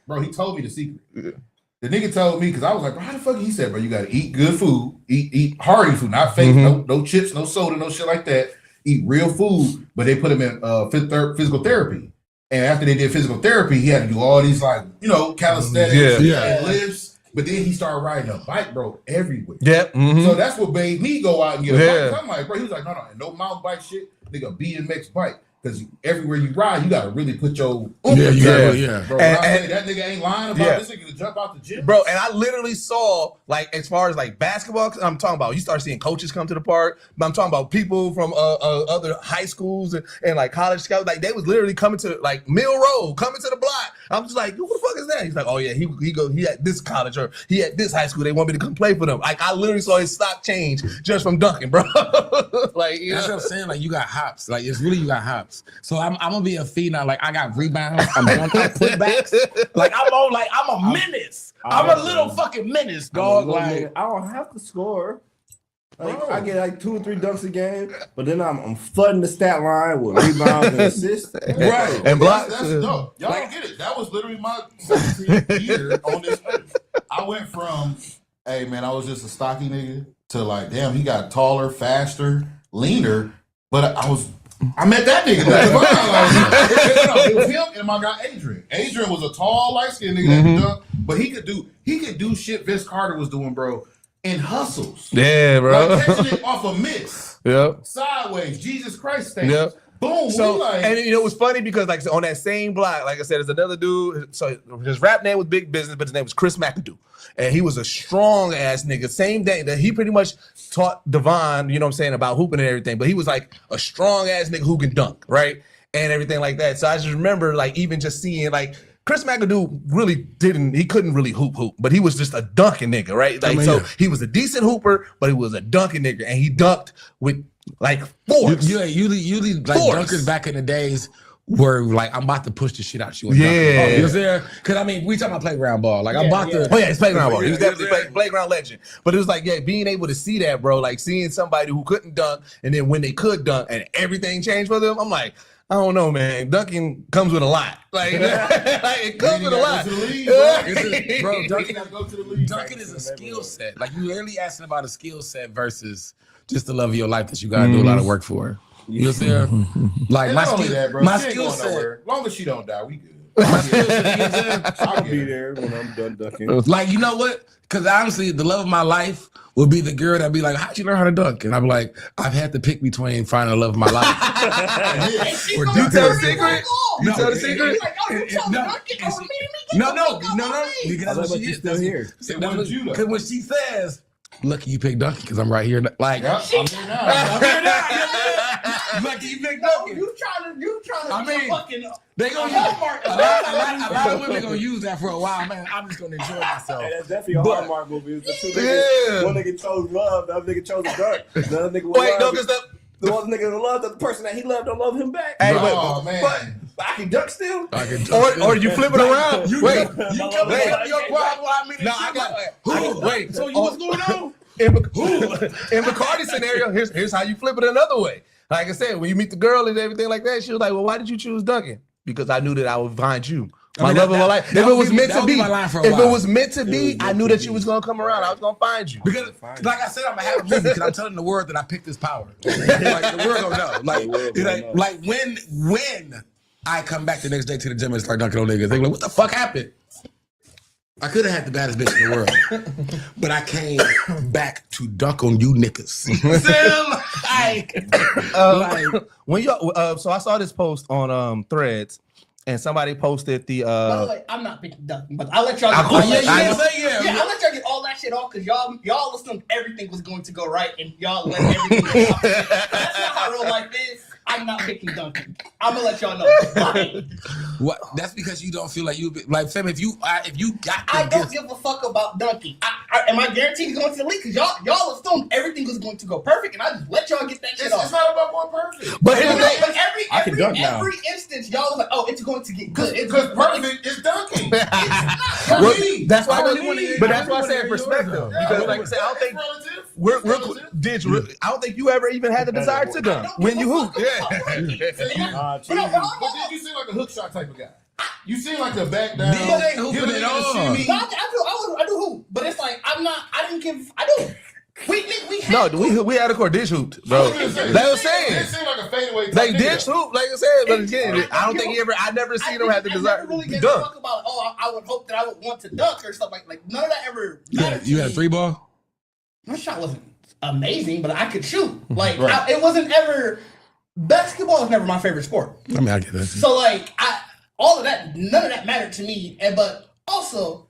Bro, he told me the secret. The nigga told me because I was like, bro, how the fuck? He said, bro, you gotta eat good food, eat hearty food, not fake, no chips, no soda, no shit like that. eat real food, but they put him in physical therapy. And after they did physical therapy, he had to do all these calisthenics and lifts. But then he started riding a bike, bro, everywhere. Yeah. So that's what made me go out and get a bike. I'm like, bro, he was like, no mountain bike shit, nigga, BMX bike. Because everywhere you ride, you got to really put your Bro, when I say that nigga ain't lying about this nigga to jump out the gym. Bro, and I literally saw, like, as far as like basketball, I'm talking about, you start seeing coaches come to the park, but I'm talking about people from other high schools and like college scouts, like they was literally coming to like Mill Road, coming to the block. I'm just like, who the fuck is that? He's like, oh yeah, he at this college or he at this high school. They want me to come play for them. Like I literally saw his stock change just from dunking, bro. Like that's what I'm saying. Like you got hops. Like it's really you got hops. So I'm gonna be a phenom. Like I got rebounds. I'm on putbacks. Like I'm a menace. I'm a little fucking menace, dog. Like I don't have to score. Like I get like 2 or 3 dunks a game, but then I'm flooding the stat line with rebounds and assists. Right. And blocks. That's dope. Y'all don't get it. That was literally my 17th year on this earth. I went from, hey man, I was just a stocky nigga to like, damn, he got taller, faster, leaner, but I met that nigga. It was him and my guy Adrian. Adrian was a tall, light-skinned nigga that could dunk, but he could do shit Vince Carter was doing, bro, in hustles. Yeah, bro. Like catching it off a miss. Yep. Sideways, Jesus Christ thing. Yep. Boom. So, and you know, it was funny because like on that same block, like I said, there's another dude. So his rap name was Big Business, but his name was Chris McAdoo. And he was a strong ass nigga. Same day that he pretty much taught Devon, you know what I'm saying, about hooping and everything. But he was like a strong ass nigga who can dunk, right? And everything like that. So I just remember like even just seeing like Chris McAdoo really he couldn't really hoop, but he was just a dunking nigga, right? Like he was a decent hooper, but he was a dunking nigga, and he dunked with like force. Usually like dunkers back in the days were like, I'm about to push the shit out you. Yeah. You know what I'm saying? Because I mean, we talking about playground ball. Like I'm about to. Oh yeah, it's playground ball. He was definitely playground legend. But it was like, being able to see that, bro, like seeing somebody who couldn't dunk, and then when they could dunk, and everything changed for them. I'm like, I don't know, man. Dunking comes with a lot. Like, it comes with a lot. Go to the league, bro. Dunking got to go to the league. Dunking is a skill set. Like you literally asking about a skill set versus just the love of your life that you got to do a lot of work for. You know what I'm saying? Like my skill set. As long as she don't die, we good. My skill set. I'll be there when I'm done ducking. Like, you know what? Because honestly, the love of my life would be the girl that'd be like, how'd you learn how to dunk? And I'd be like, I've had to pick between finding the love of my life. You tell the secret? You tell the secret? No. Because that's what she's still here. Because when she says, lucky you picked Duncan because I'm right here. Like, I'm here now. Lucky you picked Duncan. You trying to I mean, fucking they gonna use a lot of women gonna use that for a while, man. I'm just gonna enjoy myself. Hey, that's definitely a Hallmark movie. It's the two niggas. One nigga chose love, the other nigga chose a dunk. The other nigga was the other nigga that loved the person that he loved don't love him back. Hey, man. But I can dunk still. Or you flip it around. You come up your problem. Wait. So what's going on? In Bacardi's scenario, here's how you flip it another way. Like I said, when you meet the girl and everything like that, she was like, well, why did you choose Duncan? Because I knew that I would find you. My love of my life. If it was meant to be, I knew that you was gonna come around. I was gonna find you. Because, like I said, I'm gonna have a movie because I'm telling the world that I picked this power. Like the world don't know. Like when I come back the next day to the gym and start dunking on niggas, they're like, what the fuck happened? I could have had the baddest bitch in the world, but I came back to dunk on you niggas. When you so I saw this post on Threads, and somebody posted the. By the way, I'm not picking dunking, but I'll let y'all. I'll let y'all get all that shit off because y'all assumed everything was going to go right, and y'all let everything go off. That's not how real life is. I'm not picking dunking. I'm gonna let y'all know. What? That's because you don't feel like you like Fem. If you got, I don't give a fuck about dunking. Am I guaranteed going to the league? Because y'all assumed everything was going to go perfect, and I just let y'all get that shit off. It's not about going perfect. But every instance, y'all was like, "Oh, it's going to get good." Because perfect is dunking. That's why I said perspective. Because like I said, I don't think I don't think you ever even had the desire to dunk when you hoop. But did you seem like a hook shot type of guy? You seem like a back down. These ain't hooping at all. I do hoop, but it's like I do. We had a court dish hooped, bro. They was saying It seemed like a fadeaway. they dish hoop, like I said, but again, I don't think I never seen them have the desire really to gave a dunk. fuck about. I would hope that I would want to dunk or stuff like none of that ever. You had a 3-ball. My shot wasn't amazing, but I could shoot. Like Right. it wasn't ever. Basketball is never my favorite sport. I mean, I get that. So like all of that, none of that mattered to me. But also,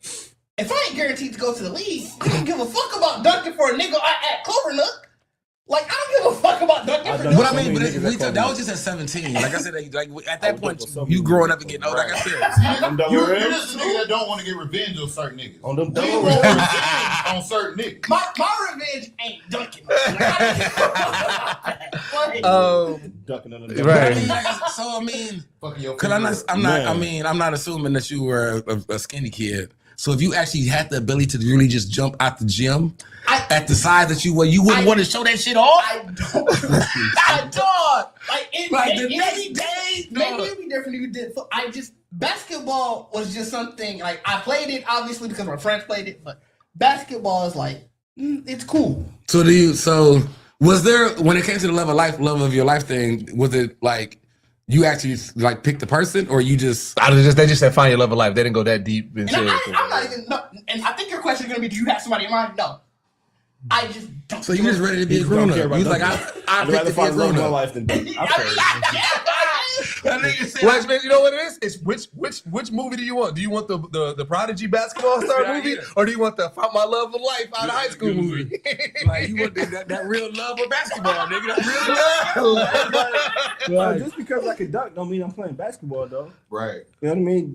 if I ain't guaranteed to go to the league, I don't give a fuck about dunking for a nigga at Clover Nook. Like I don't give a fuck about dunking for. But I mean, that was just at 17. Like I said, like at that point, you growing up and getting old. Like I said, You're just a nigga that don't want to get revenge on certain niggas. On them You double want rims. revenge on certain niggas. My revenge ain't dunking. Like, I don't give a fuck about that. Ducking under Right. I mean, so I mean, Fucking your because I'm not assuming that you were a skinny kid. So if you actually had the ability to really just jump out the gym at the size that you were, you wouldn't want to show that shit off. I don't. Like the next day, maybe it'd be different if you did. Basketball was just something like I played it obviously because my friends played it, but basketball is like it's cool. So was there, when it came to the love of your life thing, was it like you actually like picked the person, or you just? They just said find your love of life. They didn't go that deep into And it. I'm not even. No, and I think your question is gonna be, do you have somebody in mind? No, I just don't. So you just ready to be a grown up? You like I I'd picked rather to be a find love grown in my up. life than dunk. That nigga said, Well, you know what it is? It's which movie do you want? Do you want the Prodigy basketball star movie, or do you want the Found My Love of Life out of high school movie? like you want that real love of basketball, nigga. That real love. Just because I can dunk don't mean I'm playing basketball though. Right. You know what I mean?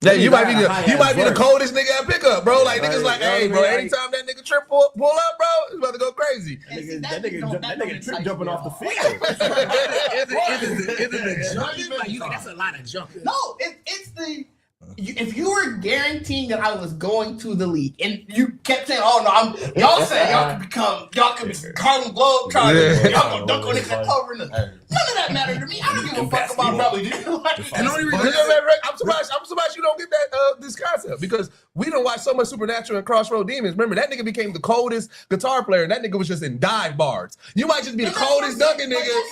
Yeah, you might be the verse. coldest nigga at pickup, bro. Like niggas like, Right, hey, bro, right. anytime that nigga trip pull up, bro, it's about to go crazy. That nigga trip jumping off the field. Is it a jumping? Like, you think that's a lot of jumping? No, it's the. If you were guaranteeing that I was going to the league, and you kept saying, "Oh no, y'all saying y'all can be Harlem Globetrotters, y'all gonna dunk on this and cover none of that mattered to me. I don't give a fuck about probably do. And the only reason I'm surprised you don't get that this concept, because we don't watch so much Supernatural and Crossroad Demons. Remember that nigga became the coldest guitar player, and that nigga was just in dive bars. You might just be the coldest dunking nigga.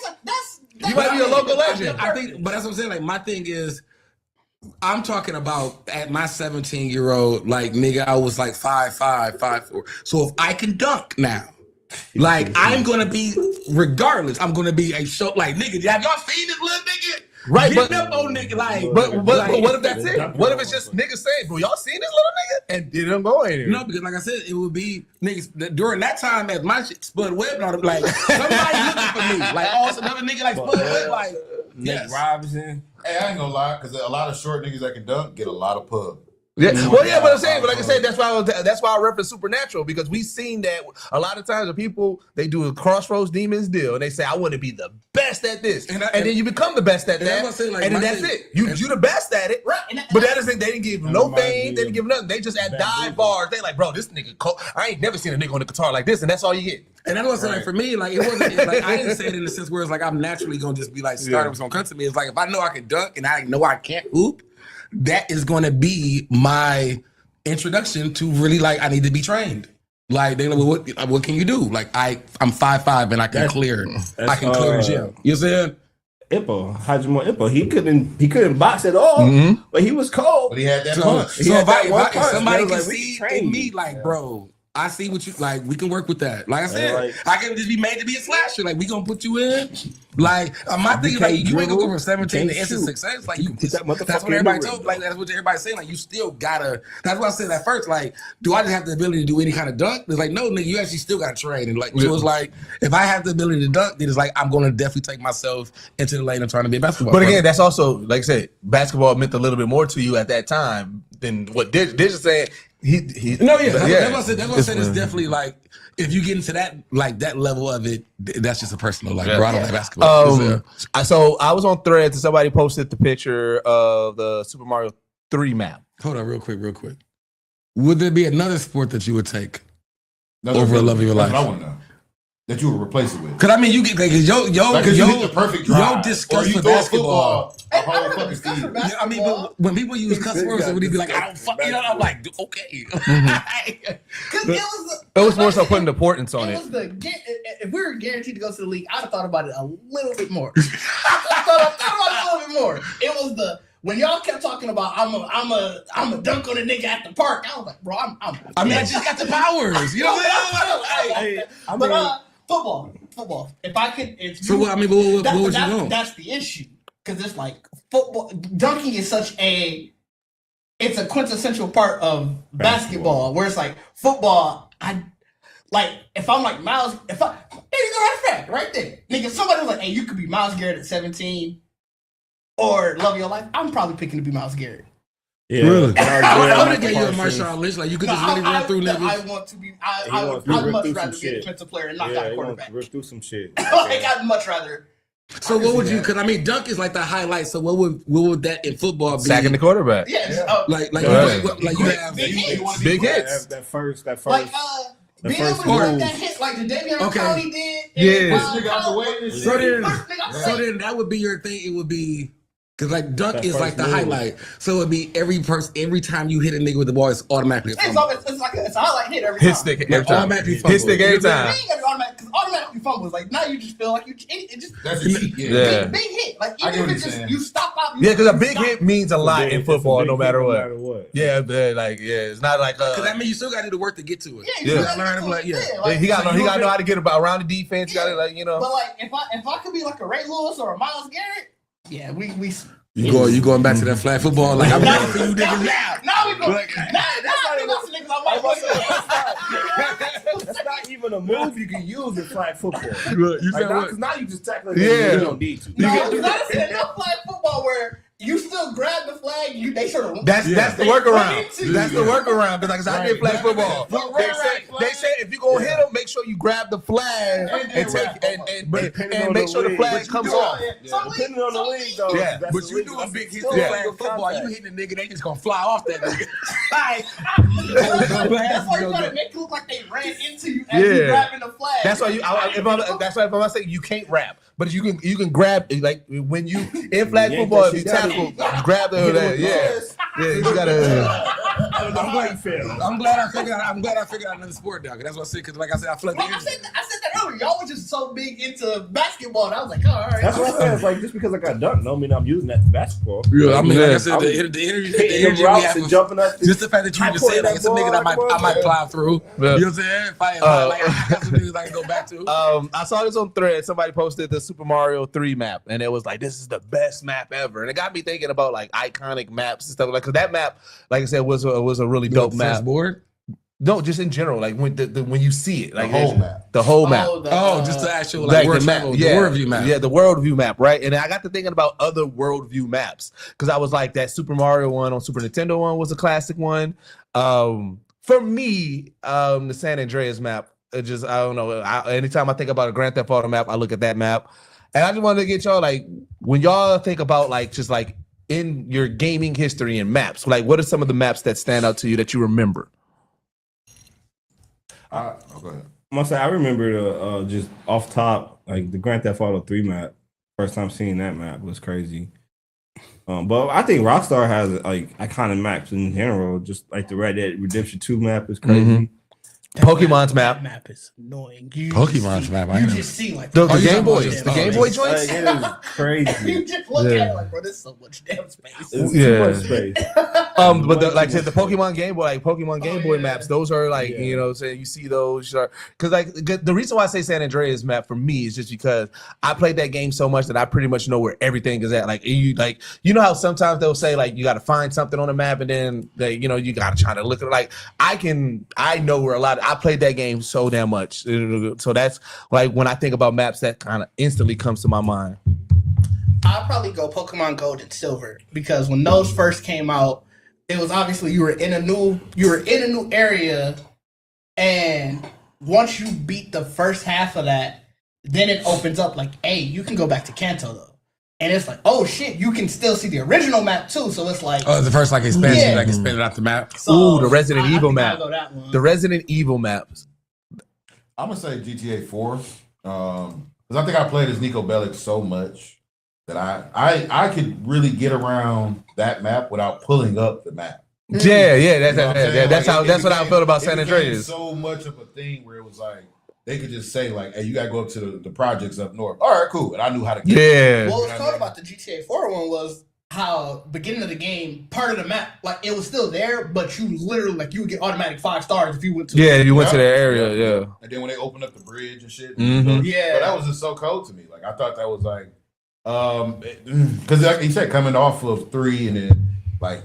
You might be a local legend. I think, but that's what I'm saying. Like my thing is, I'm talking about at my 17-year-old, like nigga, I was like 5'5", 5'4". So if I can dunk now, like I'm gonna be, regardless, I'm gonna be a show like nigga. Have y'all seen this little nigga? Right, Getting up on nigga like. But what if that's it? What if it's just niggas saying, bro, y'all seen this little nigga? And it don't go anywhere. No, because like I said, it would be niggas during that time as my shit Spud Webb and all them, like somebody looking for me. Like also another nigga like Spud Webb, like Nick Robinson. Hey, I ain't gonna lie, because a lot of short niggas that can dunk get a lot of pub. Yeah, well, yeah, but I'm saying, but like I said, that's why I reference Supernatural, because we've seen that a lot of times the people, they do a Crossroads Demons deal and they say, I want to be the best at this, and then you become the best at that, like, and then that's it. You the best at it, Right? But that doesn't. They didn't give no fame. They didn't give nothing. They just at dive bars. They like, bro, this nigga cold. I ain't never seen a nigga on the guitar like this, and that's all you get. And that's what I'm saying. Like for me, like it wasn't like I didn't say it in the sense where it's like I'm naturally gonna just be like starting what's gonna come to me. It's like if I know I can dunk and I know I can't hoop, that is gonna be my introduction to really like I need to be trained. Like they like, well, what can you do? Like I'm 5'5" and I can clear the gym. You know what I'm saying? Hajimo Ippo, he couldn't box at all, but he was cold. But he had that So punch. if somebody Like, can we see can train in me, you. like, bro, I see what you like. We can work with that. Like I said, like- I can just be made to be a slasher. Like we gonna put you in. Like my thing is like you ain't gonna go from 17 to instant success. Like put that motherfucker that's what in the everybody ring, told. Like that's what everybody's saying. Like you still gotta. That's what I said at first. Like, do I just have the ability to do any kind of dunk? It's like no, nigga. You actually still gotta train. And like so it's like if I have the ability to dunk, then it's like I'm gonna definitely take myself into the lane of trying to be a basketball. But player. again, that's also, like I said, basketball meant a little bit more to you at that time than what Dish is saying. That's what I said. It's definitely like if you get into that like that level of it, that's just a personal like. Bro, I don't like basketball. So I was on Threads and somebody posted the picture of the Super Mario 3 map. Hold on, real quick. Would there be another sport that you would take over a love of your life? I want to know. that you would replace it with. Cause I mean, you get like you hit the perfect drive. Yo discuss or you for throw basketball. A whole fucking season. Yeah, I mean, but when people use cuss words, it would be like, I don't fuck, you know, I'm like, okay. Because it was more so putting the importance on it. If we were guaranteed to go to the league, I'd have thought about it a little bit more. I thought about it a little bit more. It was when y'all kept talking about I'm a dunk on a nigga at the park. I was like, bro, I mean, I just got the powers. You know what I'm saying? But football. If I could, what would you want? That's the issue, because it's like football. Dunking is it's a quintessential part of basketball, where it's like football. If I'm like Miles, there you go, right fact, right there, nigga. Somebody was like, hey, you could be Miles Garrett at 17. Or Love Your Life, I'm probably picking to be Miles Garrett. Yeah, really. I would have gave you a Marshawn Lynch. Like you could just really run through niggas. I want to be. I'd much rather be a defensive player and not a quarterback. Rip through some shit. I'd much rather. So what would you? Because I mean, dunk is like the highlight. So what would that in football be? Sacking the quarterback. Yeah, like you have big hits. That first. Like being able to break that hit like the Davion County did. Yeah. So then that would be your thing. It would be. Cause like dunk is like the highlight, so it'd be every time you hit a nigga with the ball, it's automatically. It's a highlight hit every time. Hit stick every time. Automatically hit stick every time. Because automatically fumbles. Like now you just feel like it just. That's a cheat. Big hit. Like even if it's just you stop out. Yeah, because a big hit means a lot in football, no matter what. Yeah, it's not like. Because I mean, you still got to do the work to get to it. Yeah, you gotta learn to like he got to know how to get around the defense. Got to But like if I could be like a Ray Lewis or a Miles Garrett. Yeah, we You going back to that flag football? Like I'm ready for you niggas now. Now we go. That's not even a move you can use in flag football. You said what? Because now you just tackling. Yeah, you don't need to. No, I've seen enough flag football where you still grab the flag. They sort of. That's the workaround. That's the workaround. Because I did flag football. They say if you gonna hit them, make sure you grab the flag and make sure the flag comes off. Depending on the league, though. Yeah, but you doing big hits in flag football. You hitting a nigga, they just gonna fly off that nigga. That's why you gotta make it look like they ran into you as you grabbing the flag. That's why if I'm saying you can't rap, but you can grab like when you in flag football if you tackle, grab the you gotta. I'm glad I figured out another sport now. That's what I said. Because like I said, I feel like I said that earlier. Y'all was just so big into basketball, and I was like, oh, all right. That's what I said. It's like just because I got dunked, don't mean I'm using that in basketball. Yeah, I mean, like I said, the energy we have, and jumping up. Just the fact that you even said like it's a nigga that I might plow through. You know what I'm saying? I got some niggas I can go back to. I saw this on Thread. Somebody posted the Super Mario 3 map, and it was like, this is the best map ever. And it got me thinking about like iconic maps and stuff like. Because that map, like I said, was a really dope map. Board? No, just in general, like when you see it, like the whole map. Just the actual like world map, the world view map. Yeah, the world view map, right? And I got to thinking about other world view maps because I was like that Super Mario one on Super Nintendo one was a classic one. For me, the San Andreas map, I don't know. Anytime I think about a Grand Theft Auto map, I look at that map, and I just wanted to get y'all like when y'all think about like just like in your gaming history and maps, like what are some of the maps that stand out to you that you remember? Go ahead. I must say, I remember just off top, like the Grand Theft Auto 3 map. First time seeing that map was crazy. But I think Rockstar has like iconic maps in general. Just like the Red Dead Redemption 2 map is crazy. Mm-hmm. Pokemon's map. That map is annoying. Pokemon's map. You just see like the Game Boy. The Game Boy joints. Like, it is crazy. You just look at it like, bro, there's so much damn space. It's too much space. But the Pokemon Game Boy, like Pokemon Game Boy maps, those are like you know, so you see those because like the reason why I say San Andreas map for me is just because I played that game so much that I pretty much know where everything is at. Like you know how sometimes they'll say like you got to find something on the map and then you got to try to look at it. Like I know where a lot. I played that game so damn much, so that's like when I think about maps, that kind of instantly comes to my mind. I'll probably go Pokemon Gold and Silver because when those first came out, it was obviously you were in a new area, and once you beat the first half of that, then it opens up like, hey, you can go back to Kanto though. And it's like, oh shit, you can still see the original map too. So it's like, the first like expansion, like expanded out the map. So the Resident Evil map. The Resident Evil maps. I'm gonna say GTA 4. Because I think I played as Nico Bellic so much that I could really get around that map without pulling up the map. Yeah, that's what I felt about San It became Andreas. so much of a thing where it was like they could just say like, "Hey, you gotta go up to the projects up north." All right, cool, and I knew how to get. Yeah. What was cool about the GTA 4 one was how beginning of the game, part of the map, like it was still there, but you literally like you would get automatic 5 stars if you went to. Yeah, you went to that area. Yeah. And then when they opened up the bridge and shit, Yeah, but that was just so cool to me. Like I thought that was like, because like you said, coming off of 3 and then like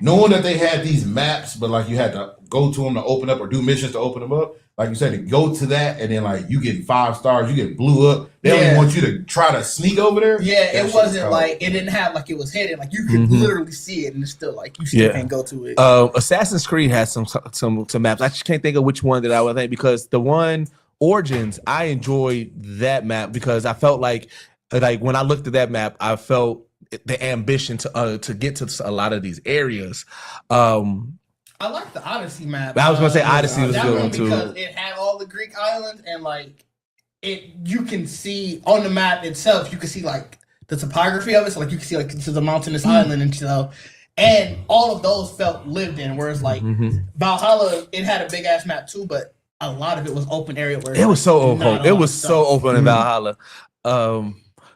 knowing that they had these maps, but like you had to go to them to open up or do missions to open them up. Like you said, to go to that and then like you get 5 stars, you get blew up. They don't want you to try to sneak over there. Yeah, it wasn't like it didn't have like it was hidden. Like you could literally see it, and it's still like you still can't go to it. Assassin's Creed has some maps. I just can't think of which one that I would think because the one Origins, I enjoyed that map because I felt like when I looked at that map, I felt the ambition to get to a lot of these areas. I like the Odyssey map. I was gonna say Odyssey was good one too because it had all the Greek islands and like you can see on the map itself. You can see like the topography of it, so like you can see like to the mountainous island and stuff. And all of those felt lived in. Whereas like Valhalla, it had a big ass map too, but a lot of it was open area. Where it was so open. It was so open in Valhalla.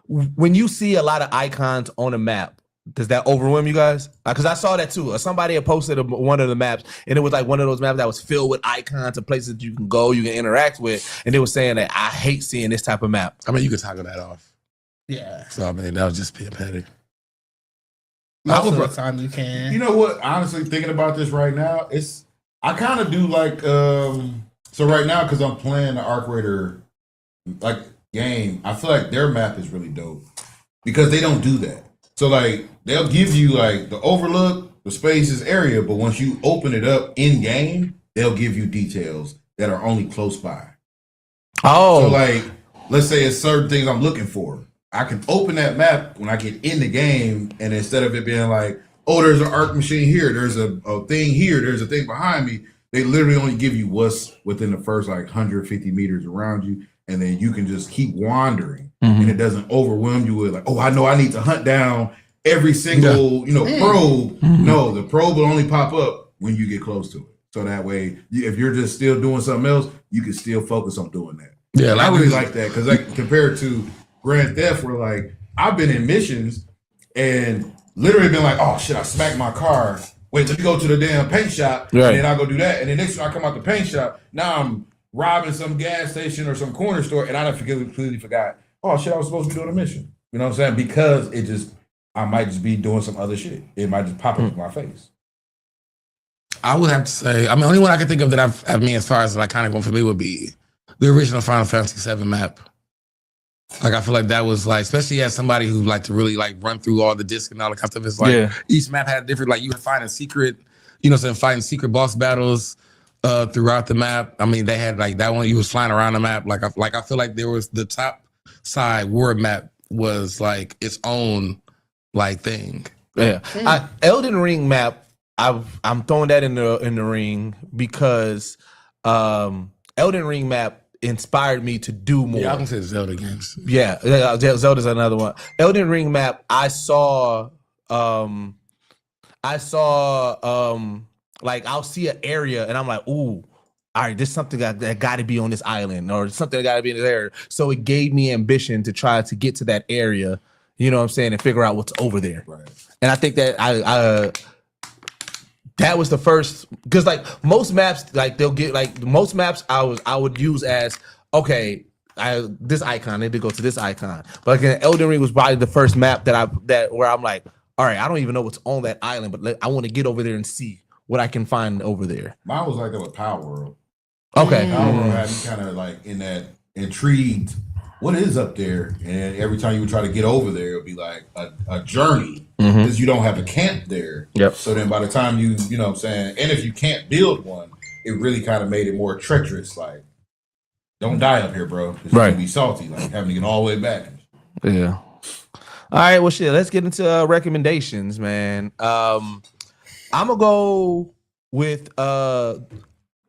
When you see a lot of icons on a map, does that overwhelm you guys? Because I saw that too. Somebody had posted one of the maps, and it was like one of those maps that was filled with icons and places that you can go, you can interact with, and they were saying that I hate seeing this type of map. I mean, you could toggle that off. Yeah. So I mean, that was just being petty. Most of the time you can. You know what? Honestly, thinking about this right now, I kind of do like so right now because I'm playing the Arc Raider like game. I feel like their map is really dope because they don't do that. So like they'll give you like the overlook, the spaces area, but once you open it up in game, they'll give you details that are only close by. Oh, so like let's say it's certain things I'm looking for. I can open that map when I get in the game, and instead of it being like, oh, there's an arc machine here, there's a thing here, there's a thing behind me, they literally only give you what's within the first like 150 meters around you, and then you can just keep wandering, and it doesn't overwhelm you with like, oh, I know I need to hunt down every single probe. No, the probe will only pop up when you get close to it. So that way, if you're just still doing something else, you can still focus on doing that. Yeah, I really like that because like compared to Grand Theft, where like I've been in missions and literally been like, oh shit, I smacked my car. Wait, let me go to the damn paint shop, and then I'll go do that. And then next time I come out the paint shop, now I'm robbing some gas station or some corner store, and I completely forgot. Oh shit, I was supposed to be doing a mission. You know what I'm saying? Because I might just be doing some other shit. It might just pop up in my face. I would have to say, I mean, the only one I can think of that as far as like kind of going for me would be the original Final Fantasy VII map. Like I feel like that was like, especially as somebody who like to really like run through all the discs and all the kind of stuff. It's like each map had different, like you would find fighting secret boss battles throughout the map. I mean, they had like that one you was flying around the map. Like I feel like there was the top side world map was like its own like thing. Yeah, Elden Ring map. I'm throwing that in the ring because Elden Ring map inspired me to do more. Yeah, I can say Zelda games. Yeah, Zelda's another one. Elden Ring map. I saw like I'll see an area and I'm like, ooh, all right, there's something that got to be on this island or something that got to be in this area. So it gave me ambition to try to get to that area. You know what I'm saying, and figure out what's over there. Right. And I think that that was the first, because like most maps, like they'll get like most maps I would use as okay, this icon, they did go to this icon. But like Elden Ring was probably the first map where I'm like, all right, I don't even know what's on that island, but I want to get over there and see what I can find over there. Mine was like that with Power World. Okay. Power World had me kind of like in that intrigued. What is up there? And every time you would try to get over there, it would be like a journey because you don't have a camp there. Yep. So then by the time you know what I'm saying, and if you can't build one, it really kind of made it more treacherous. Like, don't die up here, bro. It's going to be salty, like having to get all the way back. Yeah. All right, well, shit, let's get into recommendations, man. I'm going to go with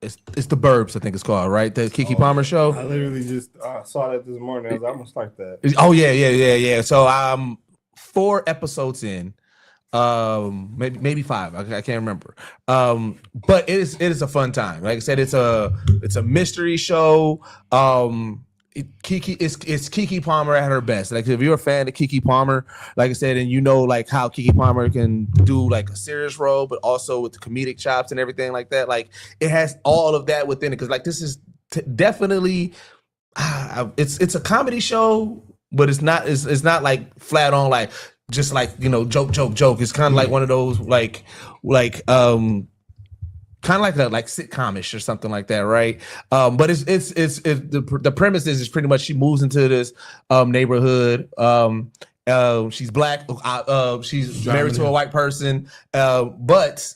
it's the Burbs, I think it's called, right? The Keke Palmer show. I literally just saw that this morning. I was almost like that. Oh yeah. So I'm 4 episodes in, maybe 5. I can't remember. But it is a fun time. Like I said, it's a mystery show. Keke it's Keke Palmer at her best. Like if you're a fan of Keke Palmer, like I said, and you know like how Keke Palmer can do like a serious role, but also with the comedic chops and everything like that. Like it has all of that within it. Because like this is definitely it's a comedy show, but it's not like flat on like just like joke. It's kind of like one of those like kind of like sitcomish or something like that, right? But it's the premise is pretty much she moves into this neighborhood. She's black. She's married to a white person, but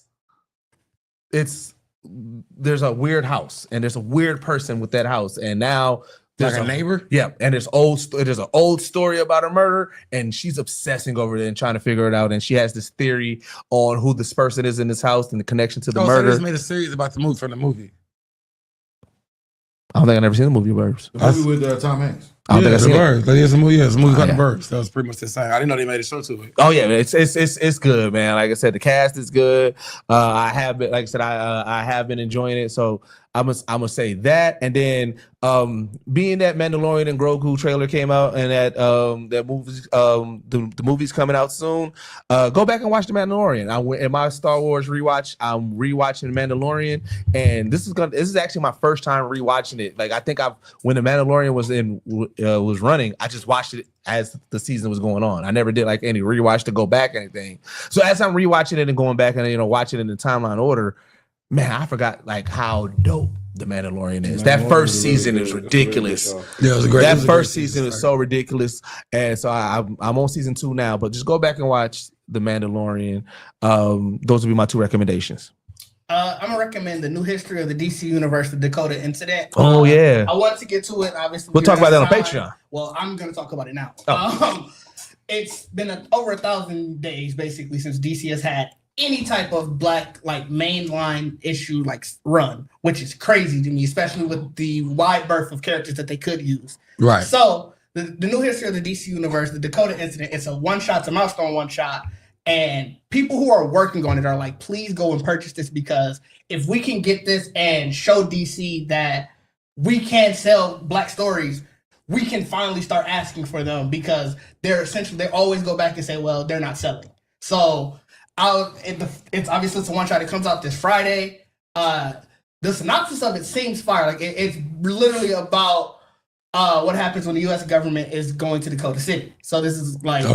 there's a weird house and there's a weird person with that house, and now there's like a neighbor. Yeah, and there's an old story about a murder, and she's obsessing over it and trying to figure it out. And she has this theory on who this person is in this house and the connection to the murder. So they just made a series about the movie from the movie. I don't think I've never seen the movie Burbs. The movie with Tom Hanks. I don't think I've seen it. It's a movie. Yeah, it's a movie called The Burbs. That was pretty much the same. I didn't know they made a show to it. Oh yeah, it's good, man. Like I said, the cast is good. I have been, like I said, I have been enjoying it. So I'm gonna say that. And then being that Mandalorian and Grogu trailer came out, and that movies the movie's coming out soon. Go back and watch the Mandalorian. In my Star Wars rewatch, I'm rewatching the Mandalorian, and this is actually my first time rewatching it. Like I think when the Mandalorian was running, I just watched it as the season was going on. I never did like any rewatch to go back or anything. So as I'm rewatching it and going back and watching it in the timeline order, man, I forgot like how dope the Mandalorian is. That first season is ridiculous. Yeah, it was a great. That first season is so ridiculous, and so I'm on season 2 now. But just go back and watch the Mandalorian. Those would be my 2 recommendations. I'm gonna recommend the new history of the DC universe, the Dakota Incident. Oh yeah, I wanted to get to it. Obviously, we'll talk about that on Patreon. Well, I'm gonna talk about it now. Oh. It's been over 1,000 days basically since DC has had any type of black like mainline issue like run, which is crazy to me, especially with the wide berth of characters that they could use. Right. So the new history of the DC universe, the Dakota Incident, it's a one-shot, it's a milestone one-shot. And people who are working on it are like, please go and purchase this, because if we can get this and show DC that we can sell black stories, we can finally start asking for them, because they always go back and say, well, they're not selling. So it's obviously it's a one shot. It comes out this Friday. The synopsis of it seems fire. Like it's literally about what happens when the U.S. government is going to Dakota City. So this is like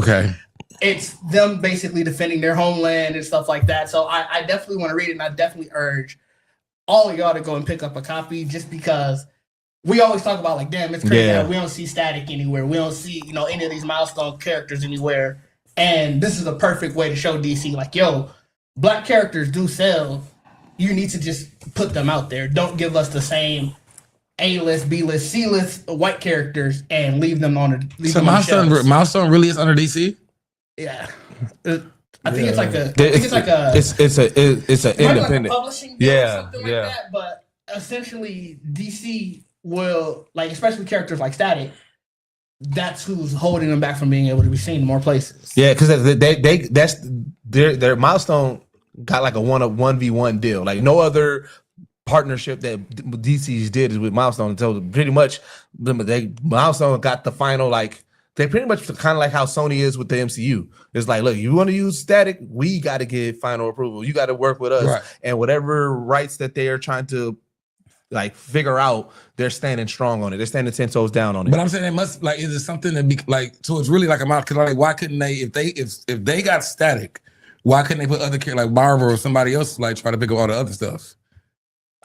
it's them basically defending their homeland and stuff like that. So I definitely want to read it, and I definitely urge all of y'all to go and pick up a copy, just because we always talk about like, damn, it's crazy that we don't see Static anywhere. We don't see, any of these milestone characters anywhere. And this is a perfect way to show DC like, yo, black characters do sell. You need to just put them out there. Don't give us the same A-list, B-list, C-list white characters and leave them on the So Milestone really is under DC? Yeah. I think it's like a it's an independent like a publishing deal or something like that, but essentially DC will, like, especially characters like Static, that's who's holding them back from being able to be seen in more places. Yeah, because that's their Milestone got like a 1v1 deal. Like no other partnership that DC's did is with Milestone. So pretty much Milestone got the final, like, they pretty much kind of like how Sony is with the MCU. It's like, look, you want to use Static, we got to get final approval. You got to work with us. Right. And whatever rights that they are trying to like figure out, they're standing strong on it. They're standing 10 toes down on it. But I'm saying they must, like, is it something that be like, so it's really like a mouth, because like, why couldn't they, if they got Static, why couldn't they put other characters like Marvel or somebody else like try to pick up all the other stuff?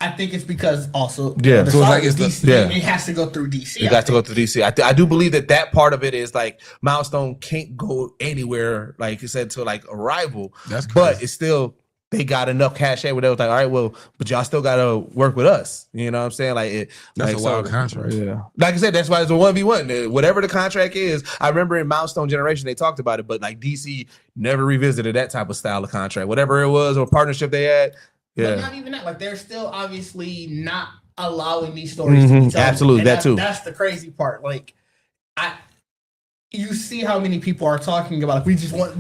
I think it's because also so it's like it has to go through DC. It has to go through DC. I do believe that part of it is like Milestone can't go anywhere, like you said, to like a rival. That's crazy. But it's still, they got enough cachet where they was like, all right, well, but y'all still gotta work with us. You know what I'm saying? Like that's like, a wild contract. Yeah. Like I said, that's why it's a 1v1. Whatever the contract is, I remember in Milestone Generation they talked about it, but like DC never revisited that type of style of contract. Whatever it was or partnership they had, But not even that. Like they're still obviously not allowing these stories to be told. Absolutely, and that too. That's the crazy part. Like you see how many people are talking about. Like, we just want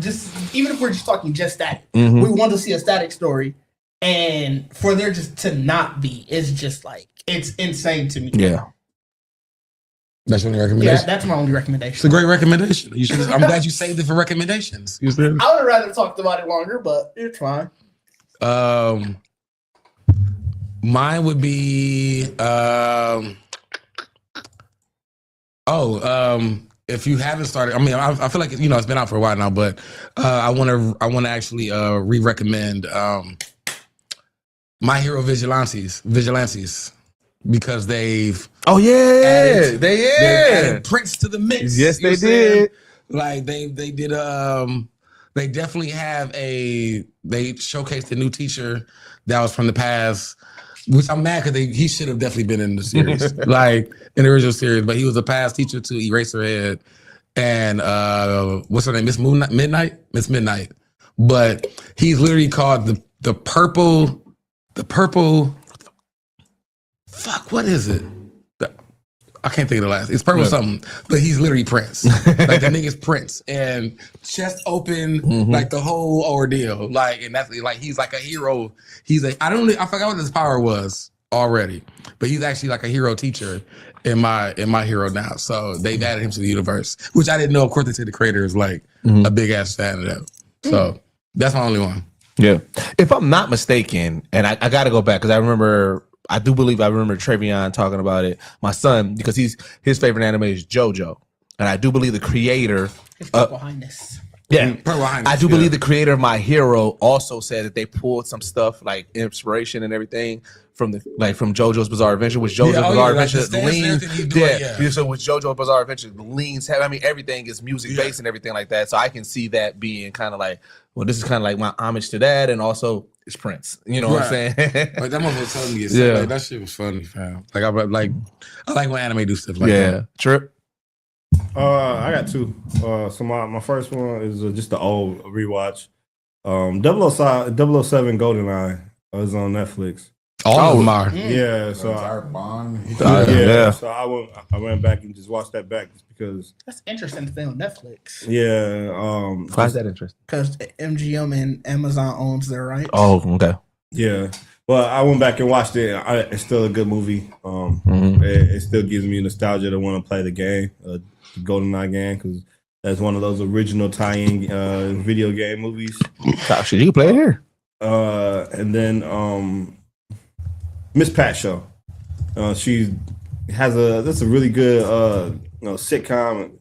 even if we're just talking just static, we want to see a static story, and for there just to not be is just like it's insane to me. Yeah. That's your only recommendation? Yeah, that's my only recommendation. It's a great recommendation. You should. I'm glad you saved it for recommendations. You said? I would have rather talked about it longer, but it's fine. Mine would be if you haven't started, I mean, I feel like it's been out for a while now, but I want to actually re-recommend My Hero Vigilantes because they've added Prince to the mix. Yes, they did. Like they did they definitely have they showcased a new teacher that was from the past, which I'm mad because he should have definitely been in the series, like in the original series. But he was a past teacher to Eraserhead and what's her name, Miss Midnight. But he's literally called the purple. Fuck, what is it? I can't think of the last. It's purple something, but he's literally Prince. Like the nigga's Prince, and chest open, like the whole ordeal. Like, and that's like he's like a hero. I forgot what his power was already, but he's actually like a hero teacher in my hero now. So they've added him to the universe, which I didn't know. Of course, they say the creator is like a big ass fan of that. So that's my only one. Yeah, if I'm not mistaken, and I got to go back because I remember Travion talking about it. My son, because his favorite anime is JoJo, and I do believe the creator, His Purple Highness. Yeah, I do believe the creator of My Hero also said that they pulled some stuff like inspiration and everything from JoJo's Bizarre Adventure, which Bizarre Adventure leans. So with JoJo's Bizarre Adventure, the leans have. I mean, everything is music based and everything like that. So I can see that being kind of like, well, this is kind of like my homage to that, and also it's Prince. You know what I'm saying? Like that motherfucker was telling me, like, that shit was funny, fam. Like I like when anime do stuff like that. Trip. I got two. So my first one is just the old rewatch. 007 GoldenEye is on Netflix. All of them are. Yeah, so Bond. So I went back and just watched that back just because That's interesting to thing on Netflix. Yeah. Why is that interesting? Because MGM and Amazon owns their rights. Oh, okay. Yeah. Well, I went back and watched it. It's still a good movie. It still gives me nostalgia to want to play the game, the GoldenEye game, because that's one of those original tie-in video game movies. Shit, you can play it here. And then Miss Pat Show. She has that's a really good sitcom.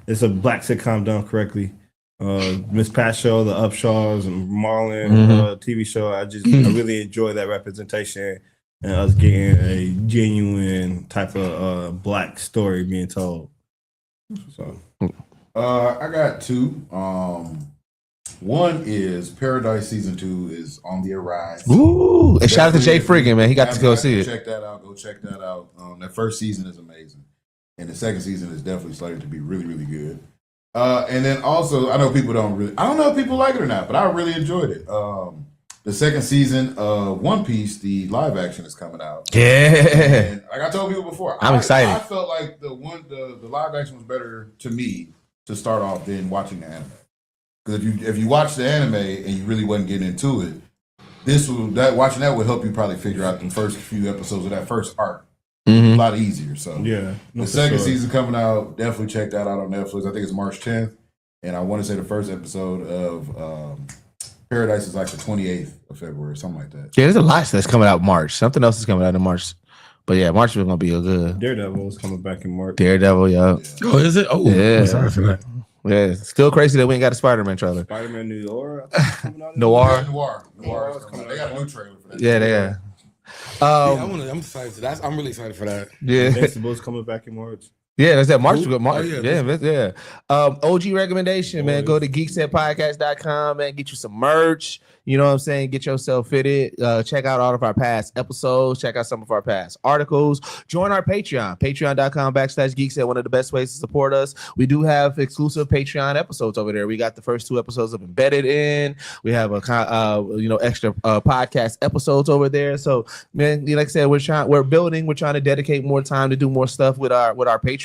It's a black sitcom done correctly. Miss Pat Show, the Upshaws, and Marlon TV show. I really enjoy that representation and us getting a genuine type of black story being told. So, I got two. One is Paradise Season 2 is on the rise. Ooh, and shout out to Jay Friggin, man. He got to go see it. Check that out. Go check that out. That first season is amazing, and the second season is definitely slated to be really, really good. And then also, I know people I don't know if people like it or not, but I really enjoyed it. The second season of One Piece, the live action is coming out. Yeah. And like I told people before, I'm excited. I felt like the live action was better to me to start off than watching the anime. Because if you watch the anime and you really wasn't getting into it, watching that would help you probably figure out the first few episodes of that first arc a lot easier. So the second season coming out, definitely check that out on Netflix. I think it's March 10th, and I want to say the first episode of Paradise is like the 28th of February, something like that. Yeah, there's a lot that's coming out March. Something else is coming out in March. But yeah, March is gonna be a good. Daredevil is coming back in March. Daredevil, yeah. Oh, is it? Oh, yeah. I'm sorry for that. Yeah, it's still crazy that we ain't got a Spider-Man trailer. Spider-Man Noir. Noir. Noir is coming out. They got a new trailer for that. Yeah, they got. I'm excited. I'm really excited for that. Yeah, Invincible's coming back in March. Yeah, that's that March. Who? March. Oh, yeah, Yeah. OG recommendation, man. Go to geeksetpodcast.com, man. Get you some merch. You know what I'm saying? Get yourself fitted. Check out all of our past episodes. Check out some of our past articles. Join our Patreon. Patreon.com/Geekset. One of the best ways to support us. We do have exclusive Patreon episodes over there. We got the first 2 episodes of Embedded in. We have a extra podcast episodes over there. So, man, like I said, we're building. We're trying to dedicate more time to do more stuff with our Patreon.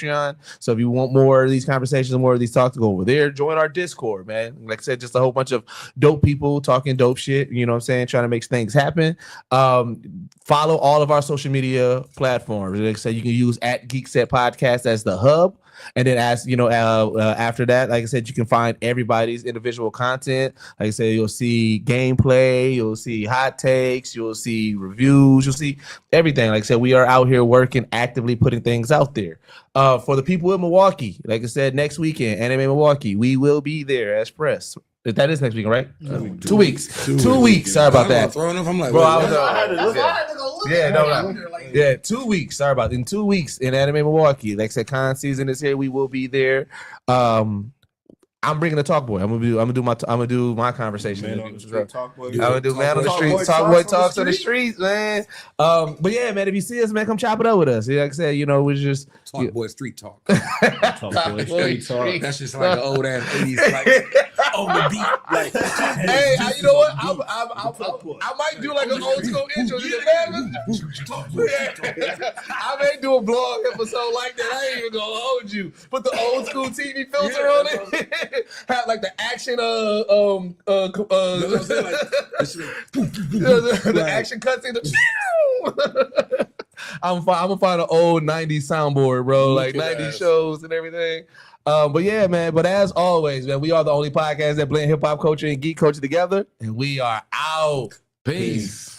So if you want more of these conversations, more of these talks, go over there. Join our Discord, man. Like I said, just a whole bunch of dope people talking dope shit. You know what I'm saying? Trying to make things happen. Follow all of our social media platforms. Like I said, you can use @Geekset Podcast as the hub. And then after that, like I said, you can find everybody's individual content. Like I said, you'll see gameplay, you'll see hot takes, you'll see reviews, you'll see everything. Like I said, we are out here working, actively putting things out there. For the people in Milwaukee, like I said, next weekend, Anime Milwaukee, we will be there as press. That is next weekend, right? 2 weeks. 2 weeks. Sorry about that. I'm like, bro, I had to look Yeah, at no. it. Yeah, 2 weeks. Sorry about it. In 2 weeks in Anime Milwaukee. Like I said, con season is here. We will be there. I'm bringing the talk boy. I'm gonna do my conversation. Man on the street, talk boy. I'm gonna do man on the street. Talk boy talks on the streets, man. But yeah, man, if you see us, man, come chop it up with us. Like I said, we're just Talk boy street talk. Talk boy, street talk. That's just like an old ass 80s, like on the beat. Like, hey, you know what? I might do like an old school intro. I may do a blog episode like that. I ain't even gonna hold you. Put the old school TV filter on it. Have like the action the action cutscene. I'm gonna find an old 90s soundboard, bro, like 90s shows and everything. But yeah, man. But as always, man, we are the only podcast that blend hip hop culture and geek culture together, and we are out. Peace.